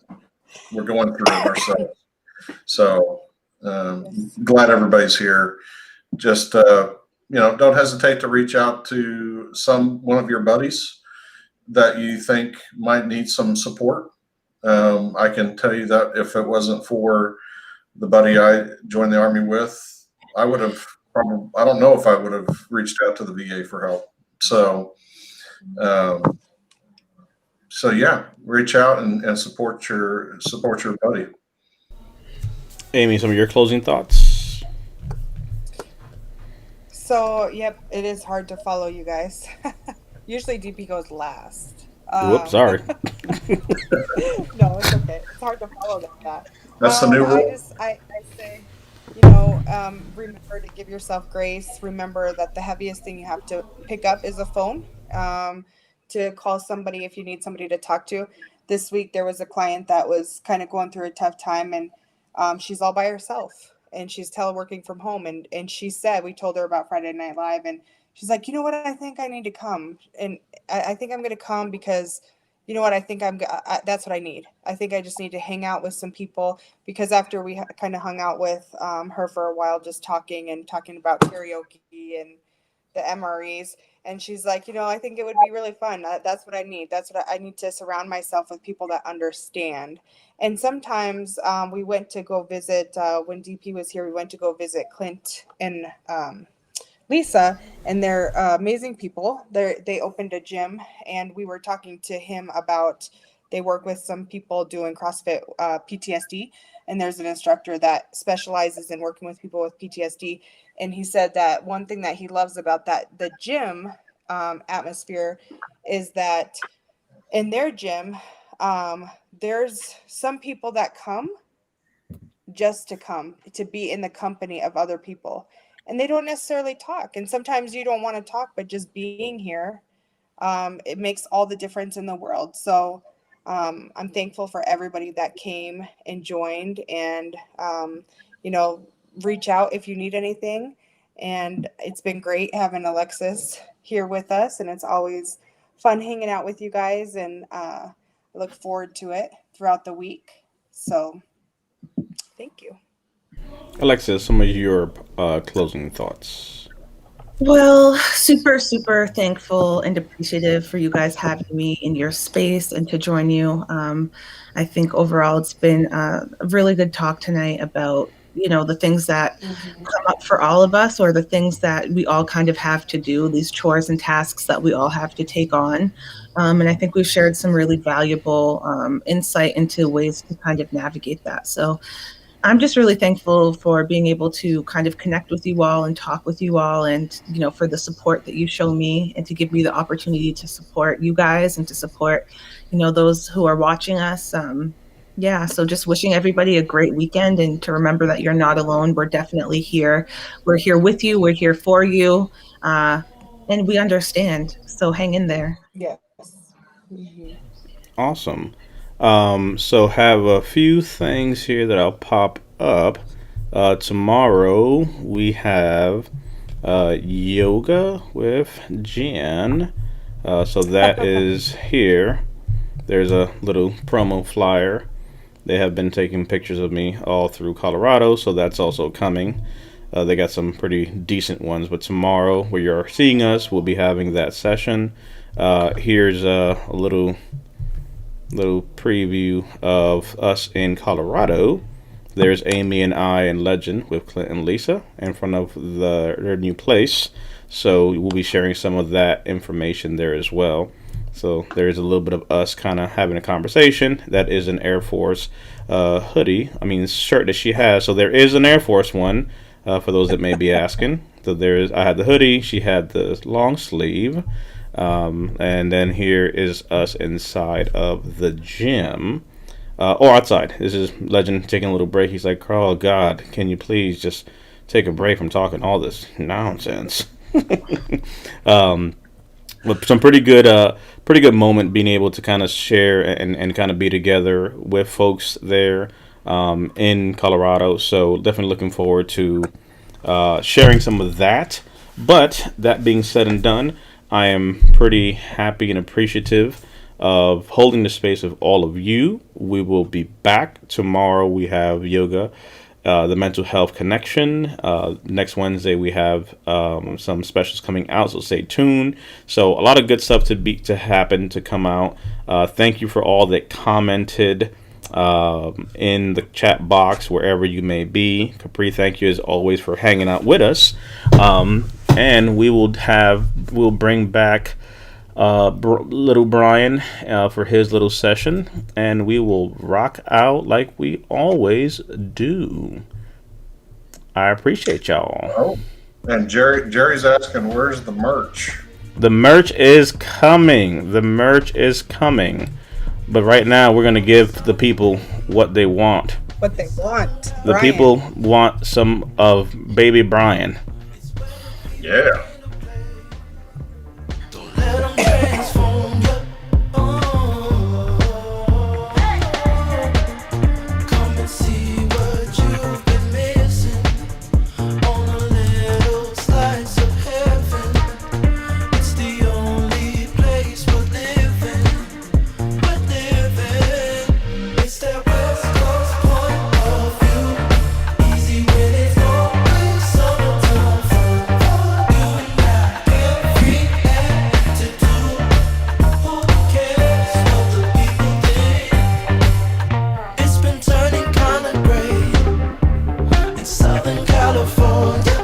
We're going through it ourselves. So glad everybody's here. Just don't hesitate to reach out to one of your buddies that you think might need some support. I can tell you that if it wasn't for the buddy I joined the Army with, I would have probably, I don't know if I would have reached out to the VA for help. So, yeah, reach out and support your buddy. Amy, some of your closing thoughts. So, yep, it is hard to follow you guys. Usually DP goes last. Whoops, sorry. No, it's okay. It's hard to follow that. That's the new rule. I say, remember to give yourself grace. Remember that the heaviest thing you have to pick up is a phone, to call somebody if you need somebody to talk to. This week, there was a client that was kind of going through a tough time, and she's all by herself, and she's teleworking from home. And she said, we told her about Friday Night Live, and she's like, you know what? I think I need to come. And I think I'm going to come because, you know what? I think that's what I need. I think I just need to hang out with some people, because after we kind of hung out with her for a while, just talking about karaoke and the MREs. And she's like, I think it would be really fun. That's what I need. That's what I need, to surround myself with people that understand. And sometimes we went to go visit, when DP was here, we went to go visit Clint and Lisa, and they're amazing people. They opened a gym, and we were talking to him about, they work with some people doing CrossFit PTSD, and there's an instructor that specializes in working with people with PTSD. And he said that one thing that he loves about the gym atmosphere is that in their gym, there's some people that come just to come to be in the company of other people. And they don't necessarily talk. And sometimes you don't want to talk, but just being here, it makes all the difference in the world. So I'm thankful for everybody that came and joined, and, reach out if you need anything. And it's been great having Alexis here with us, and it's always fun hanging out with you guys. And I look forward to it throughout the week. So thank you. Alexis, some of your closing thoughts. Well, super, super thankful and appreciative for you guys having me in your space and to join you. I think overall it's been a really good talk tonight about, the things that come up for all of us, or the things that we all kind of have to do, these chores and tasks that we all have to take on. And I think we've shared some really valuable insight into ways to kind of navigate that. So I'm just really thankful for being able to kind of connect with you all and talk with you all, and, for the support that you show me, and to give me the opportunity to support you guys and to support, those who are watching us. So just wishing everybody a great weekend, and to remember that you're not alone. We're definitely here. We're here with you. We're here for you. And we understand. So hang in there. Yes. Mm-hmm. Awesome. So have a few things here that I'll pop up. Tomorrow we have yoga with Jan. So that is here. There's a little promo flyer. They have been taking pictures of me all through Colorado, so that's also coming. They got some pretty decent ones, but tomorrow, where you're seeing us, we'll be having that session. Here's a little preview of us in Colorado. There's Amy and I in Legend with Clint and Lisa in front of their new place. So we'll be sharing some of that information there as well. So there's a little bit of us kind of having a conversation. That is an Air Force shirt that she has. So there is an Air Force one, for those that may be asking. So I had the hoodie, she had the long sleeve. And then here is us inside of the gym, or outside. This is Legend taking a little break. He's like, "Oh God, can you please just take a break from talking all this nonsense?" But some pretty good moment being able to kind of share and kind of be together with folks there in Colorado. So definitely looking forward to sharing some of that. But that being said and done, I am pretty happy and appreciative of holding the space of all of you. We will be back tomorrow. We have yoga, the mental health connection. Next Wednesday we have some specials coming out, so stay tuned. So a lot of good stuff to come out. Thank you for all that commented in the chat box wherever you may be. Capri, thank you as always for hanging out with us. And we'll bring back little Brian for his little session, and we will rock out like we always do. I appreciate y'all. Oh, and Jerry's asking, where's the merch? The merch is coming. But right now we're gonna give the people what they want. What they want. The Brian. people want some of baby Brian. Yeah. Southern California.